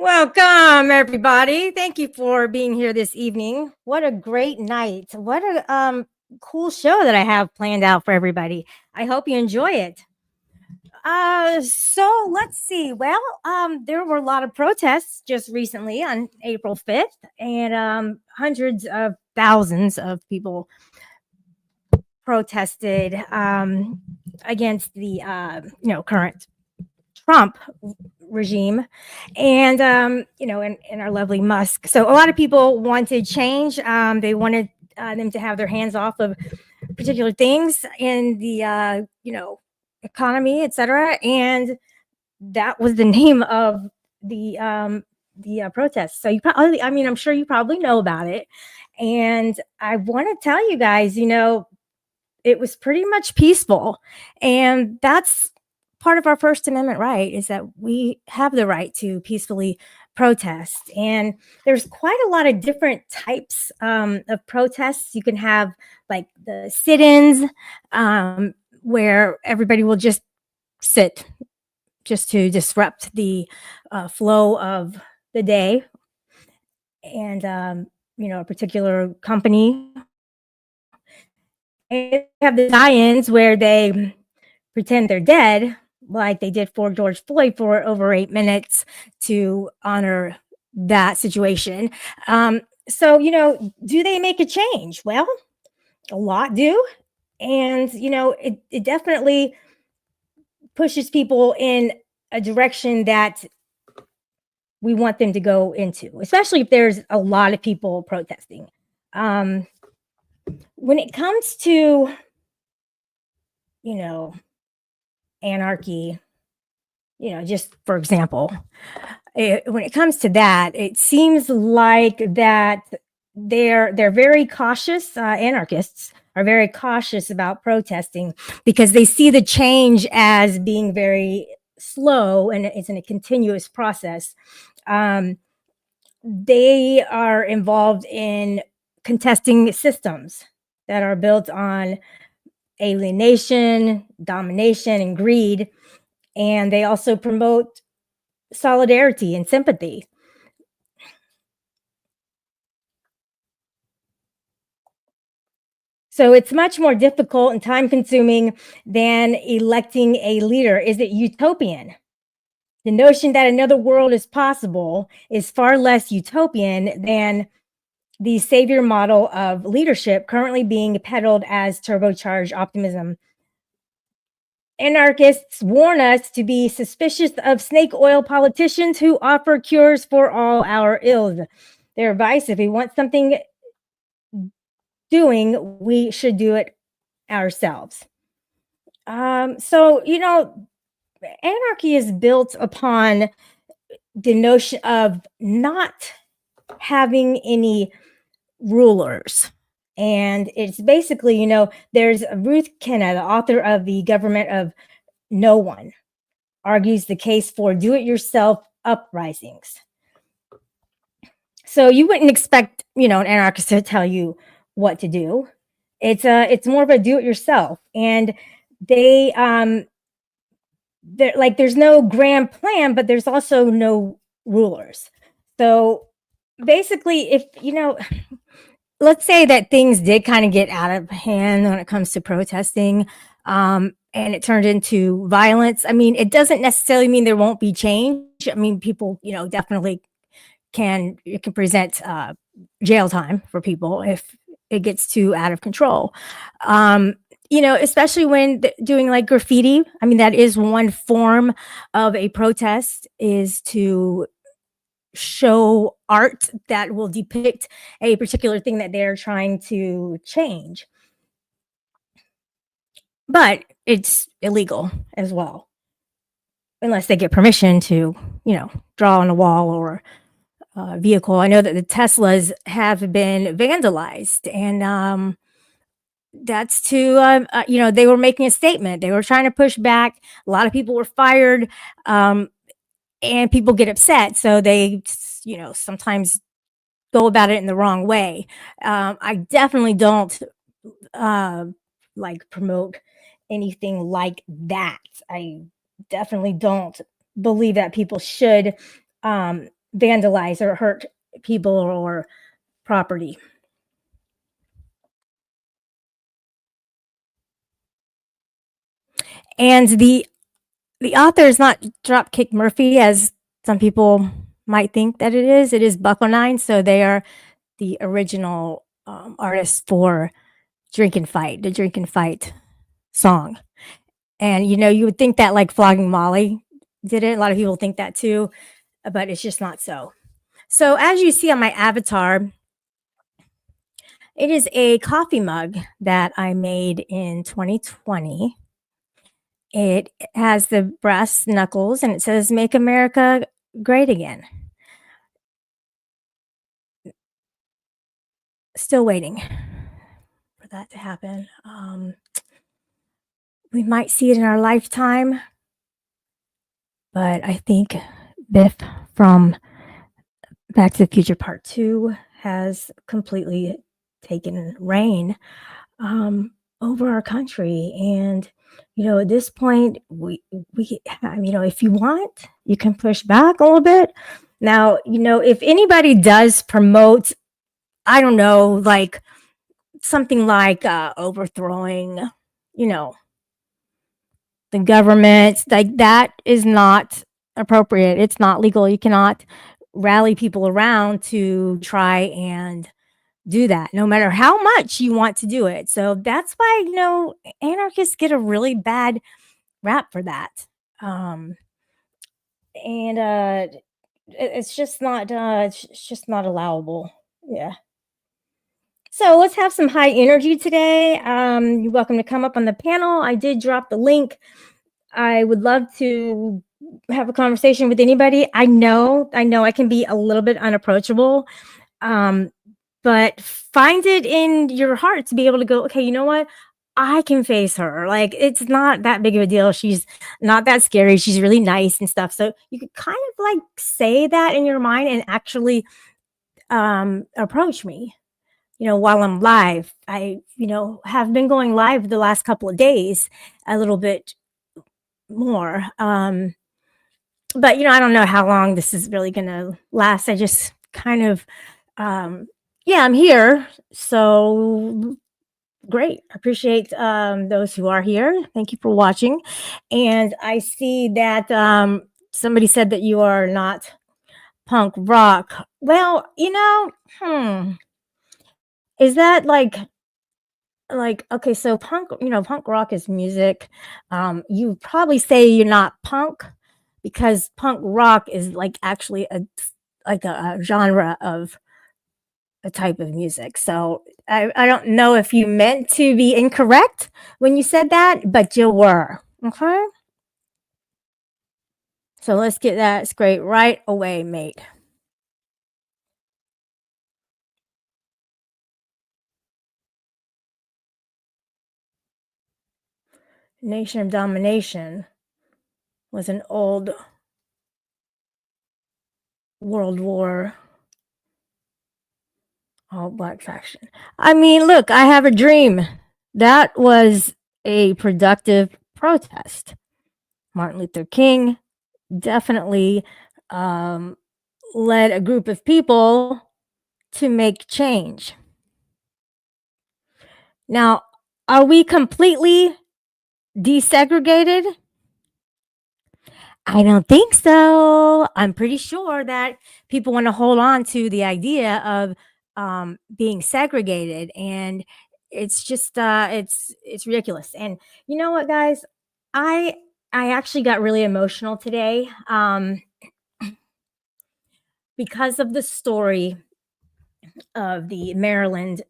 Welcome, everybody. Thank you for being here this evening. What a great night. What a cool show that I have planned out for everybody. I hope you enjoy it. So let's see. Well, there were a lot of protests just recently on April 5th, and hundreds of thousands of people protested against the current Trump regime and and our lovely Musk. So a lot of people wanted change. They wanted them to have their hands off of particular things in the economy, etc. And that was the name of the protest. So I'm sure you probably know about it. And I want to tell you guys, it was pretty much peaceful, and that's part of our First Amendment right, is that we have the right to peacefully protest. And there's quite a lot of different types of protests. You can have like the sit-ins, where everybody will just sit just to disrupt the flow of the day, and a particular company. And you have the die-ins where they pretend they're dead, like they did for George Floyd for over 8 minutes to honor that situation. So, do they make a change? Well, a lot do. And, it definitely pushes people in a direction that we want them to go into, especially if there's a lot of people protesting. When it comes to, anarchy, just for example, when it comes to that, it seems like that they're very cautious. Anarchists are very cautious about protesting because they see the change as being very slow and it's in a continuous process. They are involved in contesting systems that are built on alienation, domination, and greed. And they also promote solidarity and sympathy. So it's much more difficult and time consuming than electing a leader. Is it utopian? The notion that another world is possible is far less utopian than the savior model of leadership currently being peddled as turbocharged optimism. Anarchists warn us to be suspicious of snake oil politicians who offer cures for all our ills. Their advice: if we want something doing, we should do it ourselves. So, anarchy is built upon the notion of not having any rulers. And it's basically, there's Ruth Kenna, the author of The Government of No One, argues the case for do-it-yourself uprisings. So you wouldn't expect, an anarchist to tell you what to do. It's more of a do-it-yourself, and they're like, there's no grand plan, but there's also no rulers. So basically, if let's say that things did kind of get out of hand when it comes to protesting, and it turned into violence. I mean, it doesn't necessarily mean there won't be change. I mean, people, definitely can present jail time for people if it gets too out of control. Especially when doing like graffiti. I mean, that is one form of a protest, is to show art that will depict a particular thing that they're trying to change. But it's illegal as well, unless they get permission to, draw on a wall or a vehicle. I know that the Teslas have been vandalized, and that's to, they were making a statement. They were trying to push back. A lot of people were fired, and people get upset. So they, sometimes go about it in the wrong way. I definitely don't promote anything like that. I definitely don't believe that people should vandalize or hurt people or property. And the author is not Dropkick Murphy, as some people might think that it is. It is Buckle Nine, so they are the original artists for Drink and Fight, the Drink and Fight song. And you would think that like Flogging Molly did it. A lot of people think that too, but it's just not so. So as you see on my avatar, it is a coffee mug that I made in 2020. It has the brass knuckles and it says "Make America Great Again." Still waiting for that to happen. We might see it in our lifetime, but I think Biff from Back to the Future Part 2 has completely taken reign over our country. And, at this point, if you want, you can push back a little bit. Now, if anybody does promote, I don't know, like something like overthrowing, you know, the government, like that is not appropriate. It's not legal. You cannot rally people around to try and do that, no matter how much you want to do it. So that's why, anarchists get a really bad rap for that. Um, and it's just not it's just not allowable. Yeah. So let's have some high energy today. You're welcome to come up on the panel. I did drop the link. I would love to have a conversation with anybody. I know I can be a little bit unapproachable. But find it in your heart to be able to go, okay, you know what? I can face her. Like, it's not that big of a deal. She's not that scary. She's really nice and stuff. So you could kind of like say that in your mind and actually approach me, while I'm live. I, have been going live the last couple of days a little bit more. But I don't know how long this is really gonna last. I just kind of yeah, I'm here. So great. I appreciate those who are here. Thank you for watching. And I see that somebody said that you are not punk rock. Well, is that like okay, so punk rock is music. You probably say you're not punk because punk rock is like actually a genre of a type of music. So I don't know if you meant to be incorrect when you said that, but you were. Okay. So let's get that straight right away, mate. Nation of Domination was an old World War all black faction. I mean, look, I have a dream. That was a productive protest. Martin Luther King definitely um, led a group of people to make change. Now, are we completely desegregated? I don't think so. I'm pretty sure that people want to hold on to the idea of being segregated, and it's just it's ridiculous. And you know what, guys? I I actually got really emotional today because of the story of the Maryland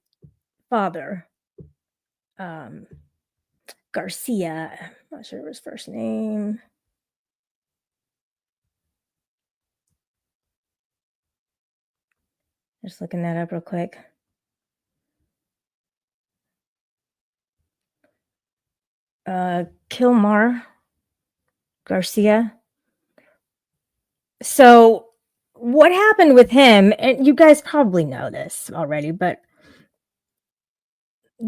father, um, Garcia. I'm not sure of his first name. Just looking that up real quick. Kilmar Garcia. So, what happened with him, and you guys probably know this already, but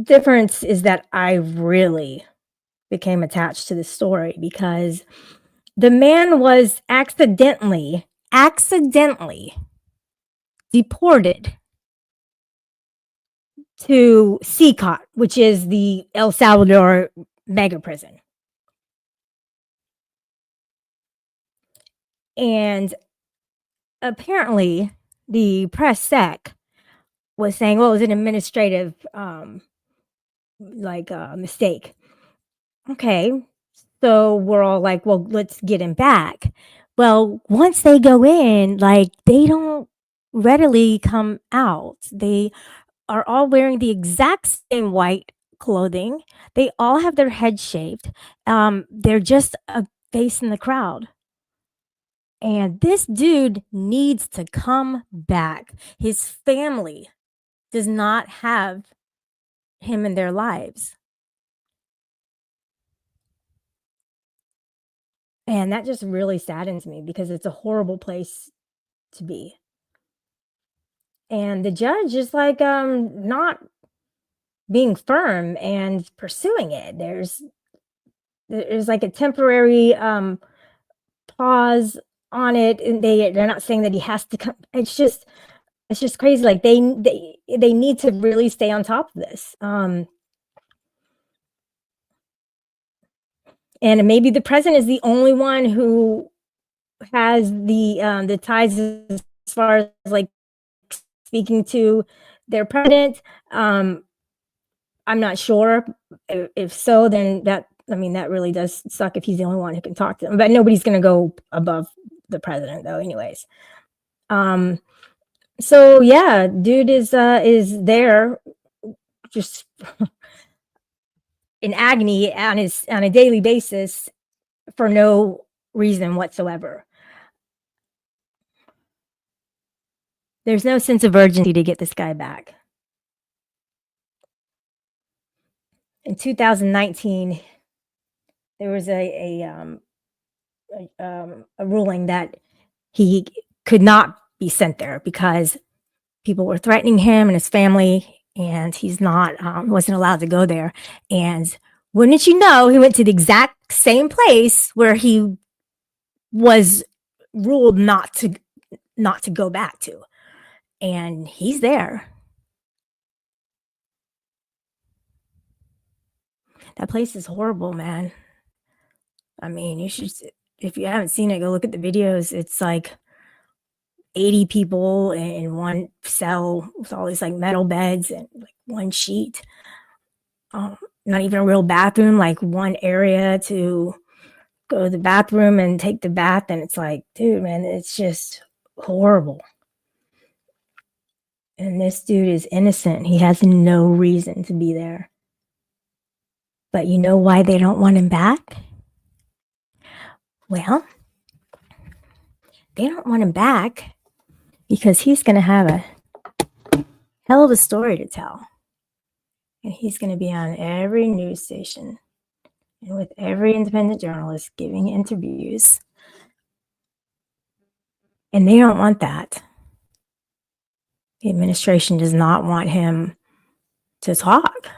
difference is that I really became attached to the story because the man was accidentally deported to CCOT, which is the El Salvador mega prison. And apparently, the press sec was saying, well, it was an administrative mistake. Okay. So we're all like, well, let's get him back. Well, once they go in, like, they don't readily come out. They are all wearing the exact same white clothing. They all have their heads shaved. They're just a face in the crowd. And this dude needs to come back. His family does not have him in their lives. And that just really saddens me because it's a horrible place to be. And the judge is like not being firm and pursuing it. There's like a temporary pause on it, and they're not saying that he has to come. It's just crazy. Like they need to really stay on top of this. And maybe the president is the only one who has the ties as far as like speaking to their president. I'm not sure. If so, then that really does suck if he's the only one who can talk to them. But nobody's going to go above the president, though. Anyways, so yeah, dude is there, just in agony on a daily basis for no reason whatsoever. There's no sense of urgency to get this guy back. In 2019, there was a ruling that he could not be sent there because people were threatening him and his family, and he's not wasn't allowed to go there. And wouldn't you know, he went to the exact same place where he was ruled not to go back to, and he's there. That place is horrible, man. I mean, you should, if you haven't seen it, go look at the videos. It's like 80 people in one cell with all these like metal beds and like one sheet. Not even a real bathroom, like one area to go to the bathroom and take the bath. And it's like, dude, man, it's just horrible. And this dude is innocent. He has no reason to be there. But you know why they don't want him back? Well, they don't want him back because he's going to have a hell of a story to tell. And he's going to be on every news station and with every independent journalist giving interviews. And they don't want that. The administration does not want him to talk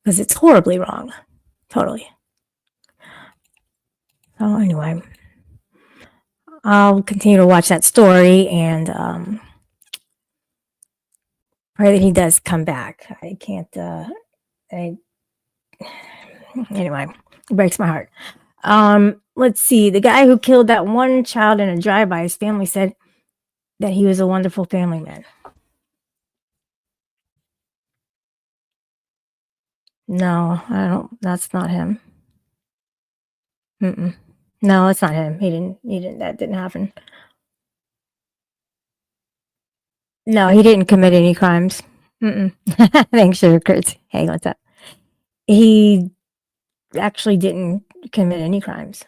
because it's horribly wrong. Totally. So anyway, I'll continue to watch that story and pray that he does come back. I can't, anyway, it breaks my heart. Let's see. The guy who killed that one child in a drive-by, his family said that he was a wonderful family man. No, I don't. That's not him. Mm-mm. No, it's not him. He didn't. That didn't happen. No, he didn't commit any crimes. Mm-mm. Thanks, Sugar Kurtz. Hey, what's up? He actually didn't commit any crimes.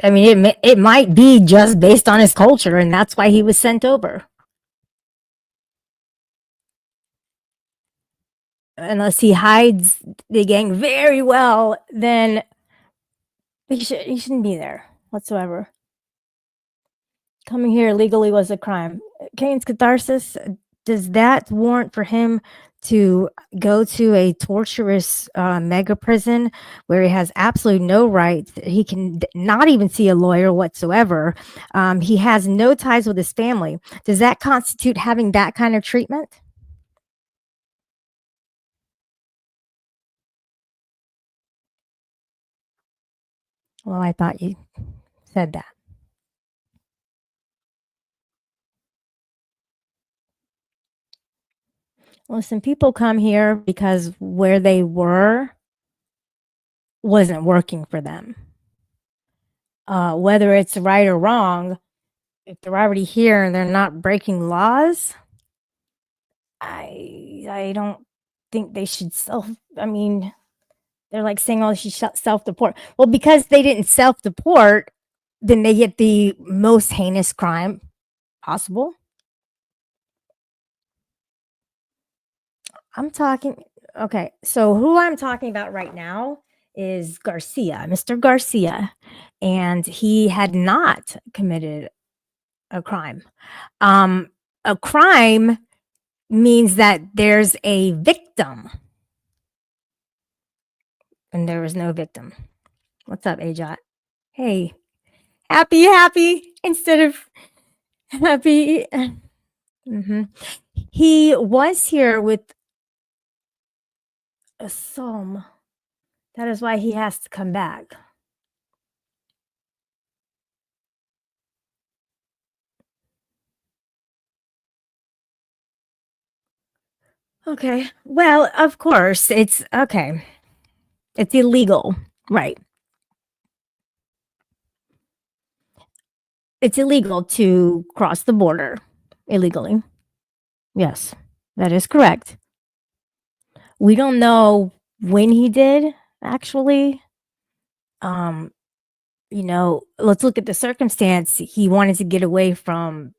I mean, it might be just based on his culture, and that's why he was sent over. Unless he hides the gang very well, then he shouldn't be there whatsoever. Coming here illegally was a crime. Kane's catharsis, does that warrant for him to go to a torturous mega prison where he has absolutely no rights. He can not even see a lawyer whatsoever. He has no ties with his family. Does that constitute having that kind of treatment? Well, I thought you said that. Listen, people come here because where they were wasn't working for them. Whether it's right or wrong, if they're already here and they're not breaking laws, I don't think they should self. I mean, they're like saying, "Oh, she self deport." Well, because they didn't self deport, then they get the most heinous crime possible. I'm talking. Okay, so who I'm talking about right now is Garcia, Mr. Garcia, and he had not committed a crime. Um, a crime means that there's a victim, and there was no victim. What's up, Ajot? Hey, happy instead of happy. Mhm. He was here with a psalm. That is why he has to come back. Okay. Well, of course, it's okay. It's illegal. Right. It's illegal to cross the border illegally. Yes, that is correct. We don't know when he did, actually. Um, let's look at the circumstance. He wanted to get away from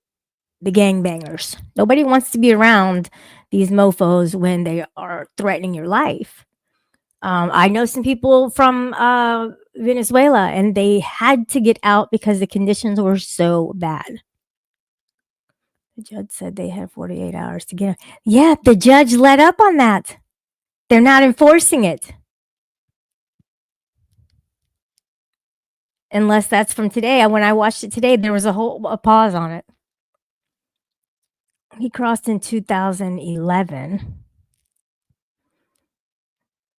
the gangbangers. Nobody wants to be around these mofos when they are threatening your life. I know some people from Venezuela, and they had to get out because the conditions were so bad. The judge said they had 48 hours to get out. Yeah, the judge let up on that. They're not enforcing it. Unless that's from today. When I watched it today, there was a pause on it. He crossed in 2011.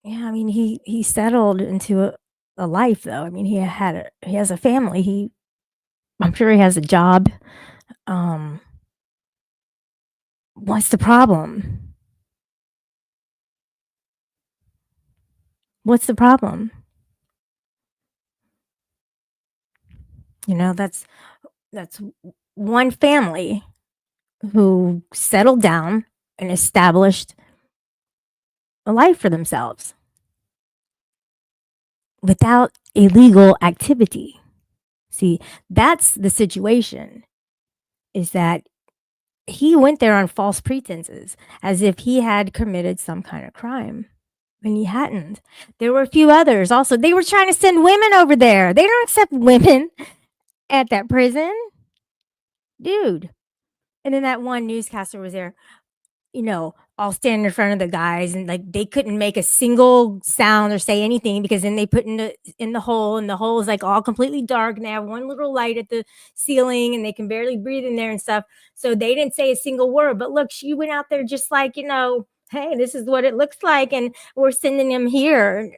Yeah, I mean, he settled into a life, though. I mean, he has a family. I'm sure he has a job. Um, what's the problem? What's the problem? That's one family who settled down and established a life for themselves without illegal activity. See, that's the situation, is that he went there on false pretenses, as if he had committed some kind of crime. And he hadn't. There were a few others also. They were trying to send women over there. They don't accept women at that prison, dude. And then that one newscaster was there, all standing in front of the guys, and like they couldn't make a single sound or say anything, because then they put in the hole, and the hole is like all completely dark, and they have one little light at the ceiling, and they can barely breathe in there and stuff. So they didn't say a single word. But look, she went out there just like, hey, this is what it looks like, and we're sending him here.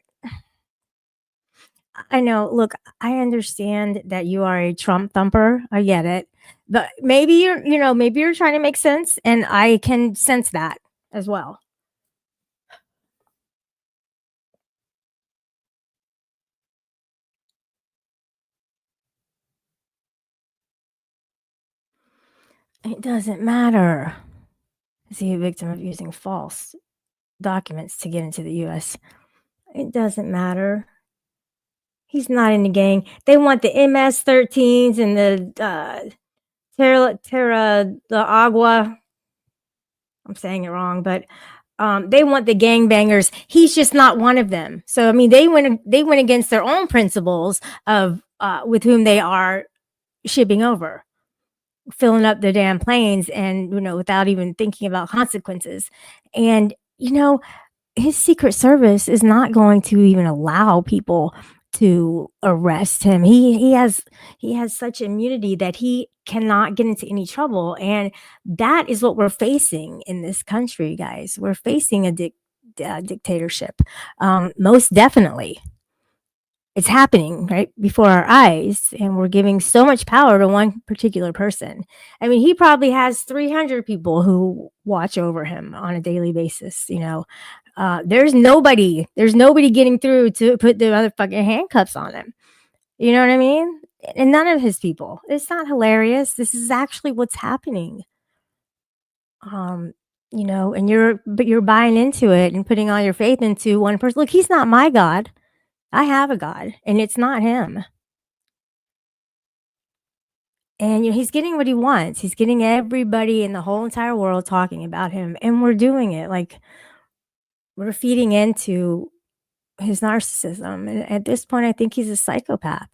I know. Look, I understand that you are a Trump thumper. I get it. But maybe you're trying to make sense, and I can sense that as well. It doesn't matter. Is he a victim of using false documents to get into the US? It doesn't matter. He's not in the gang. They want the MS-13s and the Terra the Agua. I'm saying it wrong, but they want the gangbangers. He's just not one of them. So I mean, they went against their own principles of with whom they are shipping over, filling up the damn planes, and without even thinking about consequences. And you know, his Secret Service is not going to even allow people to arrest him. He has such immunity that he cannot get into any trouble, and that is what we're facing in this country, guys. We're facing a dictatorship, most definitely. It's happening right before our eyes, and we're giving so much power to one particular person. I mean, he probably has 300 people who watch over him on a daily basis, you know. There's nobody getting through to put the motherfucking handcuffs on him. You know what I mean? And none of his people. It's not hilarious. This is actually what's happening. Um, and you're buying into it and putting all your faith into one person. Look, he's not my God. I have a God, and it's not him. And he's getting what he wants. He's getting everybody in the whole entire world talking about him, and we're doing it. Like, we're feeding into his narcissism. And at this point, I think he's a psychopath.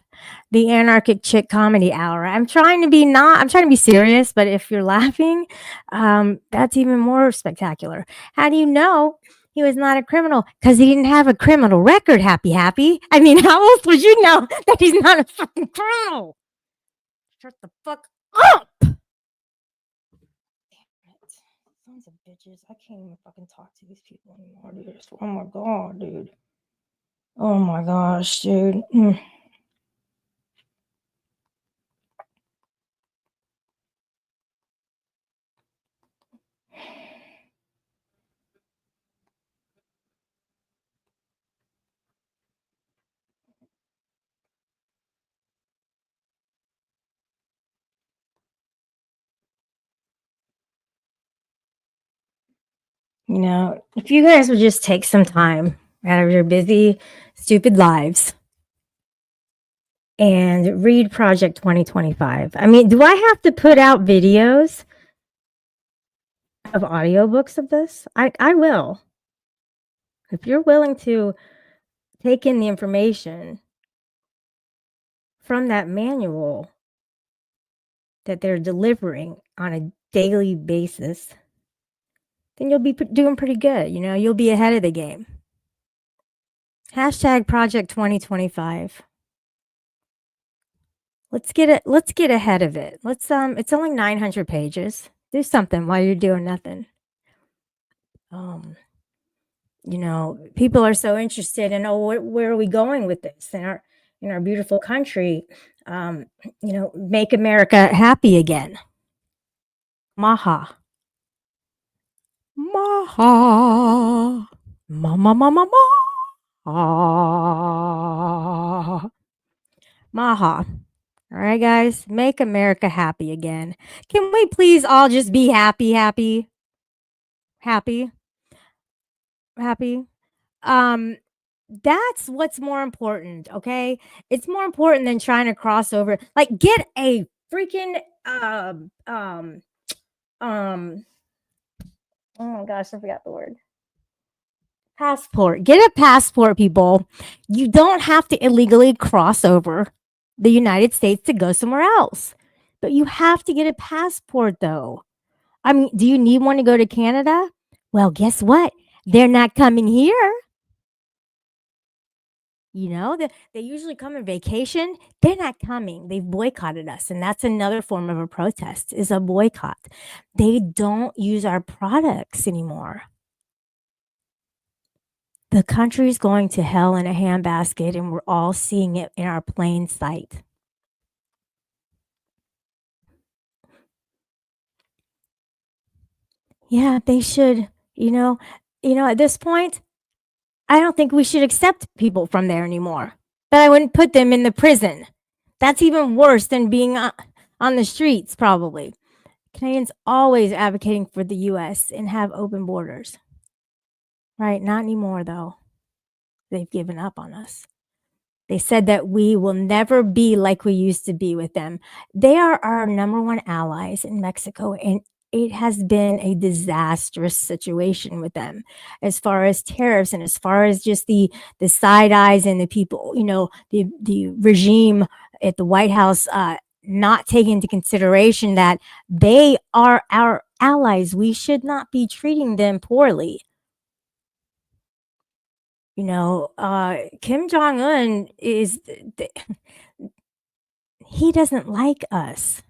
The Anarchic Chick Comedy Hour. I'm trying to be serious, but if you're laughing, that's even more spectacular. How do you know he was not a criminal? Because he didn't have a criminal record, happy. I mean, how else would you know that he's not a fucking criminal? Shut the fuck up! Sons of bitches. I can't even fucking talk to these people anymore, dude. Oh my god, dude. Oh my gosh, dude. If you guys would just take some time out of your busy, stupid lives and read Project 2025. I mean, do I have to put out videos of audiobooks of this? I will. If you're willing to take in the information from that manual that they're delivering on a daily basis, then you'll be doing pretty good. You'll be ahead of the game. Hashtag Project 2025. Let's get ahead of it. It's only 900 pages. Do something while you're doing nothing. People are so interested in, where are we going with this in our beautiful country? Make America happy again. Maha. Maha. Ma ma ma ma ma. Maha. All right, guys, make America happy again. Can we please all just be happy, happy, happy, happy? Um, that's what's more important, okay? It's more important than trying to cross over. Like, get a freaking um. Oh my gosh, I forgot the word. Passport. Get a passport, people. You don't have to illegally cross over the United States to go somewhere else. But you have to get a passport, though. I mean, do you need one to go to Canada? Well, guess what? They're not coming here. They usually come on vacation. They're not coming. They've boycotted us. And that's another form of a protest, is a boycott. They don't use our products anymore. The country's going to hell in a handbasket, and we're all seeing it in our plain sight. Yeah, they should, at this point, I don't think we should accept people from there anymore. But I wouldn't put them in the prison. That's even worse than being on the streets, probably. Canadians always advocating for the US and have open borders. Right? Not anymore, though. They've given up on us. They said that we will never be like we used to be with them. They are our number one allies in Mexico, and it has been a disastrous situation with them as far as tariffs and as far as just the side eyes and the people, the regime at the White House not taking into consideration that they are our allies. We should not be treating them poorly. Kim Jong Un he doesn't like us.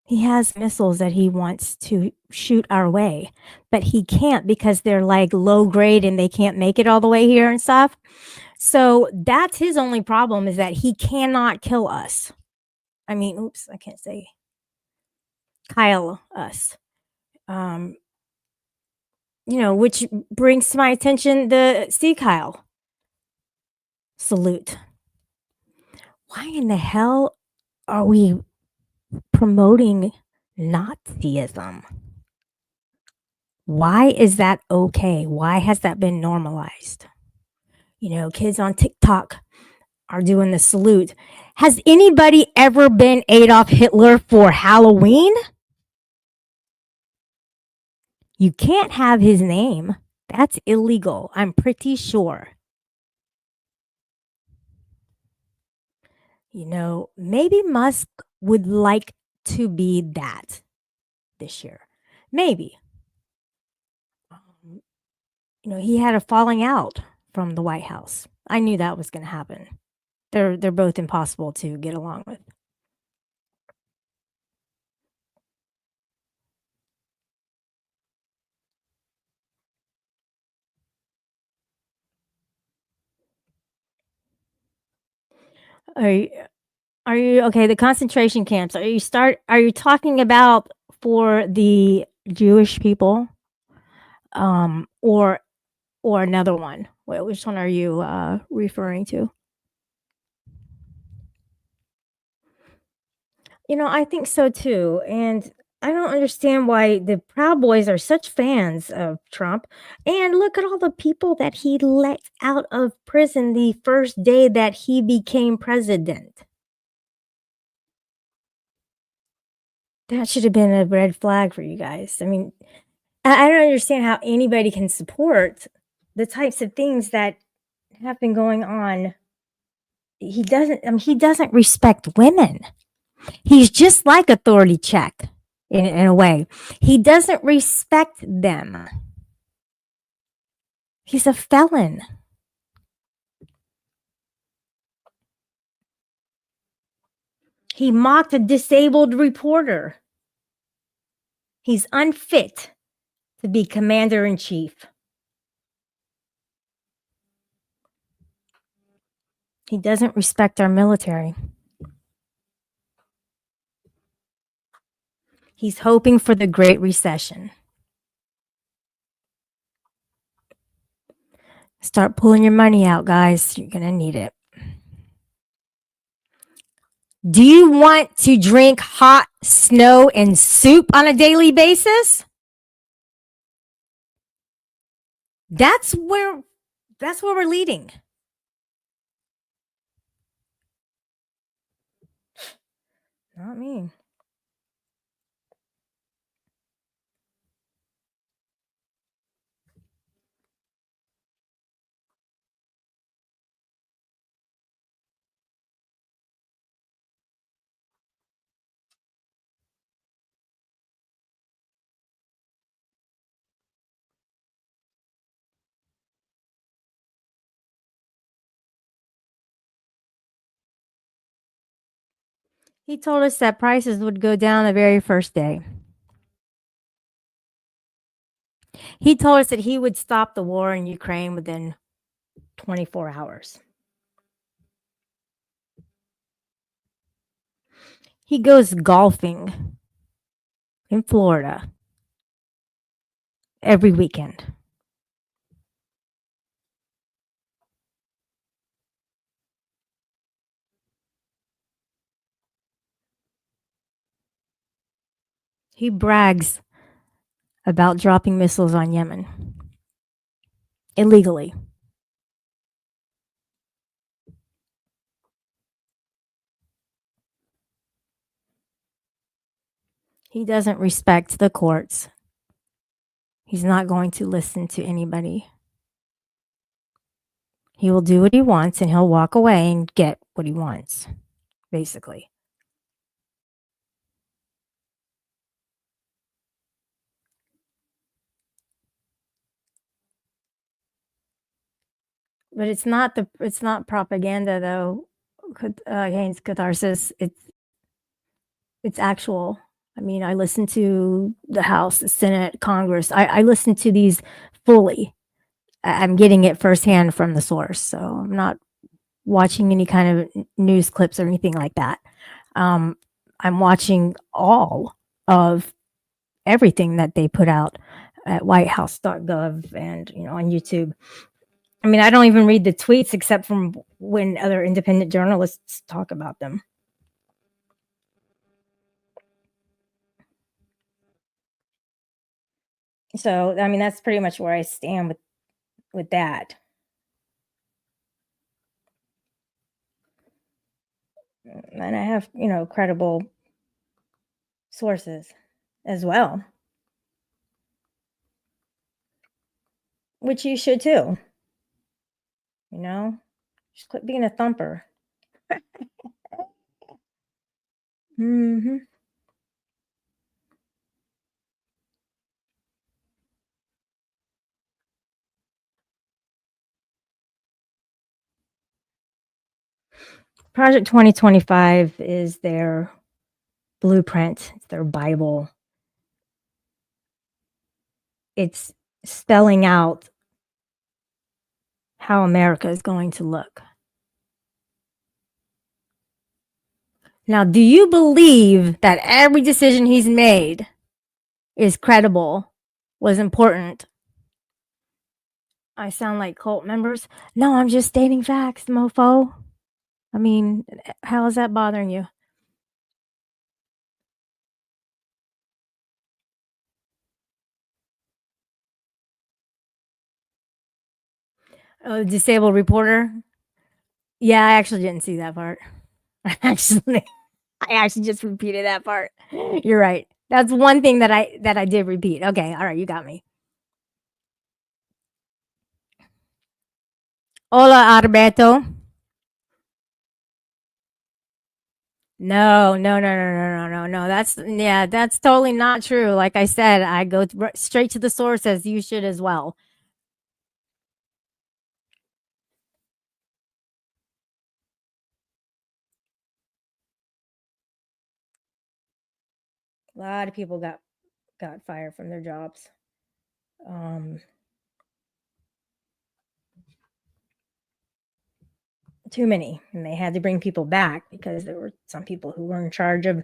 He has missiles that he wants to shoot our way, but he can't because they're like low grade and they can't make it all the way here and stuff. So that's his only problem, is that he cannot kill us. I mean, oops, I can't say Kyle us. Um, which brings to my attention the Sea Kyle salute. Why in the hell are we promoting Nazism? Why is that okay? Why has that been normalized? Kids on TikTok are doing the salute. Has anybody ever been Adolf Hitler for Halloween? You can't have his name. That's illegal. I'm pretty sure. Maybe Musk would like to be that this year. Maybe. He had a falling out from the White House. I knew that was going to happen. They're both impossible to get along with. Are you, are you okay? The concentration camps. Are you talking about for the Jewish people, or another one? Which one are you referring to? I think so too. And I don't understand why the Proud Boys are such fans of Trump. And look at all the people that he let out of prison the first day that he became president. That should have been a red flag for you guys. I mean, I don't understand how anybody can support the types of things that have been going on. He doesn't respect women. He's just like Authority Check in a way. He doesn't respect them. He's a felon. He mocked a disabled reporter. He's unfit to be commander in chief. He doesn't respect our military. He's hoping for the Great Recession. Start pulling your money out, guys. You're going to need it. Do you want to drink hot snow and soup on a daily basis? That's where we're leading. Not me. He told us that prices would go down the very first day. He told us that he would stop the war in Ukraine within 24 hours. He goes golfing in Florida every weekend. He brags about dropping missiles on Yemen illegally. He doesn't respect the courts. He's not going to listen to anybody. He will do what he wants and he'll walk away and get what he wants, basically. But it's not propaganda though, against catharsis. It's actual. I mean, I listen to the House, the Senate, Congress. I listen to these fully. I'm getting it firsthand from the source, so I'm not watching any kind of news clips or anything like that. Um, I'm watching all of everything that they put out at whitehouse.gov and, on YouTube. I mean, I don't even read the tweets except from when other independent journalists talk about them. So, I mean, that's pretty much where I stand with that. And I have, credible sources as well, which you should too. Just quit being a thumper. Hmm. Project 2025 is their blueprint, it's their Bible. It's spelling out how America is going to look. Now, do you believe that every decision he's made is credible, was important? I sound like cult members. No, I'm just stating facts, mofo. I mean, how is that bothering you? Oh, disabled reporter. Yeah, I actually didn't see that part. Actually, I actually just repeated that part. You're right. That's one thing that I did repeat. Okay, all right, you got me. Hola, Alberto. No, no, no, no, no, no, no, no. That's totally not true. Like I said, I go straight to the source as you should as well. A lot of people got fired from their jobs. Um, Too many, and they had to bring people back because there were some people who were in charge of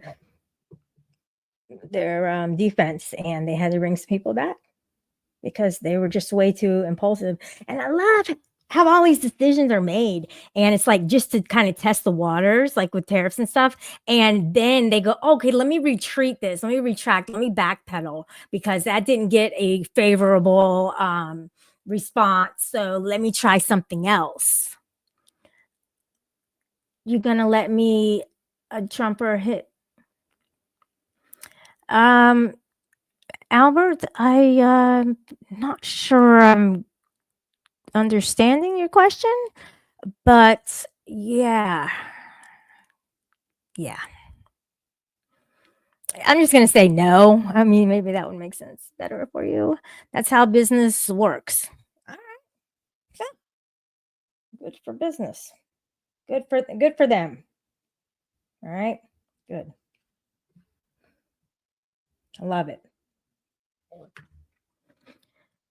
their defense, and they had to bring some people back because they were just way too impulsive. And I love how all these decisions are made, and it's like just to kind of test the waters, like with tariffs and stuff. And then they go, okay, let me retreat this, let me retract, let me backpedal because that didn't get a favorable response. So let me try something else. You gonna let me a Trumper hit? Um, Albert, not sure I'm understanding your question, but yeah, yeah. I'm just gonna say no. I mean, maybe that would make sense better for you. That's how business works. All right, yeah, good for business. Good for them. All right, good. I love it.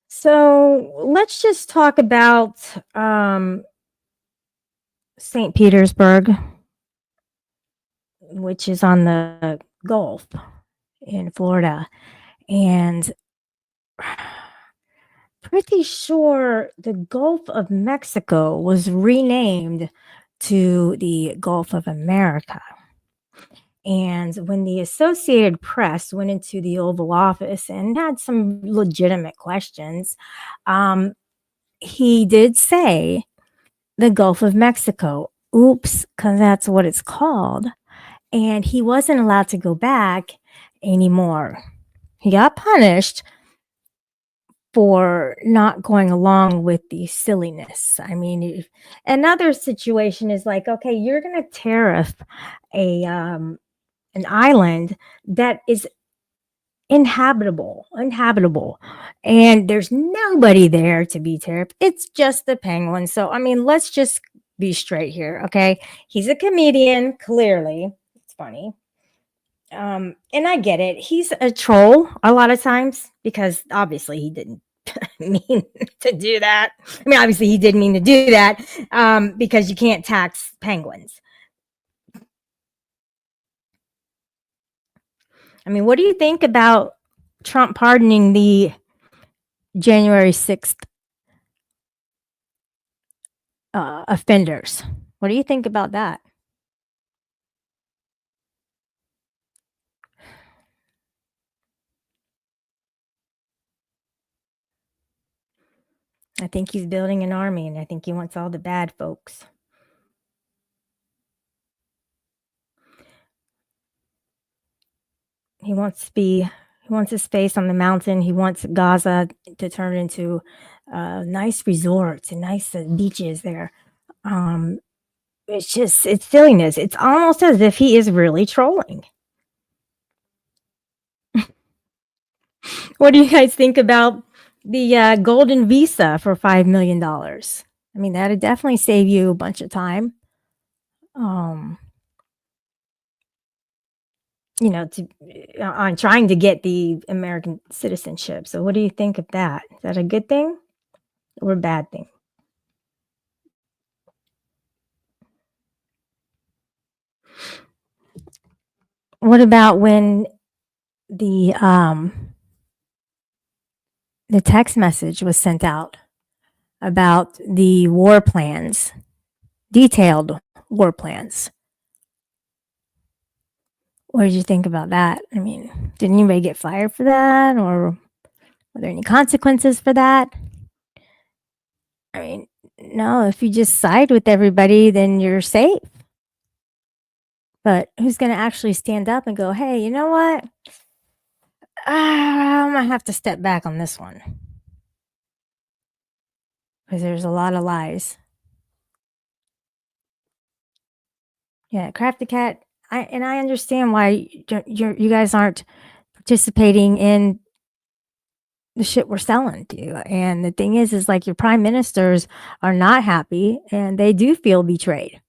So let's just talk about St. Petersburg, which is on the Gulf in Florida. And pretty sure the Gulf of Mexico was renamed to the Gulf of America. And when the Associated Press went into the Oval Office and had some legitimate questions, um, he did say the Gulf of Mexico. Oops, because that's what it's called. And he wasn't allowed to go back anymore. He got punished for not going along with the silliness. I mean, another situation is like, okay, you're going to tariff a an island that is Inhabitable, and there's nobody there to be terrified. It's just the penguin. So I mean, let's just be straight here, okay? He's a comedian, clearly. It's funny. And I get it. He's a troll a lot of times because obviously he didn't mean to do that. I mean, obviously he did mean to do that, because you can't tax penguins. I mean, what do you think about Trump pardoning the January 6th offenders? What do you think about that? I think he's building an army, and I think he wants all the bad folks. He wants to be he wants his face on the mountain. He wants Gaza to turn into nice resorts and nice beaches there. Um, it's silliness. It's almost as if he is really trolling. What do you guys think about the golden visa for $5 million? I mean, that'd definitely save you a bunch of time. Um, to on trying to get the American citizenship. So what do you think of that? Is that a good thing or a bad thing? What about when the um the text message was sent out about the war plans, detailed war plans? What did you think about that? I mean, did anybody get fired for that, or were there any consequences for that? I mean, no, if you just side with everybody, then you're safe. But who's going to actually stand up and go, hey, you know what? I'm going to have to step back on this one because there's a lot of lies. Yeah, Crafty Cat. I understand why you guys aren't participating in the shit we're selling to you. And the thing is like your prime ministers are not happy and they do feel betrayed.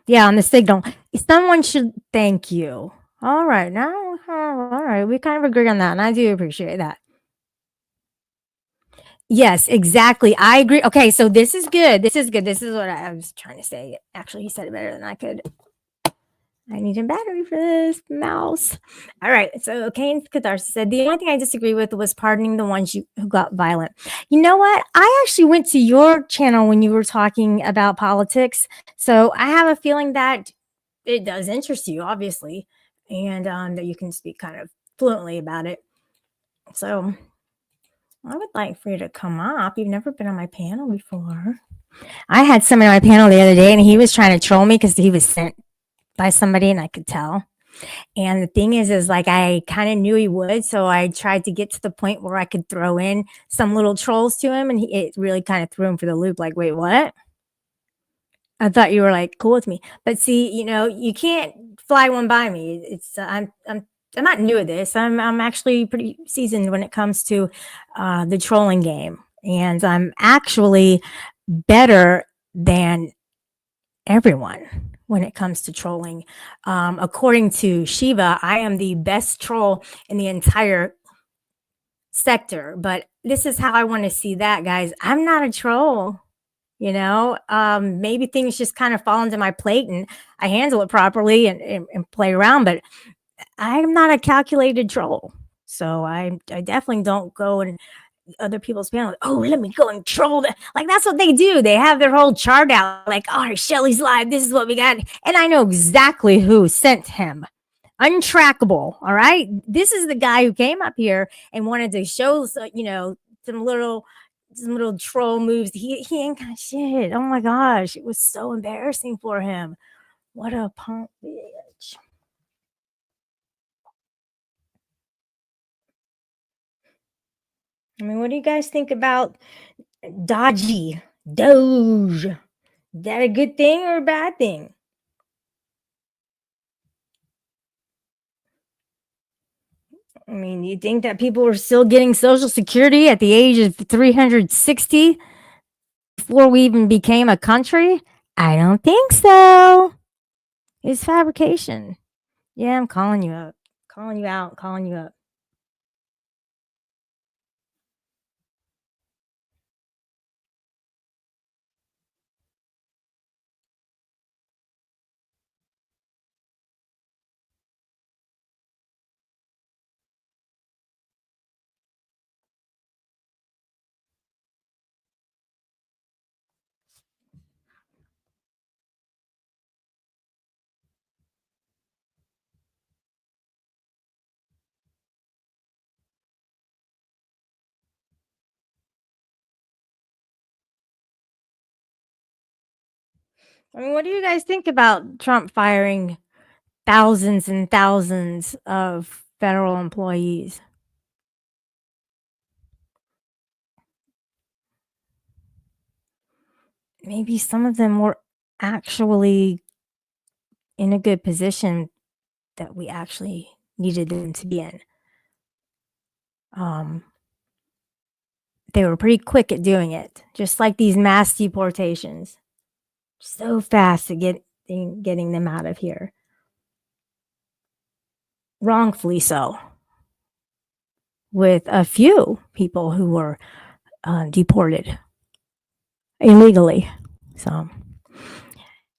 Yeah, on the signal. Someone should thank you. All right, now, all right, we kind of agree on that, and I do appreciate that. Yes, exactly. I agree. Okay, so this is good. This is good. This is what I was trying to say. Actually, he said it better than I could. I need a battery for this mouse. All right. So Kane's Catharsis said the only thing I disagree with was pardoning the ones who got violent. You know what? I actually went to your channel when you were talking about politics. So I have a feeling that it does interest you, obviously, and that you can speak kind of fluently about it. So I would like for you to come up. You've never been on my panel before. I had someone on my panel the other day, and he was trying to troll me because he was sent by somebody, and I could tell. And the thing is like I kind of knew he would, so I tried to get to the point where I could throw in some little trolls to him, and it really kind of threw him for the loop. Like, wait, what? I thought you were like cool with me, but see, you can't fly one by me. It's I'm not new at this. I'm actually pretty seasoned when it comes to the trolling game, and I'm actually better than everyone when it comes to trolling. According to Shiva, I am the best troll in the entire sector. But this is how I want to see that, guys. I'm not a troll. Maybe things just kind of fall into my plate and I handle it properly and play around, but I'm not a calculated troll. So I definitely don't go and other people's panels. Oh, let me go and troll that. Like that's what they do. They have their whole chart out. Like, oh, Shelly's live. This is what we got, and I know exactly who sent him. Untrackable. All right, this is the guy who came up here and wanted to show, some little troll moves. He ain't got shit. Oh my gosh, it was so embarrassing for him. What a punk bitch. I mean, what do you guys think about Dodgy Doge? Is that a good thing or a bad thing? I mean, you think that people are still getting Social Security at the age of 360 before we even became a country? I don't think so. It's fabrication. Yeah, I'm calling you up, calling you out, calling you up. I mean, what do you guys think about Trump firing thousands and thousands of federal employees? Maybe some of them were actually in a good position that we actually needed them to be in. Um, they were pretty quick at doing it, just like these mass deportations. So fast to getting them out of here, wrongfully so, with a few people who were deported illegally. So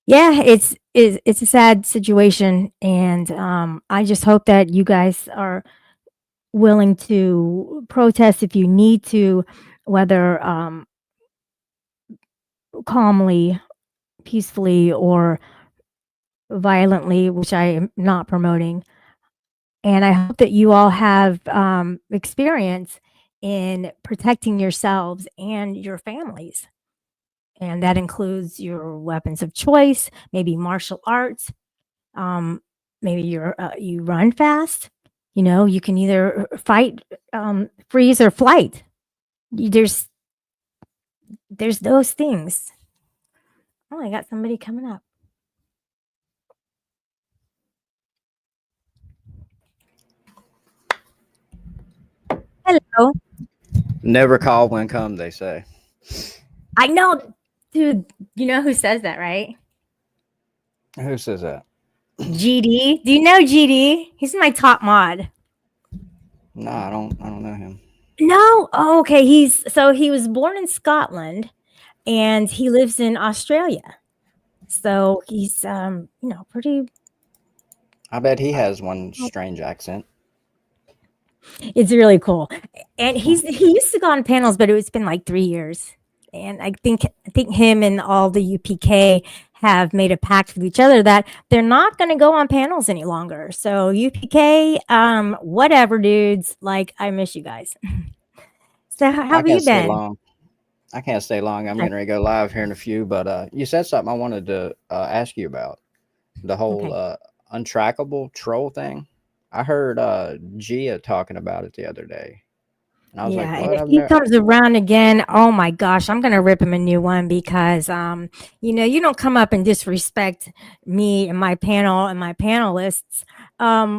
yeah, it's a sad situation, and I just hope that you guys are willing to protest if you need to, whether calmly, peacefully, or violently, which I am not promoting. And I hope that you all have experience in protecting yourselves and your families. And that includes your weapons of choice, maybe martial arts, um, maybe you run fast. You know, you can either fight, freeze, or flight. There's those things. Oh, I got somebody coming up. Hello. Never call when come, they say. I know, dude. You know who says that, right? Who says that? GD. Do you know GD? He's my top mod. No, I don't know him. No. Oh, okay. He was born in Scotland and he lives in Australia. So he's pretty. I bet he has one strange accent. It's really cool. And he used to go on panels, but it's been like 3 years. And I think him and all the UPK have made a pact with each other that they're not going to go on panels any longer. So UPK, whatever, dudes. Like, I miss you guys. So how I have you can't stay been? long. I can't stay long. I'm Okay. getting ready to go live here in a few, but you said something I wanted to ask you about the whole Okay. untrackable troll thing. I heard Gia talking about it the other day, and I was like, Yeah, and "What? if I've he never." comes around again, oh my gosh, I'm gonna rip him a new one because you don't come up and disrespect me and my panel and my panelists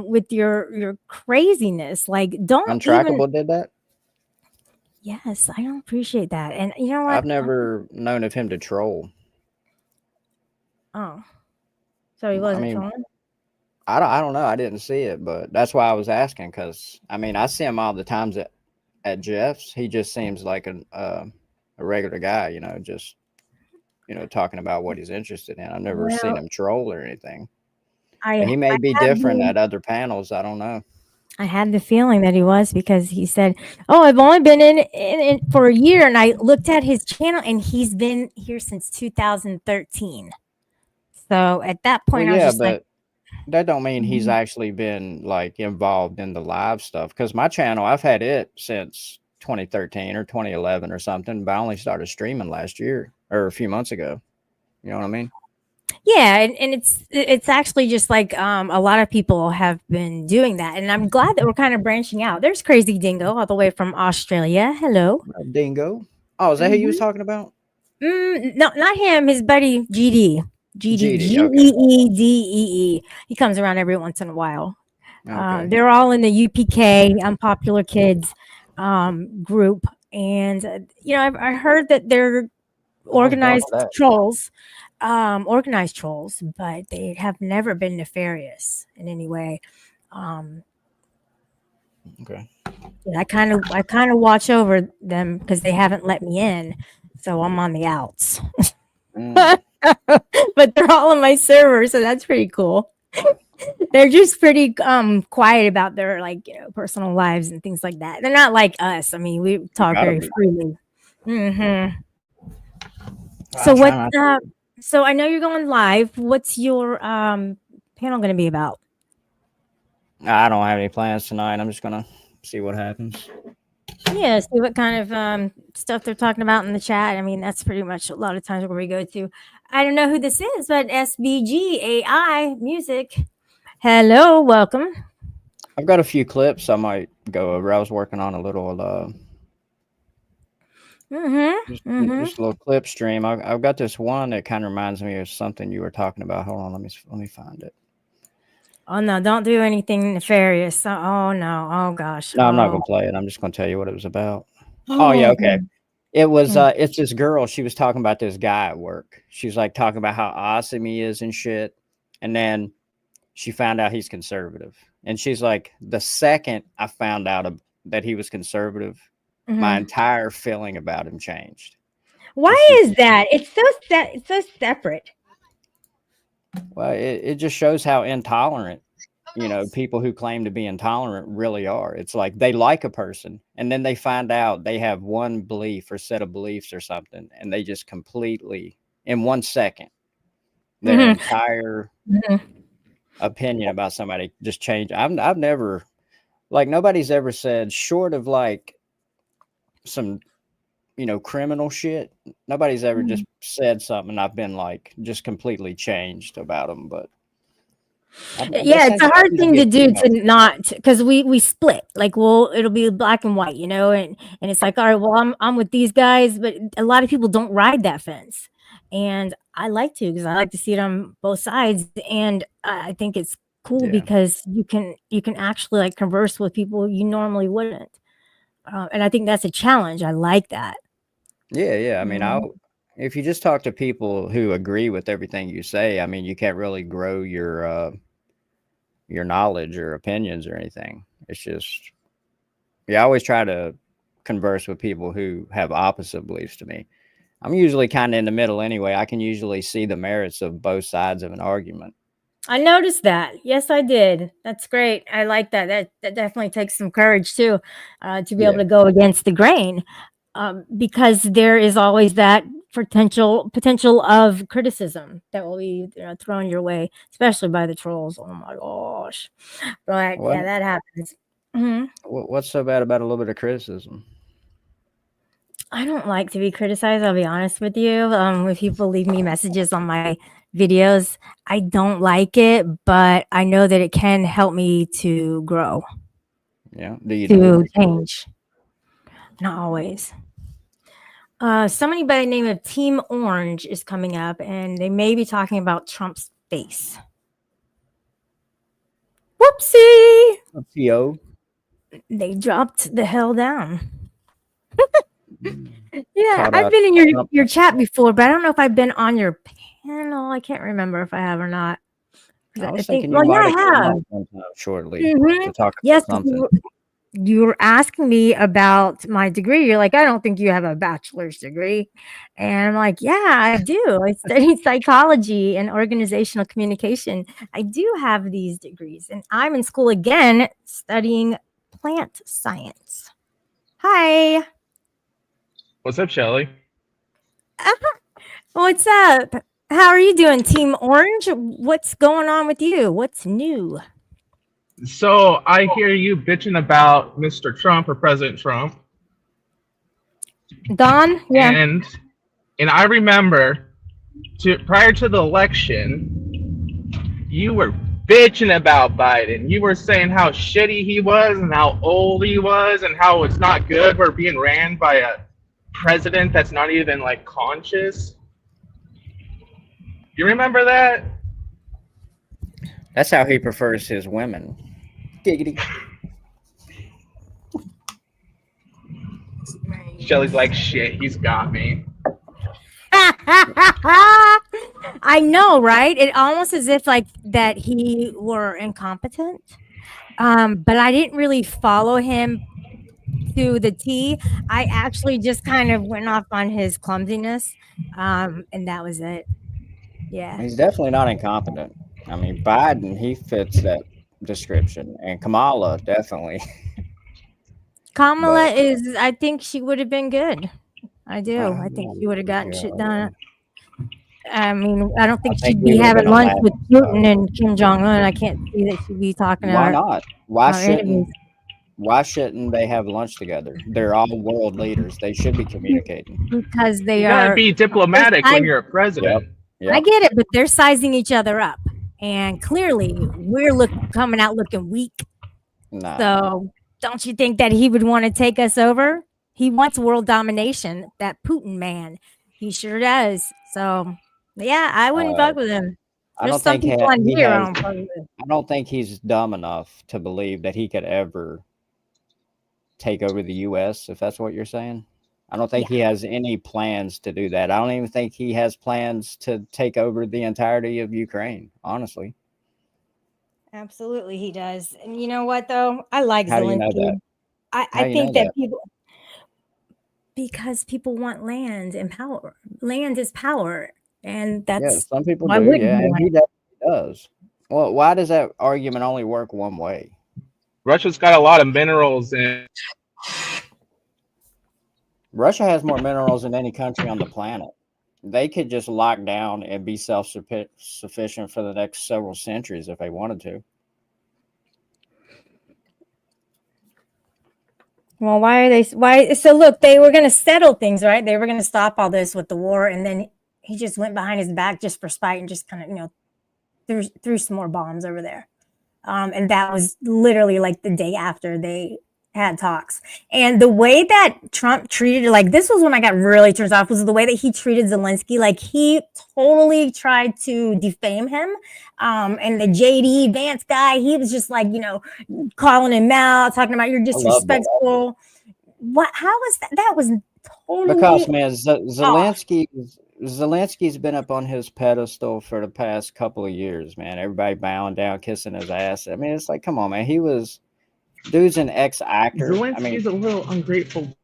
with your craziness. Like, don't even. Untrackable did that. Yes, I don't appreciate that. And you know what? I've never known of him to troll. Oh, so he I wasn't mean, trolling? I don't know. I didn't see it, but that's why I was asking because I mean I see him all the times at Jeff's. He just seems like a regular guy, just talking about what he's interested in. I've never seen Well, him troll or anything, but I he may I be had different the at other panels. I don't know. I had the feeling that he was because he said, "Oh, I've only been in for a year," and I looked at his channel, and he's been here since 2013. So at that Well, point, I was yeah, just like, but that don't mean he's "Mhm." actually been like involved in the live stuff. Because my channel, I've had it since 2013 or 2011 or something, but I only started streaming last year or a few months ago. You know what I mean? Yeah, and it's actually just like a lot of people have been doing that, and I'm glad that we're kind of branching out. There's Crazy Dingo all the way from Australia. Hello. Dingo. Oh, is that who you was Hmm. talking about? No, not him. His buddy GD. GD. GD. G Okay. E E D E E. He comes around every once in a while. Okay. They're all in the UPK, Unpopular Kids group. And, I heard that they're I was down for organized trolls, but they have never been nefarious in any way. Um, that. Okay. yeah, I kind of watch over them because they haven't let me in, so I'm on the outs. Mm, But they're all on my server, so that's pretty cool. They're just pretty quiet about their personal lives and things like that. They're not like us. I mean, we talk gotta very be. freely. Hmm. I So try what? not. So I know you're going live. What's your panel going to be about? I don't have any plans tonight. I'm just gonna see what happens. Yeah, see what kind of stuff they're talking about in the chat. I mean, that's pretty much a lot of times where we go to. I don't know who this is, but SBG AI Music. Hello, welcome. I've got a few clips I might go over. I was working on a little, Mm-hmm. just a little clip stream. I've got this one that kind of reminds me of something you were talking about. Hold on, let me find it. Oh no, don't do anything nefarious. Oh no. Oh gosh. No, I'm not Oh. gonna play it. I'm just gonna tell you what it was about. Oh yeah, Oh. okay. It was Mm. it's this girl. She was talking about this guy at work. She's like talking about how awesome he is and shit. And then she found out he's conservative. And she's like, the second I found out that he was conservative, my Mhm. entire feeling about him changed. And Why she, is that? It's so separate. well, it just shows how intolerant, people who claim to be intolerant really are. It's like they like a person and then they find out they have one belief or set of beliefs or something, and they just completely, in 1 second, their Mhm. entire Mhm. opinion about somebody just changed. I've never, like, nobody's ever said, short of like some, criminal shit. Nobody's ever just Mhm. said something and I've been like just completely changed about them. But they Yeah, it's a hard seem to thing to get do females. to not because we split. Like, well, it'll be black and white, and it's like, all right, well, I'm with these guys, but a lot of people don't ride that fence, and I like to because I like to see it on both sides, and I think it's cool Yeah. because you can actually like converse with people you normally wouldn't, and I think that's a challenge. I like that. Yeah, yeah. I mean, Mhm. if you just talk to people who agree with everything you say, I mean, you can't really grow your knowledge or opinions or anything. It's just, yeah, I always try to converse with people who have opposite beliefs to me. I'm usually kind of in the middle anyway. I can usually see the merits of both sides of an argument. I noticed that. Yes, I did. That's great. I like that. That definitely takes some courage too, to be able Yeah. to go against the grain, because there is always that potential of criticism that will be thrown your way, especially by the trolls. Oh my gosh! But What yeah, that happens. Mhm. what's so bad about a little bit of criticism? I don't like to be criticized. I'll be honest with you. If people leave me messages on my videos, I don't like it, but I know that it can help me to grow, Yeah. Do you do it? to change. Not always. Somebody by the name of Team Orange is coming up, and they may be talking about Trump's face. Whoopsie! TO. They dropped the hell down. Mm. Yeah, Called I've out been in Trump. your chat before, but I don't know if I've been on your panel. I can't remember if I have or not. 'Cause I I was think, thinking you well, yeah, might have I came have. up one time shortly Hmm. to talk about Yes, something. you were asking me about my degree. You're like, I don't think you have a bachelor's degree. And I'm like, yeah, I do. I studied psychology and organizational communication. I do have these degrees. And I'm in school again studying plant science. Hi. What's up, Shelly? What's up? How are you doing, Team Orange? What's going on with you? What's new? So I hear you bitching about Mr. Trump or President Trump, Don? Yeah. and I remember prior to the election, you were bitching about Biden. You were saying how shitty he was and how old he was and how it's not good we're being ran by a president that's not even like conscious. You remember that? That's how he prefers his women. Giggity. Shelly's like, shit, he's got me. I know, right? It almost as if like that he were incompetent. But I didn't really follow him to the T. I actually just kind of went off on his clumsiness. And that was it. Yeah. He's definitely not incompetent. I mean, Biden, he fits that description, and Kamala definitely. Kamala But is, I think she would have been good. I do. I think she would have gotten yeah, shit done. I mean, I don't I think think she'd we be would have having been a lunch last. with Putin and Kim Jong Un. I can't see that she'd be talking to Why our, not? Why our enemies shouldn't? Why shouldn't they have lunch together? They're all world leaders. They should be communicating. because they You gotta are. be they're diplomatic when size- you're a president. I Yep. get it, but they're sizing each other up, and clearly we're coming out looking weak. Nah. So don't you think that he would want to take us over? He wants world domination. That Putin man, he sure does. So yeah, I wouldn't fuck with him. I There's don't some think people on he here I has. don't fuck with. I don't think he's dumb enough to believe that he could ever take over the U.S. If that's what you're saying. I don't think he has any plans to do that. I don't even think he has plans to take over the entirety of Ukraine, honestly. Absolutely, he does. And you know what, though? I like How do you know Zelensky. that? I How you know think that that? people, because people want land and power. Land is power, and Yeah, that's some people why do. wouldn't Yeah, you and want he it? definitely does. Well, why does that argument only work one way? Russia's got a lot of minerals and Russia has more minerals than any country on the planet. They could just lock down and be self-sufficient for the next several centuries if they wanted to. Well, why are they? Why? So look, they were going to settle things, right? They were going to stop all this with the war, and then he just went behind his back just for spite and just kind of, threw some more bombs over there. And that was literally like the day after they had talks. And the way that Trump treated, like, this was when I got really turned off, was the way that he treated Zelensky. Like, he totally tried to defame him. And the JD Vance guy, he was just like, calling him out, talking about you're I love that. disrespectful. What? How was that? That was totally Because man, Zelensky's been up on his pedestal for the past couple of years, man. Everybody bowing down, kissing his ass. I mean, it's like, come on, man. Dude's an ex-actor. Zelensky's I mean, a little ungrateful.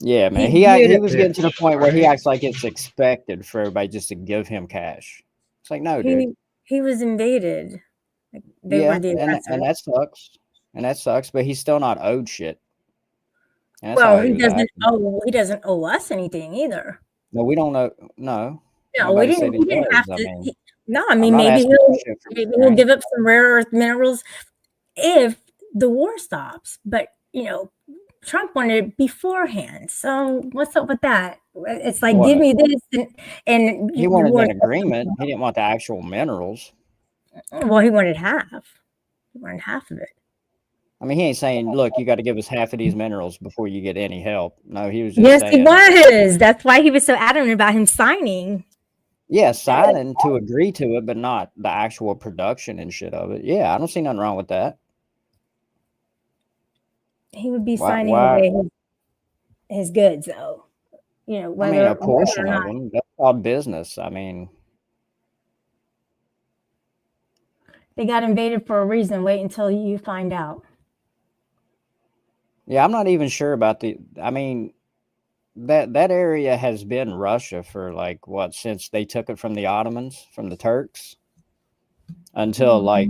yeah, man. He He was getting to the bitch, point where he right? acts like it's expected for everybody just to give him cash. It's like, no, dude. he was invaded. Like, they were Yeah, the and aggressor. that sucks. And that sucks, but he's still not owed shit. And that's Well, how he was acting. he doesn't owe us anything either. No, we don't know. No. No, Nobody we said didn't. He he didn't does. have I to. mean, I I'm mean, not maybe asking for shit from he'll Ukraine. give up some rare earth minerals if the war stops. But Trump wanted it beforehand. So what's up with that? It's like, give What? me this, and He the wanted war. an agreement. He didn't want the actual minerals. Well, he wanted half. He wanted half of it. I mean, he ain't saying, look, you got to give us half of these minerals before you get any help. No, he was just Yes, saying, he was. That's why he was so adamant about him signing. yeah, signing to agree to it, but not the actual production and shit of it. Yeah, I don't see nothing wrong with that. He would be Why? signing away his goods, though. I Whether, mean, a whether portion or of not. them. That's called business. I mean, They got invaded for a reason. Wait until you find out. yeah, I'm not even sure about I mean, that area has been Russia for like what, since they took it from the Ottomans, from the Turks, until like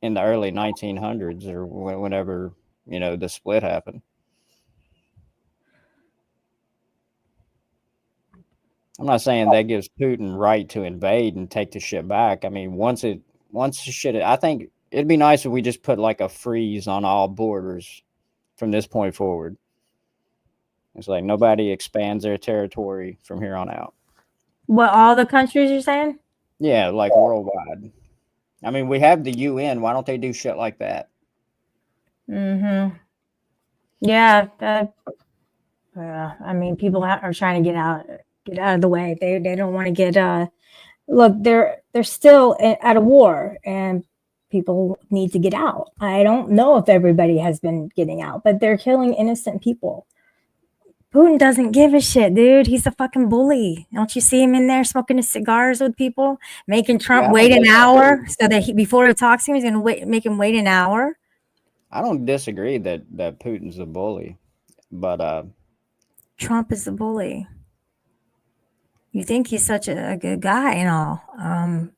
in the early 1900s or whenever, the split happened. I'm not saying that gives Putin right to invade and take the shit back. I mean, once the shit, I think it'd be nice if we just put like a freeze on all borders from this point forward. It's like nobody expands their territory from here on out. What, all the countries you're saying? Yeah, like worldwide. I mean, we have the UN. Why don't they do shit like that? Mm-hmm. Yeah. I mean, people are trying to get out of the way. They don't want to get. Look, they're still at a war, and people need to get out. I don't know if everybody has been getting out, but they're killing innocent people. Putin doesn't give a shit, dude. He's a fucking bully. Don't you see him in there smoking his cigars with people, making Trump Yeah, I wait don't an hour disagree. so that before he talks to him, he's gonna make him wait an hour. I don't disagree that Putin's a bully, but Trump is the bully. You think he's such a good guy and all.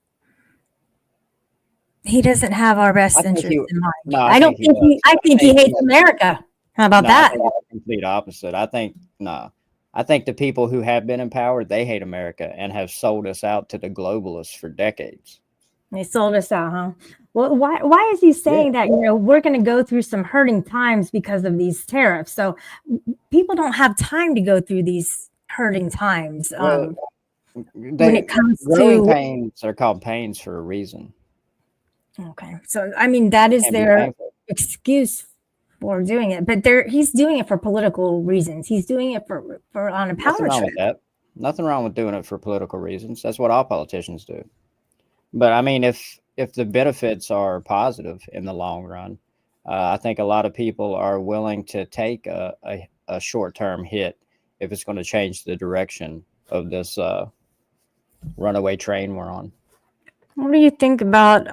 He doesn't have our I best think interest he. in mind. No, I I don't think he think does. I I think he think hates America. How about no, I that? think it's the complete opposite. I think no. I think the people who have been in power, they hate America and have sold us out to the globalists for decades. They sold us out, huh? Well, why is he Yeah. saying that? We're going to go through some hurting times because of these tariffs. So people don't have time to go through these hurting times. Well, When it comes growing to pains are called pains for a reason. okay, so I mean that They is can be their painful. excuse for doing it, but he's doing it for political reasons. He's doing it for on a Nothing power wrong trip. with that. Nothing wrong with doing it for political reasons. That's what all politicians do. But I mean, if the benefits are positive in the long run, I think a lot of people are willing to take a short term hit if it's going to change the direction of this runaway train we're on. What do you think about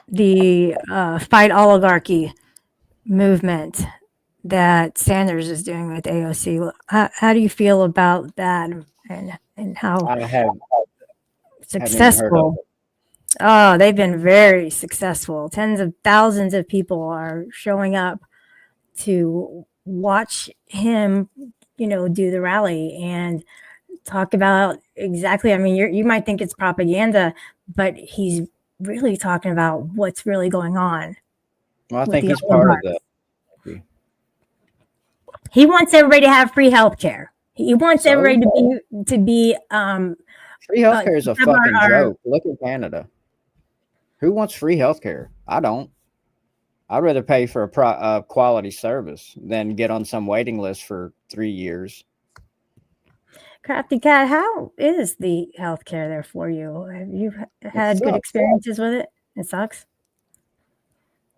the fight oligarchy movement that Sanders is doing with AOC? How do you feel about that and how I haven't even heard of successful? it. Oh, they've been very successful. Tens of thousands of people are showing up to watch him, do the rally and talk about exactly. I mean, you might think it's propaganda, but he's really talking about what's really going on Well, I with think the he's part of oligarchs. the. He wants everybody to have free health care. He wants So everybody to be free healthcare is a have fucking our joke. Look at Canada. Who wants free healthcare? I don't. I'd rather pay for a quality service than get on some waiting list for 3 years. Crafty Cat. How is the health care there for you? Have you It had good sucks. experiences with it? It sucks.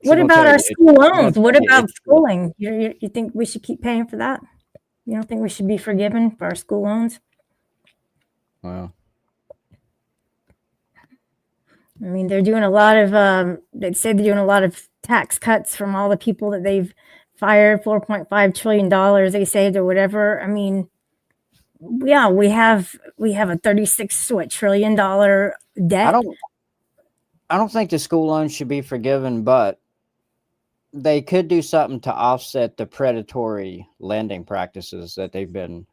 She What gonna about tell our you. school She gonna loans? What tell you about it's good. schooling? You think we should keep paying for that? You don't think we should be forgiven for our school loans? Well, I mean, they're doing a lot of, they say they're doing a lot of tax cuts from all the people that they've fired, $4.5 trillion they saved or whatever. I mean, yeah, we have a 36 trillion dollar I debt. don't think the school loans should be forgiven, but they could do something to offset the predatory lending practices that they've been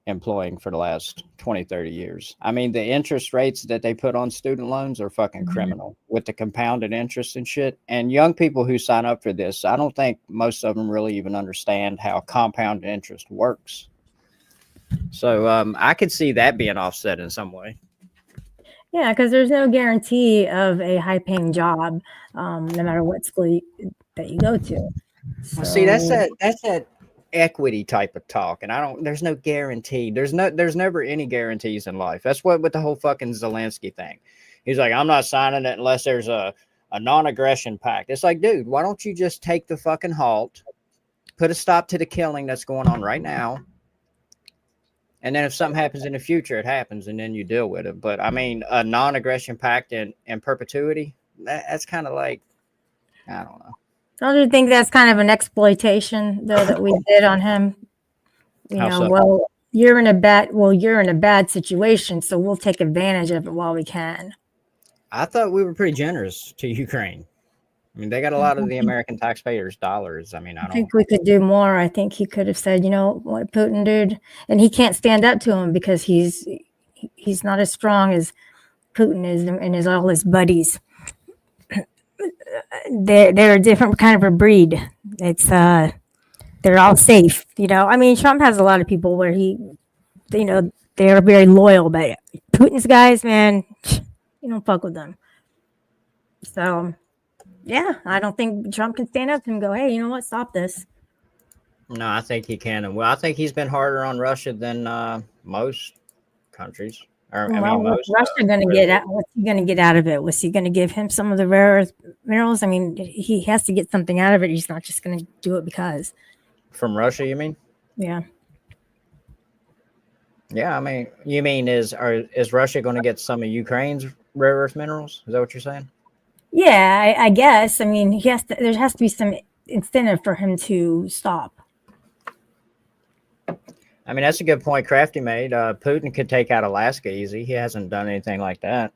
employing for the last 20, 30 years. I mean, the interest rates that they put on student loans are fucking criminal with the compounded interest and shit. And young people who sign up for this, I don't think most of them really even understand how compounded interest works. So I could see that being offset in some way. Yeah, because there's no guarantee of a high paying job, no matter what school that you go to. Well, see, that's So that equity type of talk, and I don't. There's no guarantee. There's never any guarantees in life. That's what with the whole fucking Zelensky thing. He's like, I'm not signing it unless there's a non-aggression pact. It's like, dude, why don't you just take the fucking halt, put a stop to the killing that's going on right now, and then if something happens in the future, it happens, and then you deal with it. But I mean, a non-aggression pact in perpetuity, that's kind of like, I don't know. don't you think that's kind of an exploitation though that we did on him? How so? Well, you're in a bad situation, so we'll take advantage of it while we can. I thought we were pretty generous to Ukraine. I mean, they got a lot of the American taxpayers' dollars. I mean, I I don't. think we could do more. I think he could have said, you know what, Putin, dude, and he can't stand up to him because he's not as strong as Putin is and his all his buddies. They're a different kind of a breed. It's they're all safe. I mean, Trump has a lot of people where they're very loyal, but Putin's guys, man, you don't fuck with them. So, yeah, I don't think Trump can stand up to him and go, hey, you know what, stop this. No, I think he can. And well, I think he's been harder on Russia than most countries. Or I Well, mean, what's most Russia going to get out? What's he going to get out of it? Was he going to give him some of the rare earth minerals? I mean, he has to get something out of it. He's not just going to do it because. from Russia. You mean? Yeah. Yeah, I mean, you mean is Russia going to get some of Ukraine's rare earth minerals? Is that what you're saying? Yeah, I guess. I mean, he has to. There has to be some incentive for him to stop. I mean, that's a good point Crafty made. Putin could take out Alaska easy. He hasn't done anything like that.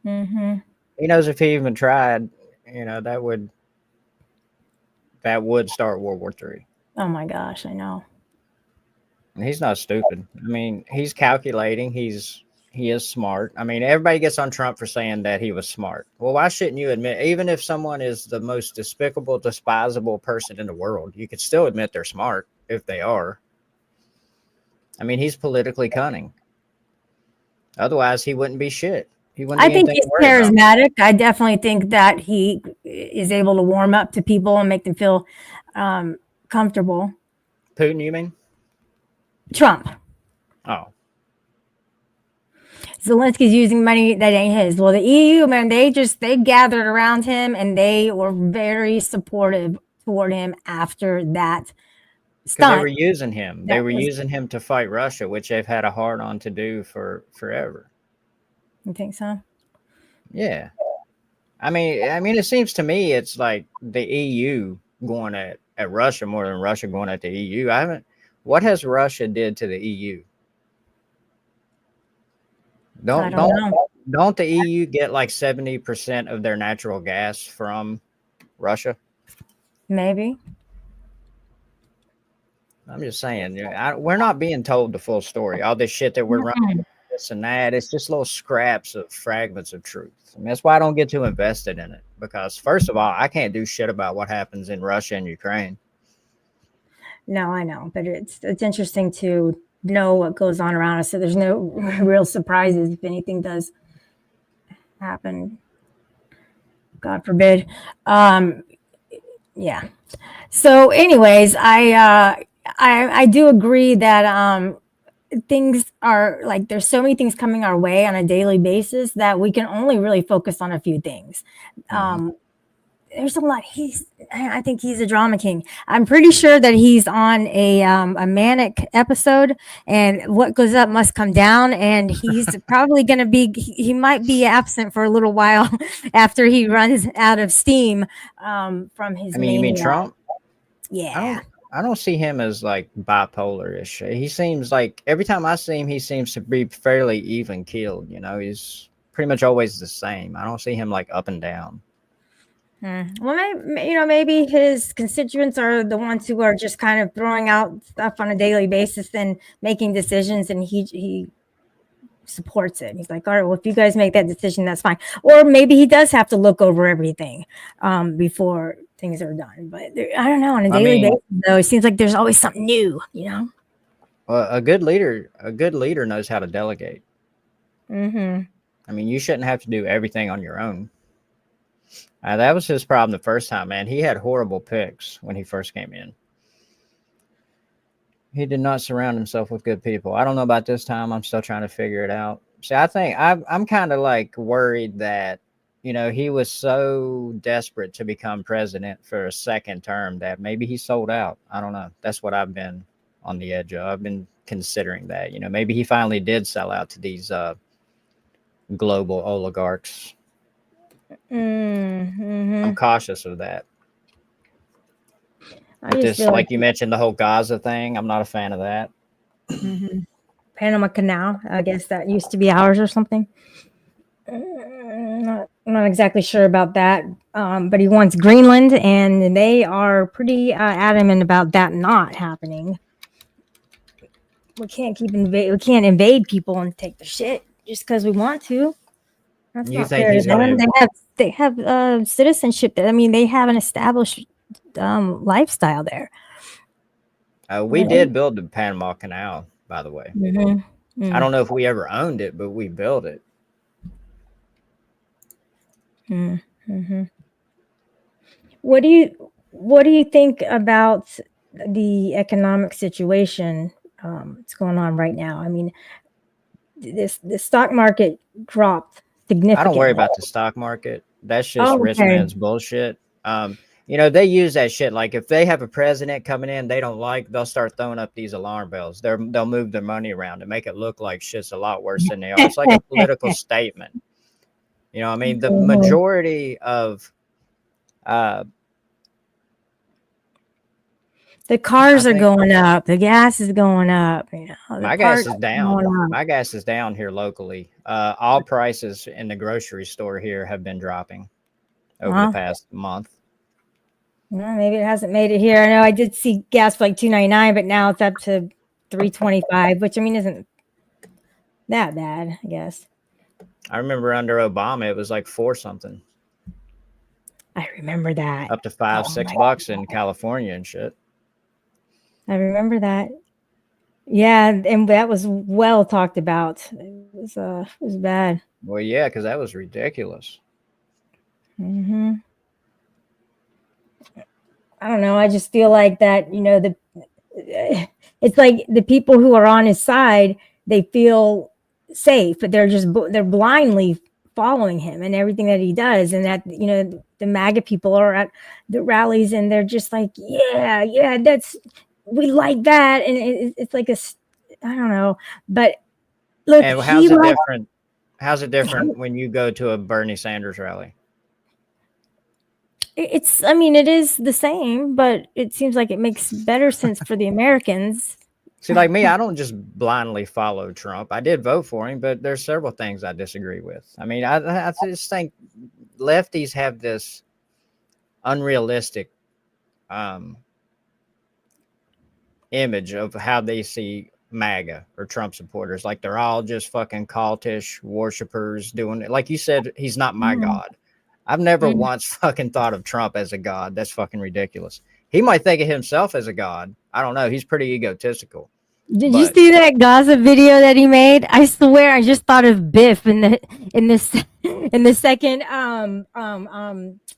Mm-hmm. He knows if he even tried, that would start World War III. Oh my gosh, I know. And he's not stupid. I mean, he's calculating. He is smart. I mean, everybody gets on Trump for saying that he was smart. Well, why shouldn't you admit, even if someone is the most despicable, despisable person in the world, you could still admit they're smart if they are. I mean, he's politically cunning. Otherwise, he wouldn't be shit. He wouldn't I be think anything he's to worry about. charismatic. I definitely think that he is able to warm up to people and make them feel comfortable. Putin, you mean? Trump. Oh, Zelensky's using money that ain't his. Well, the EU, man, they gathered around him and they were very supportive toward him after that because they were stunt. using him. They That were was, using him to fight Russia, which they've had a hard on to do for forever. you think so? Yeah. I mean, it seems to me it's like the EU going at Russia more than Russia going at the EU. I haven't. What has Russia did to the EU? I Don't don't don't know. don't the EU get like 70% of their natural gas from Russia? Maybe. I'm just saying, we're not being told the full story. All this shit that we're running, this and that, it's just little scraps of fragments of truth. I mean, that's why I don't get too invested in it. Because first of all, I can't do shit about what happens in Russia and Ukraine. No, I know, but it's interesting to know what goes on around us. So there's no real surprises if anything does happen. God forbid. Yeah. So, anyways, I do agree that things are like there's so many things coming our way on a daily basis that we can only really focus on a few things. There's a lot. I think he's a drama king. I'm pretty sure that he's on a manic episode, and what goes up must come down. And he's probably going to be. He might be absent for a little while after he runs out of steam from his I mean, you mean mania. Trump? Yeah. I don't see him as like bipolar-ish. He seems like every time I see him, he seems to be fairly even keeled. He's pretty much always the same. I don't see him like up and down. Well, maybe his constituents are the ones who are just kind of throwing out stuff on a daily basis and making decisions, and he supports it. He's like, all right, well, if you guys make that decision, that's fine. Or maybe he does have to look over everything before things are done. But I don't know. On a daily basis, though, it seems like there's always something new. Well, a good leader knows how to delegate. Mm-hmm. I mean, you shouldn't have to do everything on your own. That was his problem the first time, man. He had horrible picks when he first came in. He did not surround himself with good people. I don't know about this time. I'm still trying to figure it out. See, I think I'm kind of like worried that, he was so desperate to become president for a second term that maybe he sold out. I don't know. That's what I've been on the edge of. I've been considering that, maybe he finally did sell out to these global oligarchs. Mm-hmm. I'm cautious of that. I With just this, feel like you mentioned, the whole Gaza thing, I'm not a fan of that. Panama Canal. I guess that used to be ours or something. Not exactly sure about that, but he wants Greenland, and they are pretty adamant about that not happening. We can't We can't invade people and take their shit just because we want to. That's You not think fair he's to them. gonna? They have citizenship. They have an established lifestyle there. We did build the Panama Canal, by the way. I don't know if we ever owned it, but we built it. What do you think about the economic situation that's going on right now? I mean, the stock market dropped significantly. I don't worry about the stock market. That's just Oh, rich okay. man's bullshit. They use that shit. Like if they have a president coming in they don't like, they'll start throwing up these alarm bells. They'll move their money around and make it look like shit's a lot worse than they are. It's like a political statement. I mean, the Mhm. majority of uh, The I cars are think going up. The gas is going up. The my gas parts is are going down. up. My gas is down here locally. All prices in the grocery store here have been dropping over the Well, past month. maybe it hasn't made it here. I know I did see gas for like $2.99, but now it's up to $3.25, which I mean isn't that bad, I guess. I remember under Obama it was like four something, I remember that. up to five, Oh six my bucks in California and shit. I remember that. Yeah, and that was well talked about. It was bad. Well, yeah, because that was ridiculous. Hmm. I don't know. I just feel like that. It's like the people who are on his side, they feel safe, but they're blindly following him and everything that he does, and that the MAGA people are at the rallies and they're just like, yeah, we like that, and it's like I don't know, but look, And he how's it like. different? How's it different when you go to a Bernie Sanders rally? I mean, it is the same, but it seems like it makes better sense for the Americans. See, like me, I don't just blindly follow Trump. I did vote for him, but there's several things I disagree with. I mean, I just think lefties have this unrealistic um, image of how they see MAGA or Trump supporters. Like they're all just fucking cultish worshipers doing it. Like you said, he's not my Mhm. God. I've never Mhm. once fucking thought of Trump as a god. That's fucking ridiculous. He might think of himself as a god. I don't know. He's pretty egotistical. Did you But see that Gaza video that he made? I swear, I just thought of Biff in this in the second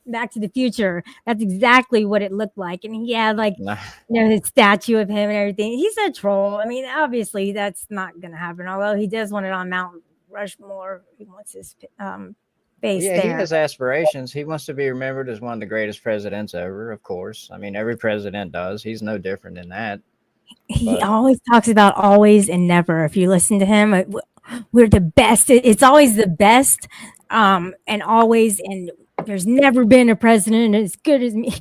Back to the Future. That's exactly what it looked like, and he had like nah, his statue of him and everything. He's a troll. I mean, obviously that's not gonna happen. Although he does want it on Mount Rushmore. He wants his base yeah, he there. has aspirations. He wants to be remembered as one of the greatest presidents ever, of course. I mean, every president does. He's no different than that. He But always talks about always and never. If you listen to him, we're the best. It's always the best, and always. And there's never been a president as good as me.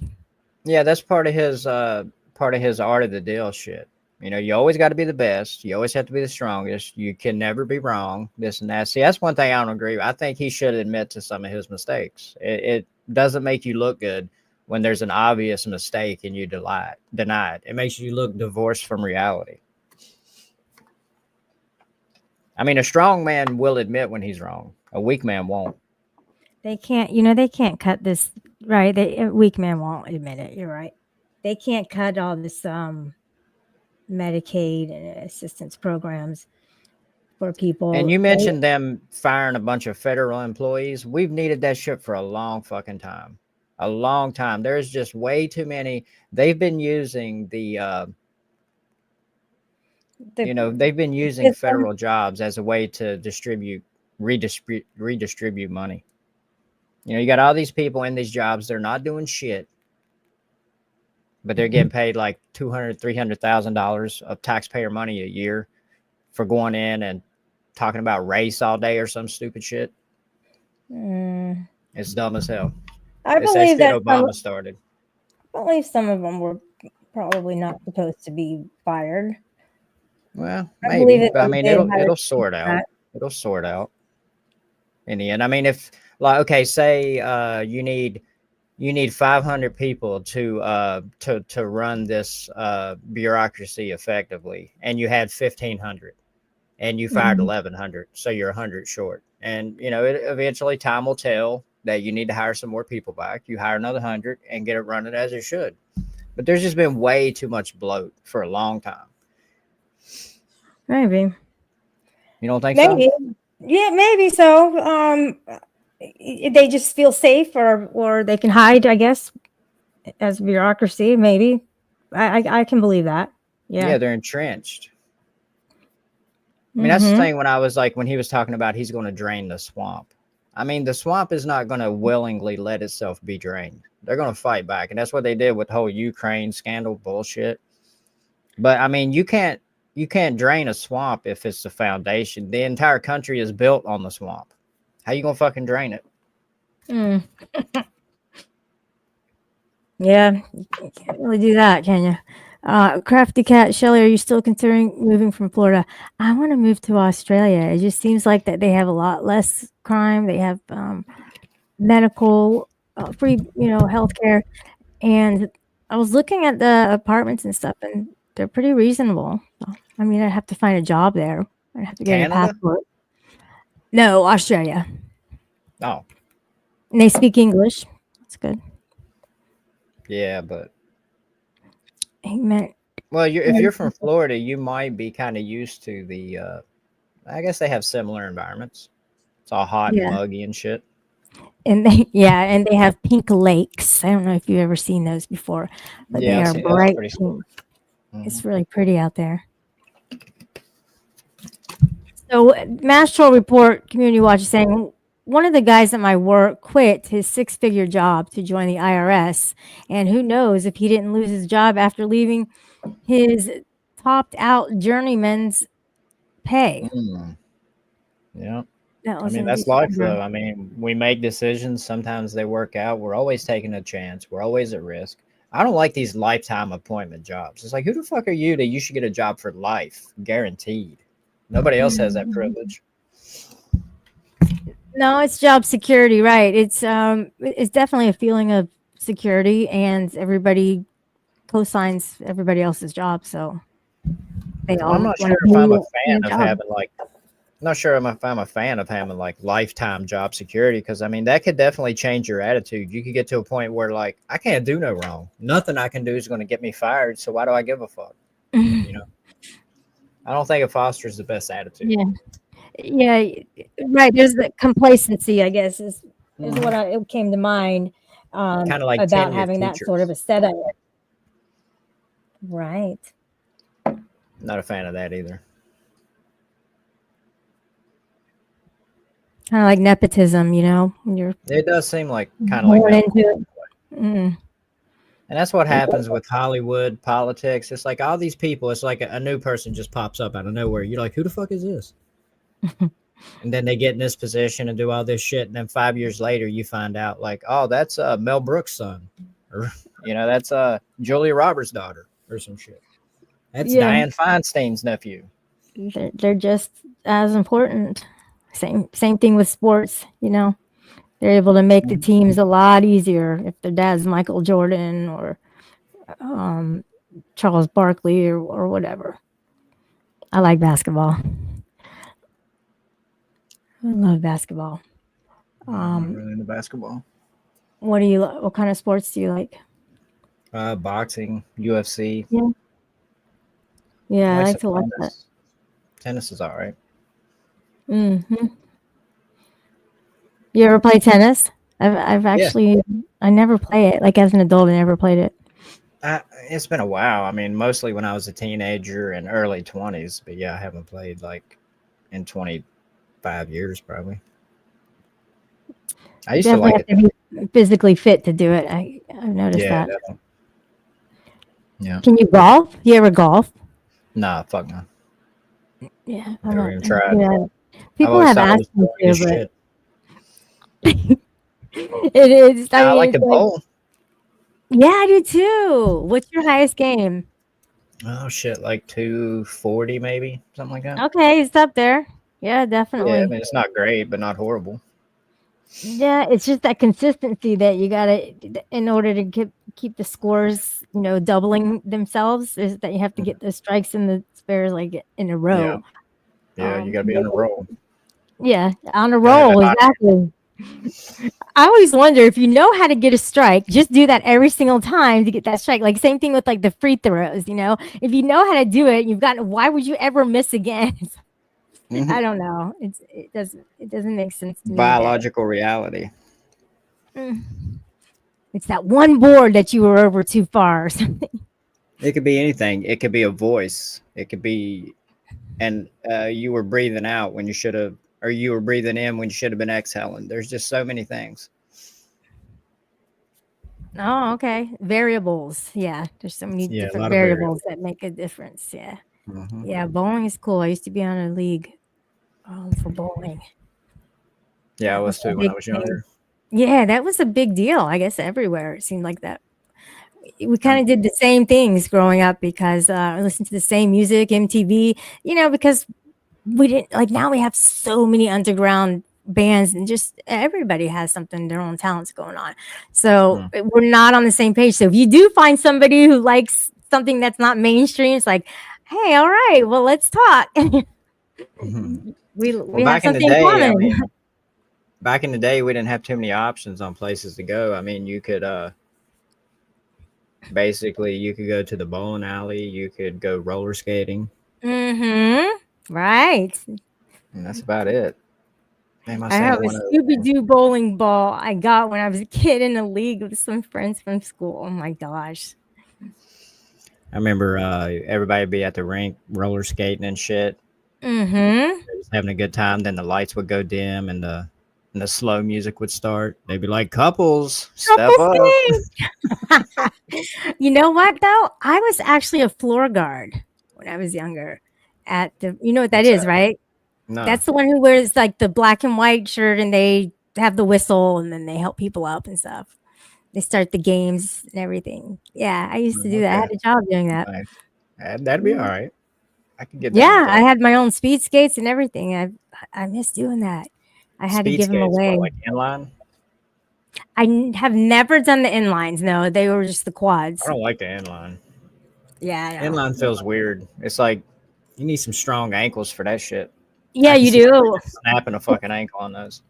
yeah, that's part of his art of the deal shit. You always got to be the best. You always have to be the strongest. You can never be wrong. This and that. See, that's one thing I don't agree with. I think he should admit to some of his mistakes. It doesn't make you look good when there's an obvious mistake and you deny it. It makes you look divorced from reality. I mean, a strong man will admit when he's wrong. A weak man won't. They can't. They can't cut this. Right? A weak man won't admit it. You're right. They can't cut all this Medicaid and assistance programs for And people. you mentioned them firing a bunch of federal employees. We've needed that shit for a long fucking time. A long time. There's just way too many. They've been using they've been using System. federal jobs as a way to redistribute money. You got all these people in these jobs. They're not doing shit, but they're getting paid like $200,000-$300,000 of taxpayer money a year for going in and talking about race all day or some stupid shit. Mm, It's dumb as hell. I It's that believe shit that Obama started. I believe some of them were probably not supposed to be fired. Well, I believe maybe, that but I they mean, did it'll have it'll sort out. that. It'll sort out in the end. I mean, if like okay, say you need 500 people to run this bureaucracy effectively, and you had 1,500, and you fired Mhm. 1,100, so you're 100 short. And eventually time will tell that you need to hire some more people back. You hire another 100 and get it running as it should. But there's just been way too much bloat for a long time. Maybe. You don't think so? Maybe. Yeah, maybe so. They just feel safe, or they can hide, I guess, as bureaucracy. Maybe. I can believe that. Yeah. Yeah, they're entrenched. I mean, that's the Mm-hmm. thing when he was talking about he's going to drain the swamp. I mean, the swamp is not going to willingly let itself be drained. They're going to fight back. And that's what they did with the whole Ukraine scandal bullshit. But I mean, you can't drain a swamp if it's the foundation. The entire country is built on the swamp. How you going to fucking drain it? Mm. Yeah, you can't really do that, can you? Crafty Cat Shelly, are you still considering moving from Florida? I want to move to Australia. It just seems like that they have a lot less crime. They have medical, free, healthcare. And I was looking at the apartments and stuff, and they're pretty reasonable. So, I mean, I'd have to find a job there. I'd have to get a Canada? passport. No, Australia. Oh, And they speak English. That's good. yeah, but Amen. well, if you're from Florida, you might be kind of used to the. I guess they have similar environments. It's all hot and Yeah. muggy and shit. And they have pink lakes. I don't know if you've ever seen those before, but Yeah, they I've are seen that's bright pretty cool. pink. Mhm. It's really pretty out there. So, Mass Troll Report Community Watch is saying one of the guys at my work quit his six-figure job to join the IRS, and who knows if he didn't lose his job after leaving his topped out journeyman's pay. Mm. Yeah. That I was mean, in that's life, December. though. I mean, we make decisions. Sometimes they work out. We're always taking a chance. We're always at risk. I don't like these lifetime appointment jobs. It's like, who the fuck are you that you should get a job for life, guaranteed? Nobody else has that Mhm. privilege. No, it's job security, right? It's definitely a feeling of security, and everybody co-signs everybody else's job, so they Well, I'm all not want sure to if I'm a be in fan a of job. having like. I'm not sure if I'm a fan of having like lifetime job security because I mean that could definitely change your attitude. You could get to a point where like I can't do no wrong. Nothing I can do is going to get me fired. So why do I give a fuck? You know, I don't think it fosters the best attitude. Yeah, yeah, right. There's the complacency, I guess, is what Hmm. it came to mind Kind of like about tenured having that sort of teachers. a setup. Right. Not a fan of that either. Kind of like nepotism, when you're It does seem like kind of like born into nepotism. it. Mm. And that's what happens with Hollywood politics. It's like all these people, it's like a new person just pops up out of nowhere. You're like, who the fuck is this? And then they get in this position and do all this shit. And then 5 years later, you find out, like, oh, that's Mel Brooks' son. Or, that's Julia Roberts' daughter or some shit. That's Yeah, Diane Feinstein's nephew. they're just as important. Same thing with sports, They're able to make the Mhm. teams a lot easier if their dad's Michael Jordan or um, Charles Barkley or whatever. I like basketball. I love basketball. No, I'm not Um, really into basketball. what kind of sports do you like? Boxing, UFC. Yeah, I yeah, I like like some to watch that. tennis. Tennis is all right. Hmm. You ever play tennis? I've Yeah. actually I never play it. Like as an adult, I never played it. It's been a while. I mean, mostly when I was a teenager and early 20s. But yeah, I haven't played like in 25 years probably. I You used to definitely like have it. to be physically fit to do it. I've noticed Yeah, that. definitely. Yeah. Can you golf? You ever golf? Nah, fuck no. Yeah, I'm Never not. even tried. Yeah, I've people always have thought it was asked me boring to, as but shit. it is. I Nah, I mean, like to it's like, bowl. yeah, I do too. What's your highest game? Oh shit, like 240 maybe, something like that. Okay, it's up there. Yeah, Yeah, I definitely. mean it's not great, but not horrible. Yeah, it's just that consistency that you gotta, in order to keep the scores, doubling themselves, is that you have to Mhm. get the strikes and the spares like in a Yeah, row. yeah, you gotta be on Make a it- roll. yeah, on a Gotta have that roll, hot hand. exactly. I always wonder if you know how to get a strike, just do that every single time to get that strike. Like same thing with like the free throws, If you know how to do it, why would you ever miss again? I Mhm. don't know. It doesn't make sense to me that Biological reality. mm, it's that one board that you were over too far or something. It could be anything. It could be a voice. It could be and you were breathing out when you should have, or you were breathing in when you should have been exhaling. There's just so many things. Oh, okay. Variables. Yeah. There's so many Yeah, a different lot of variables. variables that make a difference. Yeah. Hmm. Yeah. Bowling is cool. I used to be on a league for bowling. Yeah, I That was was a too when I big was thing. younger. Yeah. That was a big deal. I guess everywhere it seemed like that. We kind I'm, of did the same things growing up because I listened to the same music, MTV, because we didn't like now we have so many underground bands and just everybody has something their own talents going on, so mm, we're not on the same page. So if you do find somebody who likes something that's not mainstream, it's like, hey, all right, well, let's talk. mhm. Well, We have back in the something in day, I common. mean, back in the day, we didn't have too many options on places to go. I mean, you could basically you could go to the bowling alley, you could go roller skating, Right. and that's about it. Am I I saying have the a one over Scooby there? Doo bowling ball I got when I was a kid in a league with some friends from school. Oh my gosh. I remember everybody would be at the rink roller skating and shit. Mm-hmm. They was having a good time. Then the lights would go dim and the slow music would start. They'd be like, "Couples, step Couple up." things. You know what though? I was actually a floor guard when I was younger. At the, you know what that What's is, that? right? No, That's the one who wears like the black and white shirt and they have the whistle and then they help people up and stuff. They start the games and everything. Yeah, I used to do that. I okay, had a job doing that. nice. That'd be all Yeah, right. I could get down with yeah, I that. had my own speed skates and everything. I miss doing that. I had to Speed give them skates, what away. like inline? Have never done the inlines. No, they were just the I quads. don't like the inline. Yeah, I know. Inline feels weird. It's like you need some strong ankles for that shit. Yeah, I can you see somebody do. just snapping a fucking ankle on those.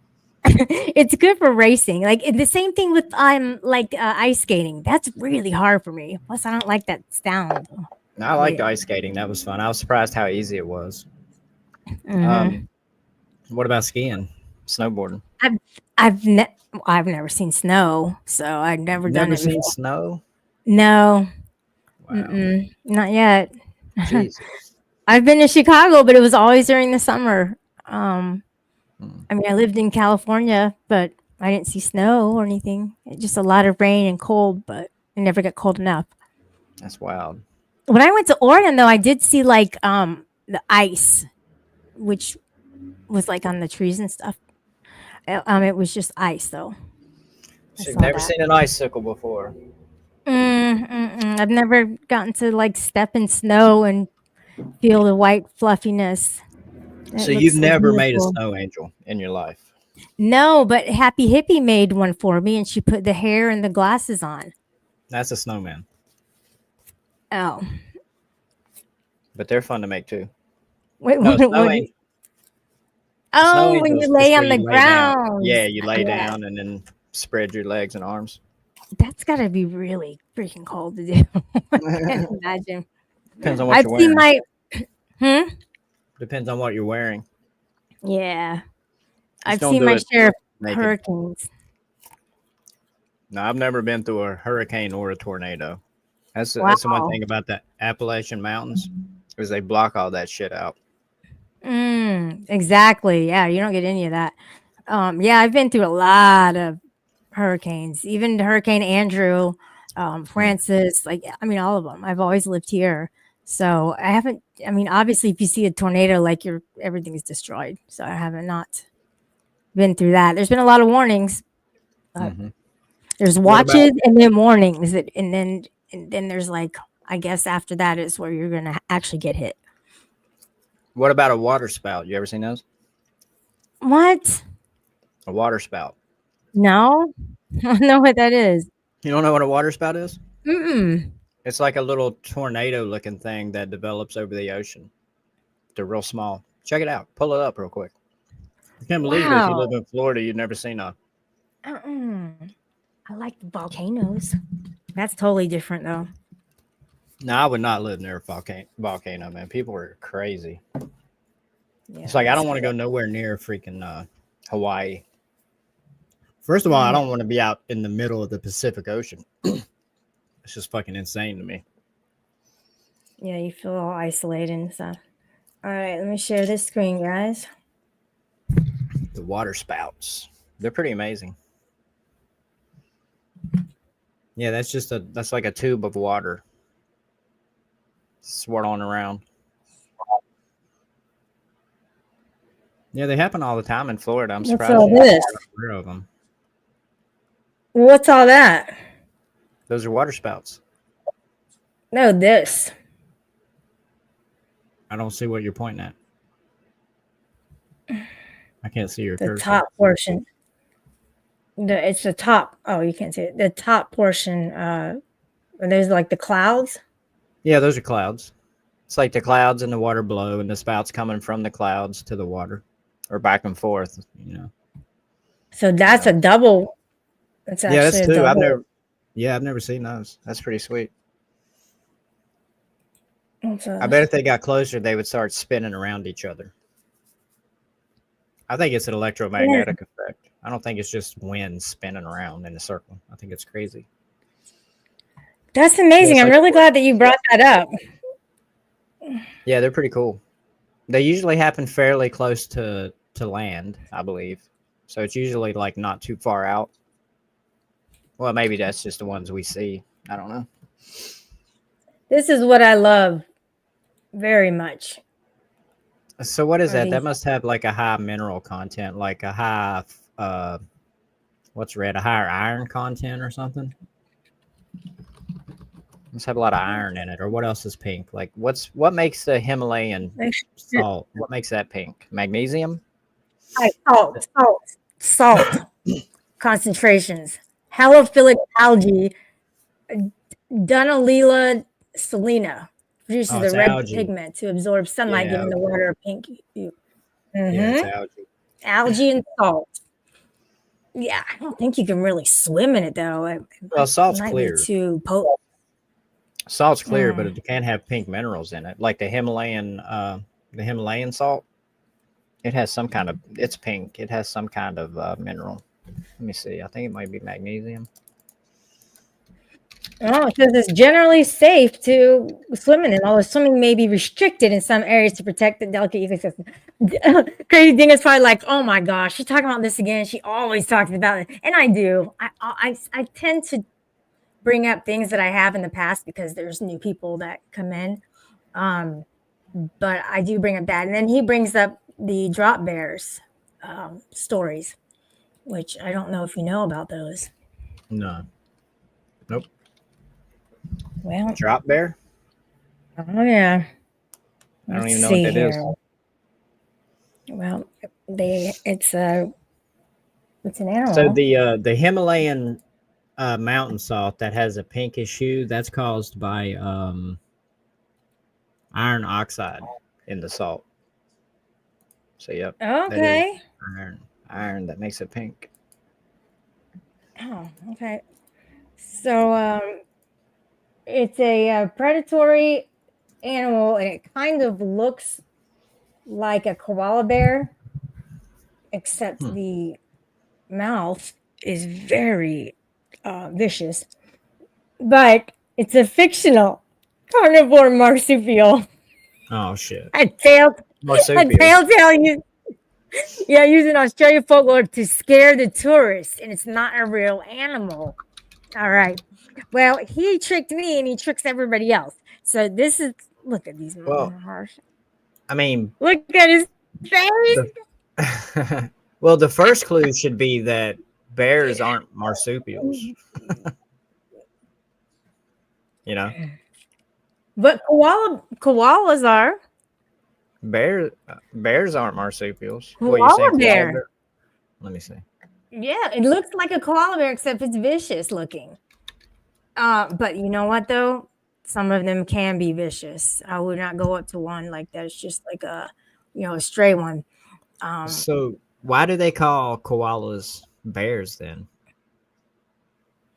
It's good for racing. Like the same thing with ice skating. That's really hard for me. Plus, I don't like that sound. And I liked Yeah. ice skating. That was fun. I was surprised how easy it was. Hmm. Um, what about skiing, snowboarding? I've I've never seen snow, so I've never done Never it seen before. snow? No, Wow, not yet. Jesus. I've been to Chicago, but it was always during the summer. Um, Hmm, I mean, I lived in California, but I didn't see snow or anything. Just a lot of rain and cold, but it never got cold enough. that's wild. When I went to Oregon, though, I did see like the ice, which was like on the trees and stuff. It was just ice, though. I She's saw never that. seen an icicle before. I've never gotten to like step in snow and feel the white fluffiness. It So you've looks so never made a beautiful. snow angel in your life. No, but Happy Hippie made one for me, and she put the hair and the glasses on. That's a snowman, Oh, but they're fun to make too. wait, No, what do you? a snow Oh, when angel you is lay just where on the you lay down. Yeah, ground. you lay Yeah, down and then spread your legs and arms. that's got to be really freaking cold to do. I can't Depends imagine. on what I've you're seen wearing. my. Hmm. Depends on what you're wearing. Yeah, Just I've don't seen do my it share of naked. hurricanes. No, I've never been through a hurricane or a tornado. That's the one Wow. thing about the Appalachian Mountains is they block all that shit out. Exactly. Yeah, you don't get any of that. Yeah, I've been through a lot of hurricanes, even Hurricane Andrew, Hmm. Francis, like, I mean, all of them. I've always lived here. So I haven't, I mean, obviously, if you see a tornado, like everything is destroyed. So I haven't not been through that. There's been a lot of warnings. But Hmm. there's What about watches and then warnings. And then there's like, I guess after that is where you're going to actually get hit. what about a water spout? You ever seen those? What? A water spout. No, I don't know what that is. You don't know what a water spout is? Mm-mm. It's like a little tornado looking thing that develops over the ocean. They're real small. Check it out. Pull it up real quick. I can't believe if you Wow. live in Florida, you've never seen a. Mm-mm. I like the volcanoes. That's totally different though. No, I would not live near a volcano, man. People are crazy. Yeah, It's like I that's don't want to true. go nowhere near freaking Hawaii. First of all, I Mm. don't want to be out in the middle of the Pacific Ocean. It's just fucking insane to me. Yeah, you feel all isolated and stuff. All right, let me share this screen, guys. The water spouts. They're pretty amazing. Yeah, that's like a tube of water swirling around. Yeah, they happen all the time in Florida. I'm What's surprised all you're this? not aware of them. What's all that? Those are water spouts. No, this. I don't see what you're pointing at. I can't see your The cursor. top portion. It's the top. Oh, you can't see it. The top portion. Where there's like the clouds. Yeah, those are clouds. It's like the clouds and the water below, and the spouts coming from the clouds to the water, or back and forth. So that's a double. It's Yeah, that's actually a two. double. I've never seen those. That's pretty sweet. What's I bet if they got closer, they would start spinning around each other. I think it's an electromagnetic effect. I don't think it's just wind spinning around in a circle. I think it's crazy. That's amazing. Yeah, I'm like really glad that you brought that up. Yeah, they're pretty cool. They usually happen fairly close to land, I believe. So it's usually like not too far out. Well, maybe that's just the ones we see. I don't know. This is what I love very much. So what is Are that? That these- must have like a high mineral content, like a high what's red? A higher iron content or something? Must have a lot of iron in it. Or what else is pink? Like what makes the Himalayan salt? What makes that pink? Magnesium? Salt concentrations. Halophilic algae, Dunaliella salina, produces it's a red algae. pigment to absorb sunlight, Yeah, giving the water a pink hue. Yeah, it's algae. Algae and salt. Yeah, I don't think you can really swim in it though. Well, salt's might clear. be too potent. Salt's clear, but it can have pink minerals in it, like the Himalayan salt. It has some kind of. It's pink. It has some kind of mineral. Let me see. I think it might be magnesium. Oh, it says it's generally safe to swim in it, although swimming may be restricted in some areas to protect the delicate ecosystem. Crazy thing is probably like, oh my gosh, she's talking about this again. She always talks about it, and I do. I tend to bring up things that I have in the past because there's new people that come in. But I do bring up that, and then he brings up the drop bears stories, which I don't know if you know about those. No. Nope. Well, Drop bear? oh yeah. I don't even know what that is. Well, it's an animal. So the Himalayan mountain salt that has a pinkish hue, that's caused by iron oxide in the salt. So yep. Okay. Iron that makes it pink. Oh, okay. So it's a predatory animal, and it kind of looks like a koala bear, except the mouth is very vicious. But it's a fictional carnivore marsupial. Oh shit. A tale Marsupial. using Australian folklore to scare the tourists, and it's not a real animal. All right. Well, he tricked me, and he tricks everybody else. So this is look at these. I mean, look at his face. Well, the first clue should be that bears aren't marsupials. You know, But koalas are. Bears aren't marsupials. Koala What, you saying, bear. Let me see. Yeah, it looks like a koala bear, except it's vicious looking. But you know what though? Some of them can be vicious. I would not go up to one like that. It's just like a stray one. So why do they call koalas bears then?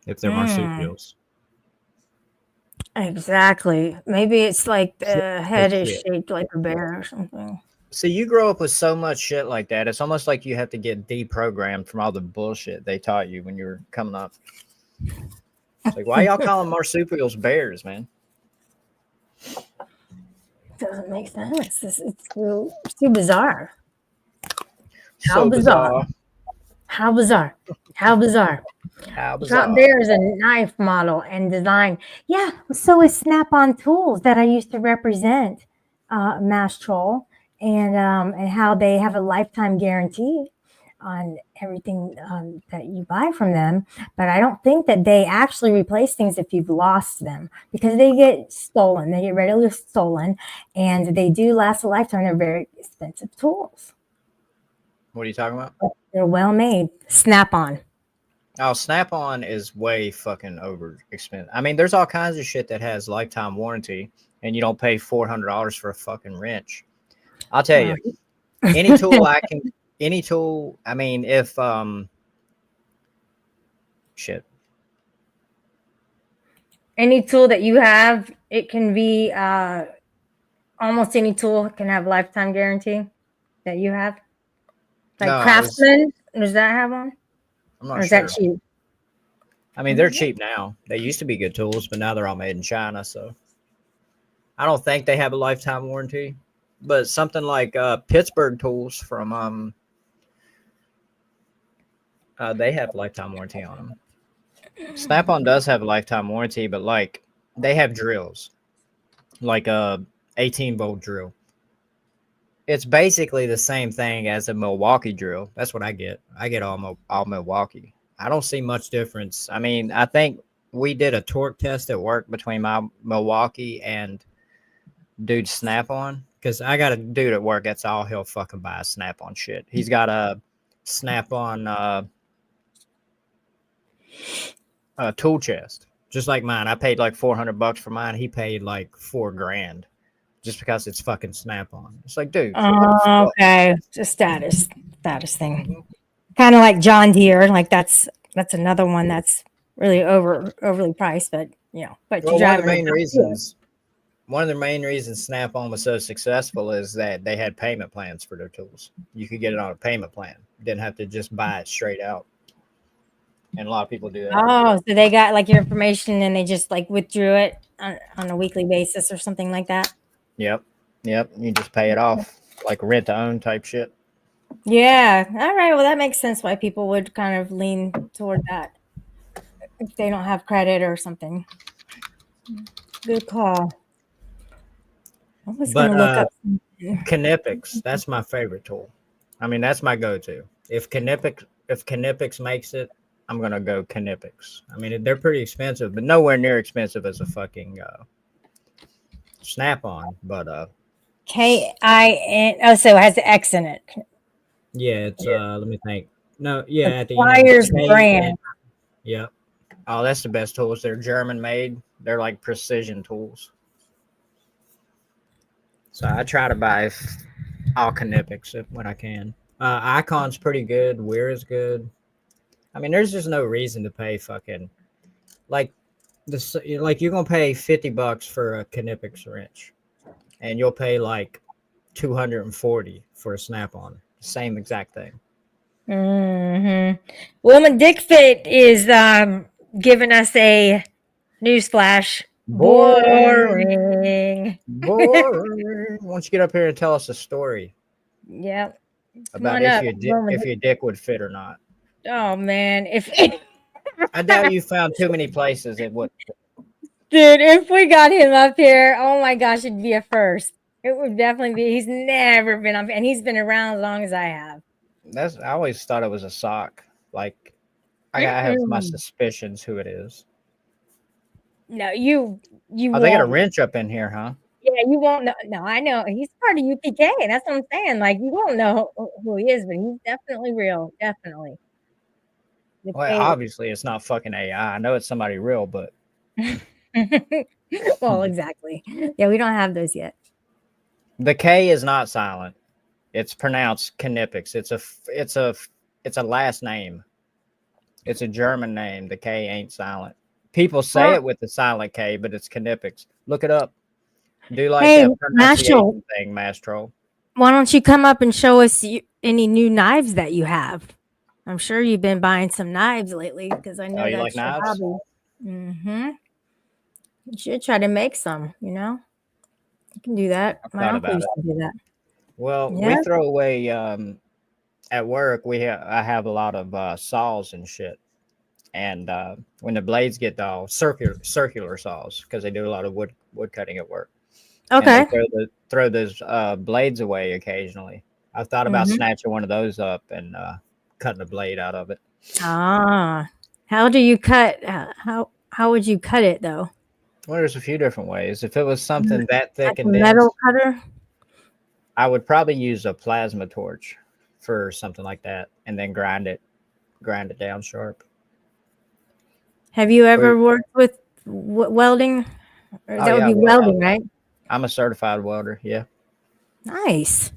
If they're marsupials. Exactly. Maybe it's like the head is shaped like a bear or something. So you grow up with so much shit like that. It's almost like you have to get deprogrammed from all the bullshit they taught you when you were coming up. It's like, why y'all calling marsupials bears, man? Doesn't make sense. It's too bizarre. How So bizarre. bizarre. How bizarre. How bizarre. How Drop bizarre. Bear is a knife model and design. Yeah, so is Snap-on Tools that I used to represent, Mass Troll, and how they have a lifetime guarantee on everything that you buy from them. But I don't think that they actually replace things if you've lost them because they get stolen. They get readily stolen, and they do last a lifetime. They're very expensive tools. What are you talking about? But they're well made. Snap-on. Oh, Snap-on is way fucking over expensive. I mean, there's all kinds of shit that has lifetime warranty, and you don't pay $400 for a fucking wrench. I'll tell you, any tool. I mean, if shit. Any tool that you have, it can be almost any tool can have lifetime guarantee that you have. Like No, Craftsman, does that have one? I'm Or not is that sure. cheap? I mean, they're cheap now. They used to be good tools, but now they're all made in China. So I don't think they have a lifetime warranty. But something like Pittsburgh tools from they have lifetime warranty on them. Snap-on does have a lifetime warranty, but like they have drills, like a 18-volt drill. It's basically the same thing as a Milwaukee drill. That's what I get. I get all Milwaukee. I don't see much difference. I mean, I think we did a torque test at work between my Milwaukee and dude Snap-on because I got a dude at work that's all he'll fucking buy Snap-on shit. He's got a Snap-on tool chest, just like mine. I paid like $400 for mine. He paid like $4,000 just because it's fucking Snap-on. It's like, dude, what the fuck? Okay, it's a status thing. Kind of like John Deere. Like that's another one that's really overly priced, but but Well, you one drive of the it. main reasons Snap-on was so successful is that they had payment plans for their tools. You could get it on a payment plan. You didn't have to just buy it straight out. And a lot of people do that. Oh, so they got like your information and they just like withdrew it on a weekly basis or something like that. Yep. You just pay it off like rent to own type shit. Yeah. All right. Well, that makes sense why people would kind of lean toward that if they don't have credit or something. Good call. I was going to look up. Knipex, that's my favorite tool. I mean, that's my go-to. If Knipex makes it, I'm gonna go Knipex. I mean, they're pretty expensive, but nowhere near expensive as a fucking Snap-on. But KIN. Oh, so it has the X in it. yeah, it's let me think. No, yeah, at the end. Flyers brand. Yep. Oh, that's the best tools. They're German made. They're like precision tools. So I try to buy all Knipex when I can. Icon's pretty good. Weir is good. I mean, there's just no reason to pay fucking like this. Like you're gonna pay $50 for a Knipex wrench, and you'll pay like 240 for a Snap-on. Same exact thing. Woman Dickfit is giving us a newsflash. Boring. Boring. Why don't you get up here and tell us a story Yep. about if your dick would fit or not? Oh man, if I doubt you found too many places it would. dude, if we got him up here, oh my gosh, it'd be a first. It would definitely be. He's never been up, and he's been around as long as I have. I always thought it was a sock. Like I have my suspicions who it is. No, you. Oh, they got a wrench up in here, huh? Yeah, you won't know. No, I know he's part of UPK. That's what I'm saying. Like you won't know who he is, but he's definitely real. Definitely. Well, obviously it's not fucking AI. I know it's somebody real, but well, exactly. Yeah, we don't have those yet. the K is not silent. It's pronounced Knipex. It's a last name. It's a German name. The K ain't silent. People say it with the silent K, but it's Knipex. Look it up. Do like that pronunciation thing, Mastro. Why don't you come up and show us any new knives that you have? I'm sure you've been buying some knives lately because I know you that's like your knives? hobby. You should try to make some. You can do that. I've My thought uncle about used it. to do that. Well, Yeah. we throw away at work. I have a lot of saws and shit, and when the blades get all circular saws because they do a lot of wood cutting at work, and they Okay. throw those blades away occasionally. I've thought about Hmm. snatching one of those up and cutting a blade out of it. Ah. How do you cut? How would you cut it though? Well, there's a few different ways. If it was Mm, something that Like thick a and metal dense, cutter? I would probably use a plasma torch for something like that, and then grind it down sharp. Have you Or, ever worked with welding? Or oh that would yeah, be welding, right? I'm a certified welder. Yeah. Nice.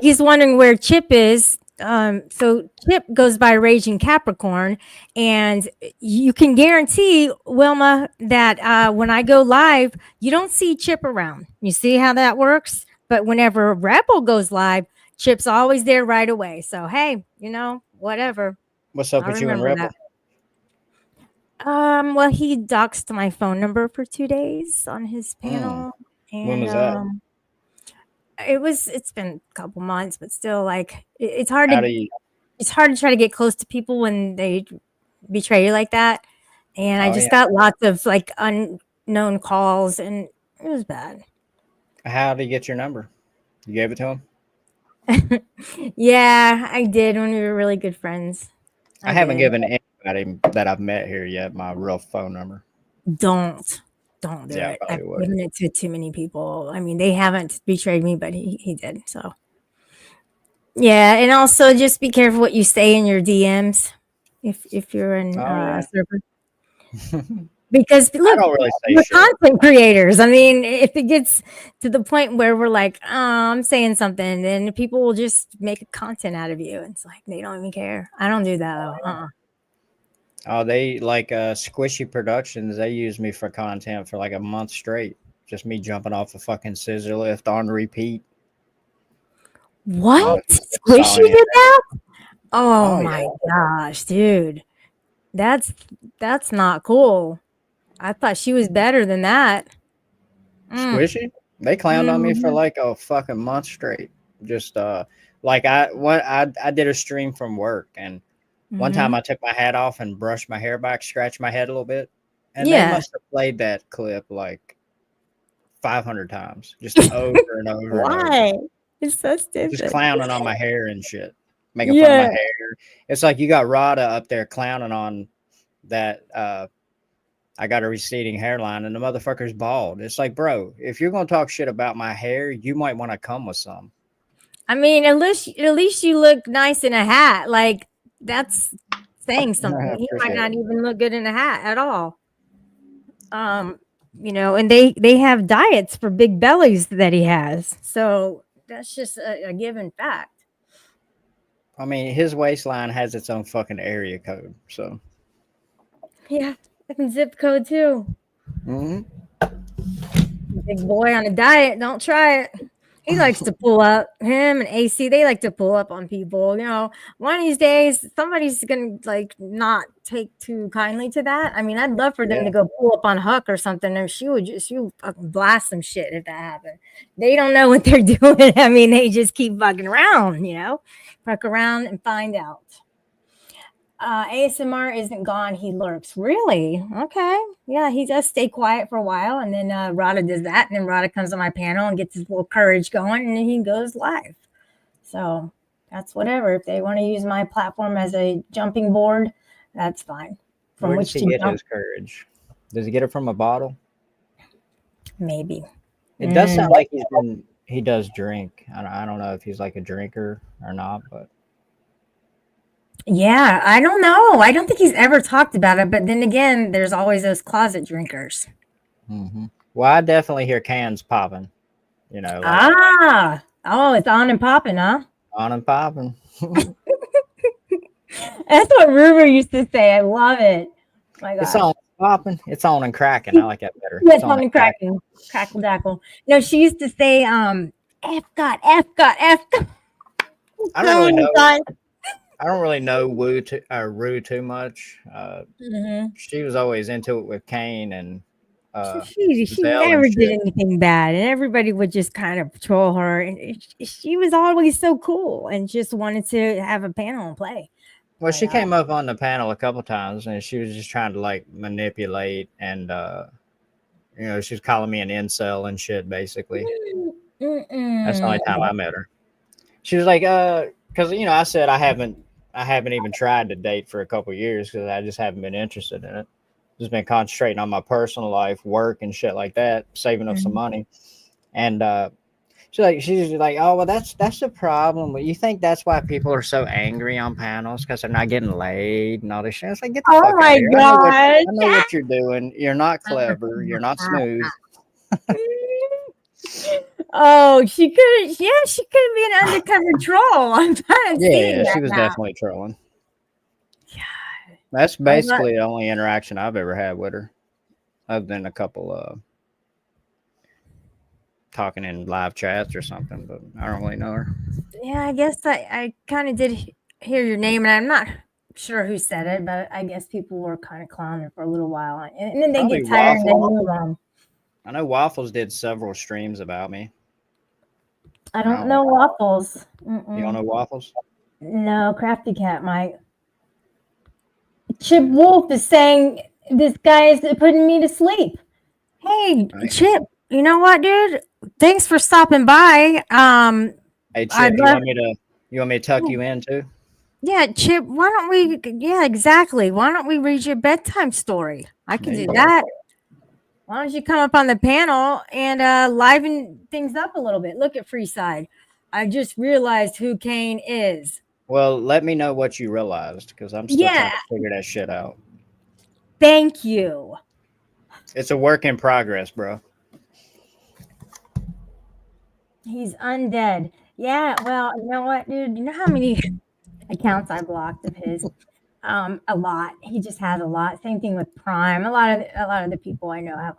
He's wondering where Chip is. So Chip goes by Raging Capricorn, and you can guarantee, Wilma, that when I go live, you don't see Chip around. You see how that works? But whenever Rebel goes live, Chip's always there right away. So hey, whatever. What's up I with you and remember Rebel? that. Well, he doxed my phone number for 2 days on his Mm, panel, when and was that? it's been a couple months, but still, like, it's hard How to do you? try to get close to people when they betray you like that. And I Oh just yeah. got lots of like unknown calls, and it was bad. How do you get your number? You gave it to him? Yeah, I did when we were really good friends. I I haven't did. given anybody that I've met here yet my real phone number. Don't don't do Yeah, I it. I've probably would. given it to too many people. I mean, they haven't betrayed me, but he did. So yeah, and also just be careful what you say in your DMs if you're in Oh yeah. server. I Because look, don't really say we're shit. content creators. I mean, if it gets to the point where we're like, oh, I'm saying something, then people will just make a content out of you. It's like they don't even care. I don't do that though. Oh, they like Squishy Productions. They use me for content for like a month straight. Just me jumping off a fucking scissor lift on repeat. What? Fucking Squishy sawing it. did that? Oh Oh yeah. my gosh, dude. That's that's not cool. I thought she was better than that. Mm. Squishy. They clowned on me for Mhm. like a fucking month straight. Just like I did a stream from work, and one time Mhm. I took my hat off and brushed my hair back, scratched my head a little bit, and they Yeah. must have played that clip like 500 times, just over and over and over, Why? It's so just stupid. clowning on my hair and shit, making fun of my Yeah. hair. It's like you got Rada up there clowning on that. I got a receding hairline, and the motherfucker's bald. It's like, bro, if you're gonna talk shit about my hair, you might want to come with some. I mean, at least you look nice in a hat. Like that's saying something. I He might appreciate not it. even look good in a hat at all. Um, and they have diets for big bellies that he has. So that's just a given fact. I mean, his waistline has its own fucking area code, so. Yeah, I can zip code too. Mhm. Big boy on a diet. Don't try it. He likes to pull up. Him and AC, they like to pull up on people. One of these days, somebody's gonna like not take too kindly to that. I mean, I'd love for them Yeah. to go pull up on Huck or something, and she would fucking blast some shit if that happened. They don't know what they're doing. I mean, they just keep bugging around. Fuck around and find out. ASMR isn't gone. He lurks. Really? Okay. Yeah, he does stay quiet for a while. And then Rada does that. And then Rada comes on my panel and gets his little courage going. And then he goes live. So that's whatever. If they want to use my platform as a jumping board, that's fine. From Where does which he to get jump, his courage? Does he get it from a bottle? maybe. It does sound Mm. like he does drink. I don't know if he's like a drinker or not, but Yeah, I don't know. I don't think he's ever talked about it. But then again, there's always those closet drinkers. well, I definitely hear cans popping. Like Oh, it's on and popping, huh? on and popping. That's what Rumor used to say. I love it. My It's gosh. on popping. It's on and cracking. I like that better. Yeah, It's on and Tony cracking. Cracking. Crackle dackle. No, she used to say, F got, F got, F got. I don't So really many know. times. I don't really know Rue too much. Mhm. She was always into it with Kane, and She Zell never and did shit. anything bad, and everybody would just kind of troll her. And she was always so cool, and just wanted to have a panel and play. Well, But she came up on the panel a couple times, and she was just trying to like manipulate, and she was calling me an incel and shit. Basically, that's the only time I met her. She was like, because I said I haven't even tried to date for a couple years because I just haven't been interested in it. Just been concentrating on my personal life, work, and shit like that, saving up some money. And she's like, oh well, that's the problem. You think that's why people are so angry on panels because they're not getting laid and all this shit? It's like, get the oh fuck out of my here. god! I know what you're doing. You're not clever. You're not smooth. Oh, she could. Yeah, she could be an undercover troll. I'm kind of seeing Yeah, that she was now. definitely trolling. God, That's I'm not- basically the only interaction I've ever had with her, other than a couple talking in live chats or something. But I don't really know her. yeah, I guess I kind of did hear your name, and I'm not sure who said it, but I guess people were kind of clowning for a little while, and then they Probably get tired and they Waffle. move on. I know Waffles did several streams about me. I don't know Waffles. You don't know Waffles? No, Crafty Cat might. Chip Wolf is saying this guy is putting me to sleep. Hey, Right. Chip, you know what, dude? Thanks for stopping by. Hey Chip, I'd you love- want me to tuck you in too? Yeah, Chip, why don't we? Yeah, exactly. Why don't we read your bedtime story? I can There do you go. that. Why don't you come up on the panel and liven things up a little bit? Look at Freeside. I just realized who Kane is. Well, let me know what you realized because I'm still trying Yeah, to figure that shit out. thank you. It's a work in progress, bro. He's undead. Yeah, well, you know what, dude? You know how many accounts I blocked of his? A lot. He just has a lot. Same thing with Prime. A lot of the people I know have,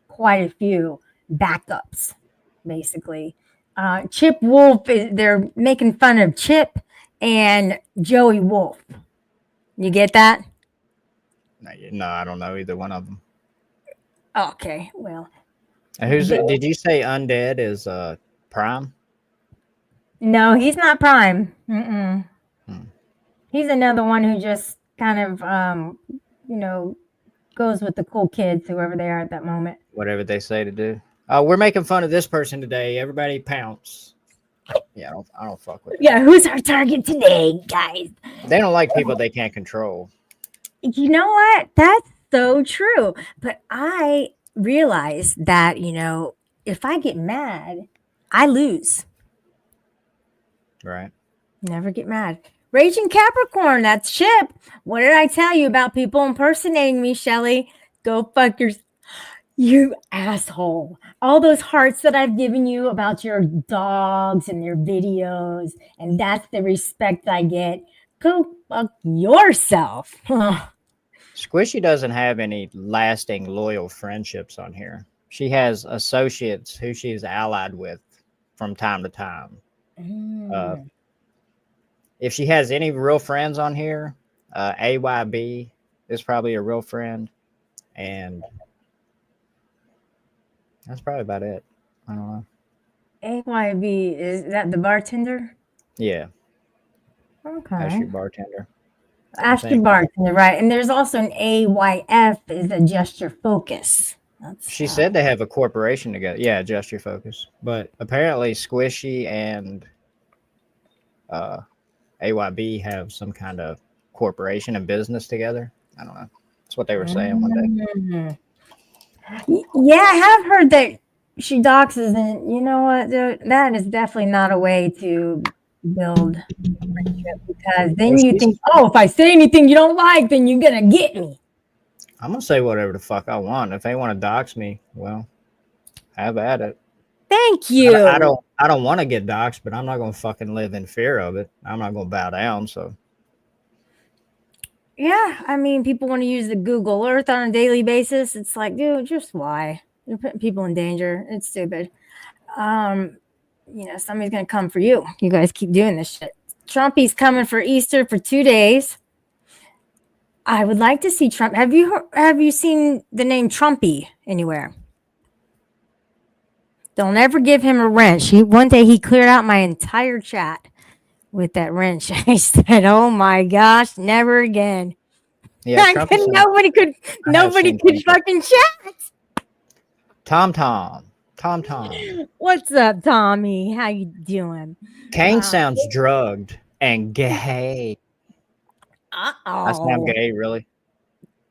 quite a few backups, basically. Chip Wolf they're making fun of Chip and Joey Wolf. You get that? No, I don't know either one of them. Okay, well, And did you say undead is Prime? no, he's not Prime. Mm-mm. Hmm. He's another one who just kind of, goes with the cool kids, whoever they are at that moment. Whatever they say to do. Oh, we're making fun of this person today. Everybody pounce. Yeah, I don't fuck with that. Yeah, who's our target today, guys? They don't like people they can't control. You know what? That's so true. But I realize that, if I get mad, I lose. Right. Never get mad. Raging Capricorn, that's Chip. What did I tell you about people impersonating me, Shelly? Go fuck yourself. You asshole. All those hearts that I've given you about your dogs and their videos, and that's the respect I get. Go fuck yourself. Squishy doesn't have any lasting loyal friendships on here. She has associates who she's allied with from time to time. If she has any real friends on here, AYB is probably a real friend, and that's probably about it. I don't know. AYB, is that the bartender? Yeah, Okay. Ashley Bartender. Ashley Bartender, right. And there's also an AYF, is Adjust Your Focus. She said they have a corporation together. Yeah, Adjust Your Focus. But apparently Squishy and AYB have some kind of corporation and business together. I don't know. That's what they were saying one day. Yeah, I have heard that she doxes, and you know what? That is definitely not a way to build friendship, because then you think, oh, if I say anything you don't like, then you're gonna get me. I'm gonna say whatever the fuck I want. If they want to dox me, well, have at it. Thank you. I don't want to get doxxed, but I'm not gonna fucking live in fear of it. I'm not gonna bow down. So yeah, I mean, people want to use the Google Earth on a daily basis. It's like, dude, just why? You're putting people in danger. It's stupid. Somebody's gonna come for you. You guys keep doing this shit. Trumpy's coming for Easter for 2 days. I would like to see Trump. Have you seen the name Trumpy anywhere? Don't ever give him a wrench. One day he cleared out my entire chat with that wrench. I said, "Oh my gosh, never again." Yeah, Trump is some, Nobody could. I have Nobody seen could some shit. fucking chat. Tom Tom. Tom Tom. What's up, Tommy? How you doing? Kane sounds drugged and gay. Uh I sound oh. gay, really?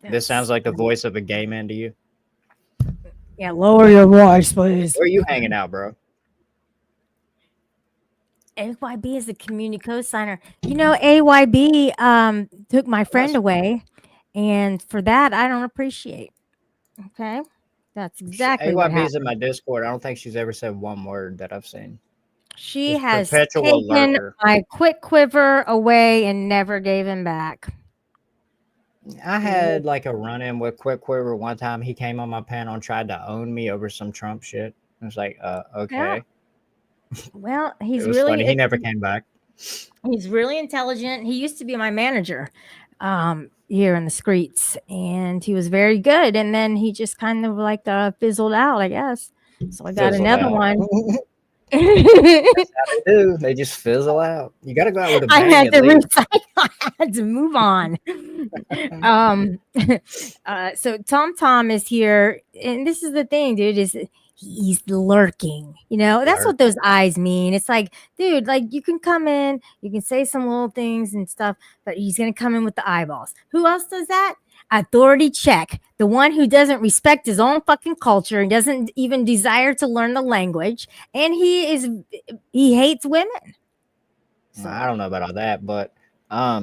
This sounds like the voice of a gay man to you? Yeah, lower your voice, please. Where are you hanging out, bro? AYB is a community co-signer. AYB took my friend That's away, and for that I don't appreciate. Okay, that's exactly what AYB's in happened. my Discord. I don't think she's ever said one word that I've seen. She Just has perpetual taken lurker. my quick quiver away and never gave him back. I had like a run-in with Quick Quiver one time. He came on my panel and tried to own me over some Trump shit. I was like, Yeah. okay. Well, It was funny. He never came back. he's really intelligent. He used to be my manager here in the streets, and he was very good. And then he just kind of like fizzled out, I guess. So I got Fizzled another out. one. That's how they do. They just fizzle out. You got to go out with a I bang had at to least. recycle. I had to move on. So Tom is here, and this is the thing, dude. Is he's lurking? That's what those eyes mean. It's like, dude, like you can come in, you can say some little things and stuff, but he's gonna come in with the eyeballs. Who else does that? Authority check. The one who doesn't respect his own fucking culture and doesn't even desire to learn the language, and he hates women. So I don't know about all that, but I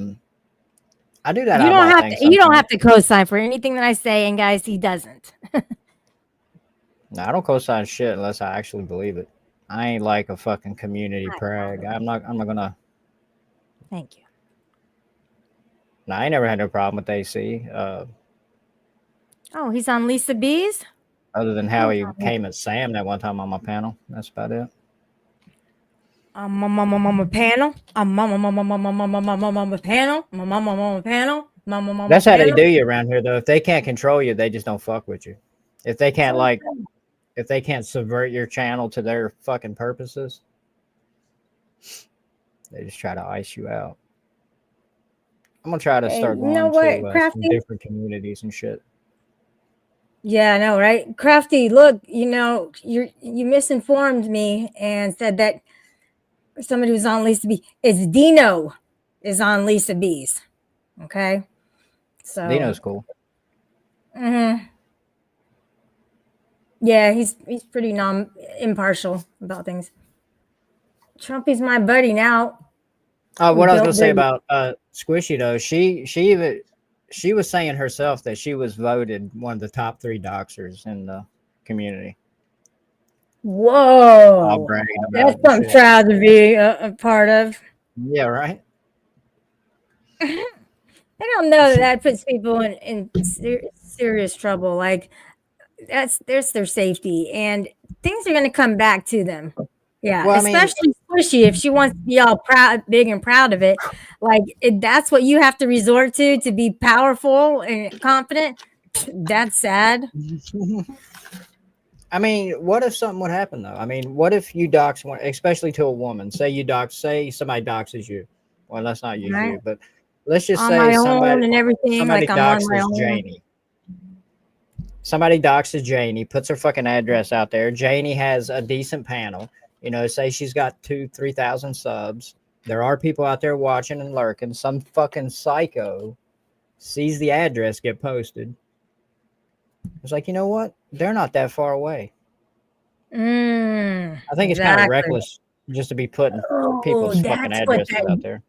do that you don't eyeball have thing to. You don't sometimes. have to co-sign for anything that I say, and guys, he doesn't. No, I don't co-sign shit unless I actually believe it. I ain't like a fucking community prag. I'm not gonna. Thank you. No, I ain't never had no problem with AC. Oh, he's on Lisa B's. Other than how he came at Sam that one time on my panel. That's about it. Mama panel. Mama panel. Mama panel. Mama That's how they panel. do you around here, though. If they can't control you, they just don't fuck with you. If they can't if they can't subvert your channel to their fucking purposes, they just try to ice you out. I'm gonna try to start going to some different communities and shit. Yeah, I know, right? Crafty, look, you misinformed me and said that somebody who's on Lisa B. It's Dino is on Lisa B's. Okay. So Dino's cool. Yeah, he's pretty impartial about things. Trumpy's my buddy now. What I was gonna say about Squishy though, she was saying herself that she was voted one of the top 3 doxers in the community. Whoa, that's something proud to be a part of. Yeah, right. I don't know that puts people in serious trouble. Like there's their safety, and things are going to come back to them. Yeah, well, especially Squishy if she wants to be all proud, big and proud of it. Like that's what you have to resort to be powerful and confident. That's sad. I mean, what if something would happen though? I mean, what if you dox one, especially to a woman? Say somebody doxes you. Well, let's not use you, but let's just say somebody and everything. Somebody like doxes Janie. Somebody doxes Janie, puts her fucking address out there. Janie has a decent panel. Say she's got 2,000-3,000 subs. There are people out there watching and lurking. Some fucking psycho sees the address get posted. It's like, you know what? They're not that far away. I think it's kind of reckless just to be putting people's fucking addresses out there.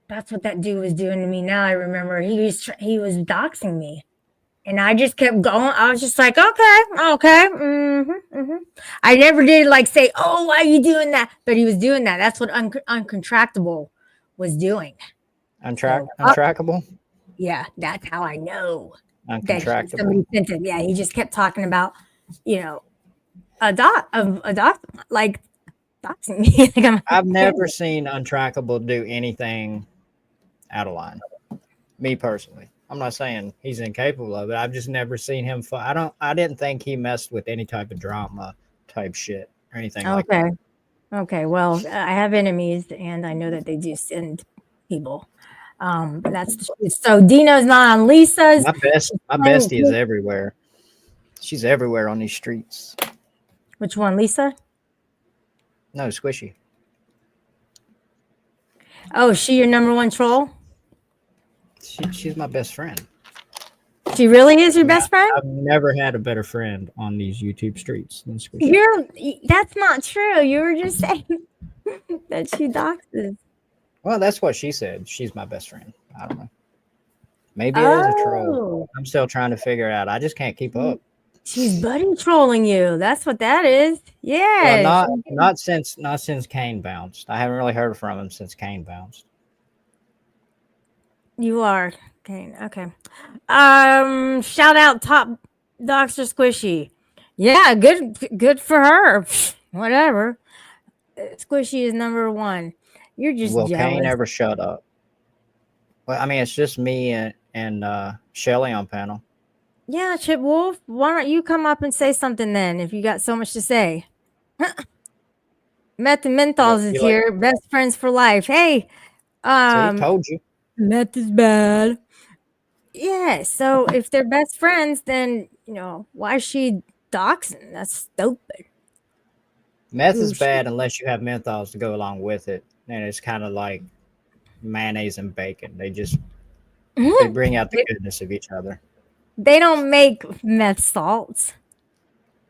That's what that dude was doing to me. Now I remember he was doxing me, and I just kept going. I was just like, okay. I never did say, oh, why are you doing that? But he was doing that. That's what Uncontractable was doing. Untrackable? Yeah, that's how I know. Uncontractable. Somebody sent him. Yeah, he just kept talking about, a doc, like doxing me. I've never seen Untrackable do anything out of line. Me personally. I'm not saying he's incapable of it. I've just never seen him fight. I didn't think he messed with any type of drama type shit or anything like Okay. that. Okay. Well, I have enemies, and I know that they do send people. But that's the truth. So Dino's not on Lisa's. My bestie is everywhere. She's everywhere on these streets. Which one, Lisa? No, Squishy. Oh, is she your number one troll? She's my best friend. She really is your best friend? I've never had a better friend on these YouTube streets than Squishy. That's not true. You were just saying that she doxes. Well, that's what she said. She's my best friend. I don't know. Maybe it is a troll. I'm still trying to figure it out. I just can't keep up. She's buddy trolling you. That's what that is. Yeah. Well, not since Kane bounced. I haven't really heard from him since Kane bounced. You are Kane. Okay. Shout out Top Doxter Squishy. Yeah, good for her. Whatever. Squishy is number one. You're just Will jealous. Kane ever shut up? Well, I mean, it's just me and Shelly on panel. Yeah, Chip Wolf, why don't you come up and say something then if you got so much to say? Meth and Menthols is here. Best friends for life. Hey, See, told you. Meth is bad. Yeah, so if they're best friends, then, why is she doxing? That's stupid. Meth is bad unless you have menthols to go along with it. And it's kind of like mayonnaise and bacon. They bring out the goodness of each other. They don't make meth salts.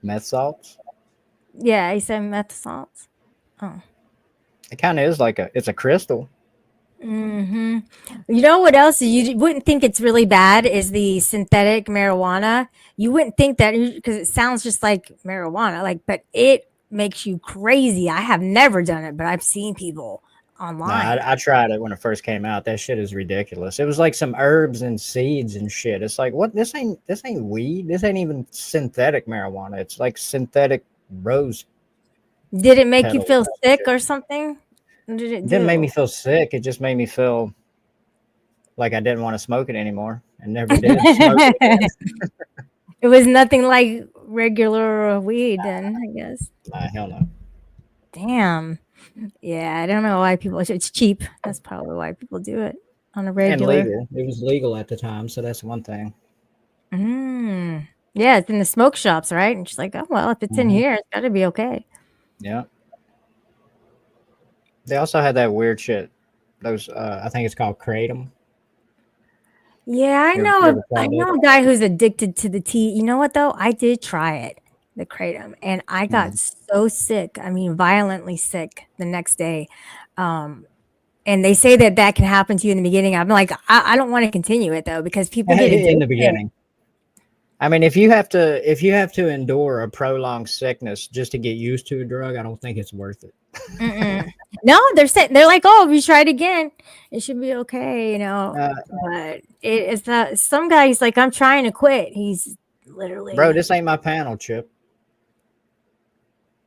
Meth salts? Yeah, he said meth salts. Oh. It kind of is like it's a crystal. Mm-hmm. You know what else you wouldn't think it's really bad is the synthetic marijuana. You wouldn't think that because it sounds just like marijuana, but it makes you crazy. I have never done it, but I've seen people online. No, I tried it when it first came out. That shit is ridiculous. It was like some herbs and seeds and shit. It's like, what? This ain't weed. This ain't even synthetic marijuana. It's like synthetic rose. Did it make you feel sick or something? What did it didn't make me feel sick. It just made me feel like I didn't want to smoke it anymore and never did smoke it again. It was nothing like regular weed then, I guess. Nah, hell no. Damn. Yeah, I don't know why people. It's cheap. That's probably why people do it on a regular. And legal. It was legal at the time, so that's one thing. Yeah, it's in the smoke shops, right? And she's like, oh well, if it's in here, it's got to be okay. Yeah. They also had that weird shit. Those, I think it's called kratom. Yeah, I know a guy who's addicted to the tea. You know what though? I did try it, the kratom, and I got so sick. I mean, violently sick the next day. And they say that can happen to you in the beginning. I'm like, I don't want to continue it though because people get addicted in the beginning. I mean, if you have to endure a prolonged sickness just to get used to a drug, I don't think it's worth it. No, they're like, oh, if you try it again, it should be okay, But it's some guy. He's like, I'm trying to quit. He's literally, bro. This ain't my panel, Chip.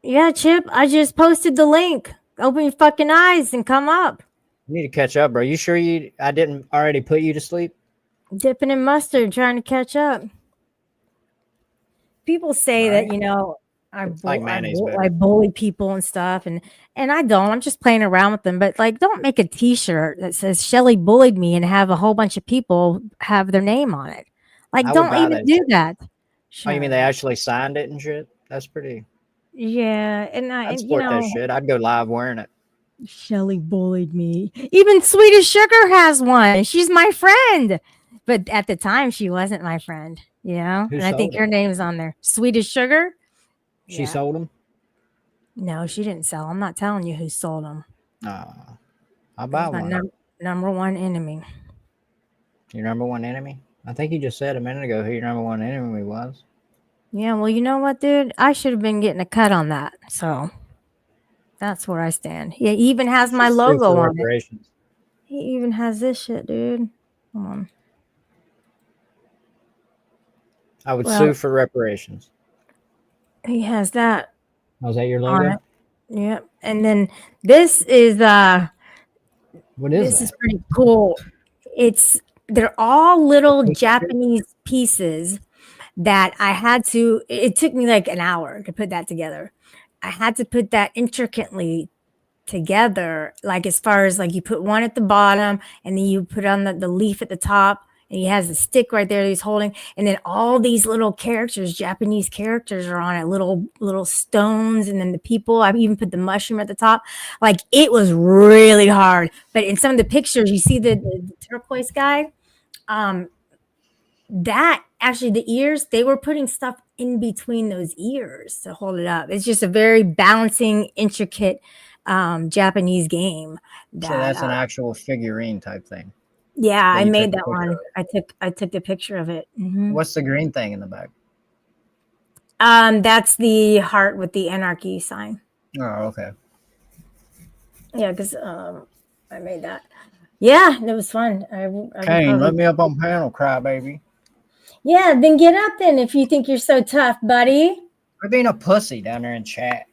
Yeah, Chip. I just posted the link. Open your fucking eyes and come up. You need to catch up, bro. You sure I didn't already put you to sleep? Dipping in mustard, trying to catch up. People say that, I bully people and stuff, and I don't. I'm just playing around with them. But don't make a T-shirt that says Shelly bullied me and have a whole bunch of people have their name on it. Don't even do that. Oh, you mean they actually signed it and shit? That's pretty. Yeah, and I'd support that shit. I'd go live wearing it. Shelly bullied me. Even Sweetest Sugar has one. She's my friend. But at the time, she wasn't my friend, and I think her name's on there. Sweetest Sugar. She sold them? No, she didn't sell. I'm not telling you who sold them. I'll buy one. Number one enemy. Your number one enemy? I think you just said a minute ago who your number one enemy was. Yeah, well, you know what, dude? I should have been getting a cut on that. So that's where I stand. He even has my logo on it. He even has this shit, dude. Come on. I would sue for reparations. He has that. Was that your logo? Yep. And then this is what is this is pretty cool. It's they're all little Japanese pieces that I had to. It took me like an hour to put that together. I had to put that intricately together, like as far as like you put one at the bottom and then you put on the leaf at the top, and he has a stick right there that he's holding, and then all these little characters, Japanese characters, are on it, little stones, and then the people. I even put the mushroom at the top. Like it was really hard, but in some of the pictures you see the turquoise guy, um that actually the ears, they were putting stuff in between those ears to hold it up. It's just a very balancing, intricate Japanese game So that that's an actual figurine type thing yeah, that I you took made a that picture one. of. I took the picture of it. Mhm. What's the green thing in the back? That's the heart with the NRG sign. Oh, okay. Yeah, because I made that. Yeah, it was fun. I would Kane, let probably. me up on panel, crybaby. Yeah, then get up then if you think you're so tough, buddy. We're being a pussy down there in chat.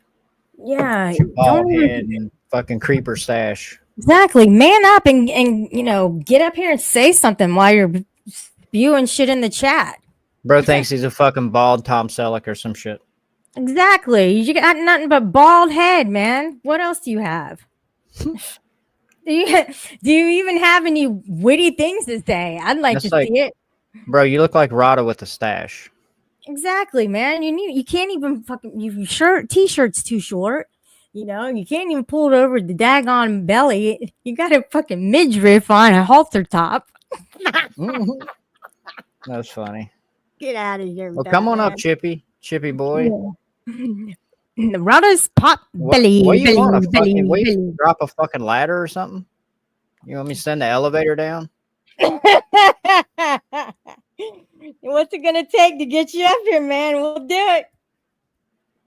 Yeah, Your bald don't head even. and fucking creeper stash. Exactly. Man up and get up here and say something while you're spewing shit in the chat. Bro thinks he's a fucking bald Tom Selleck or some shit. Exactly. You got nothing but bald head, man. What else do you have? Do you even have any witty things to say? I'd like to That's like, see it. bro, you look like Rada with a stash. Exactly, man. You can't even fucking your t-shirt's too short. You can't even pull it over the daggone belly. You got a fucking midriff on a halter top. Mhm. That's funny. Get out of here. Well, With come that, on up, man. Chippy boy. The Rudder's pop belly, What you want? A belly, fucking, we belly. drop a fucking ladder or something? You want me to send the elevator down? What's it gonna take to get you up here, man? We'll do it.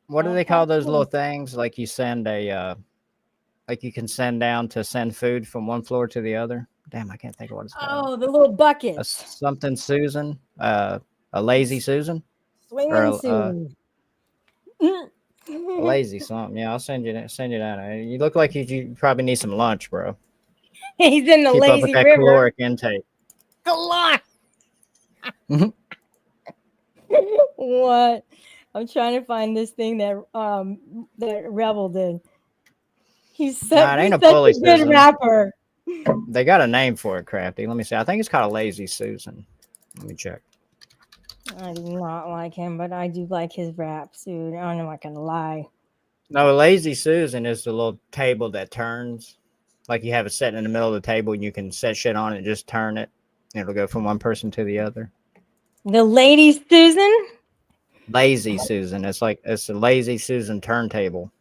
What do they call those little things? Like you send like you can send down to send food from one floor to the other. Damn, I can't think of what it's called. Oh, the little A buckets. something Susan, a lazy Susan, or Swinging soon. a lazy something. Yeah, I'll send you down. You look like you probably need some lunch, bro. He's in the Keep up with lazy that river. caloric intake. Go on. Mhm. What? I'm trying to find this thing that Rebel did. He's Nah, it ain't a such bully, a good Susan. rapper. They got a name for it, Crafty. Let me see. I think it's called a lazy Susan. Let me check. I do not like him, but I do like his raps, dude. I'm not gonna lie. No, a lazy Susan is the little table that turns. Like you have it set in the middle of the table and you can set shit on it and just turn it. And it'll go from one person to the other. The lady Susan? Lazy Susan. It's a lazy Susan turntable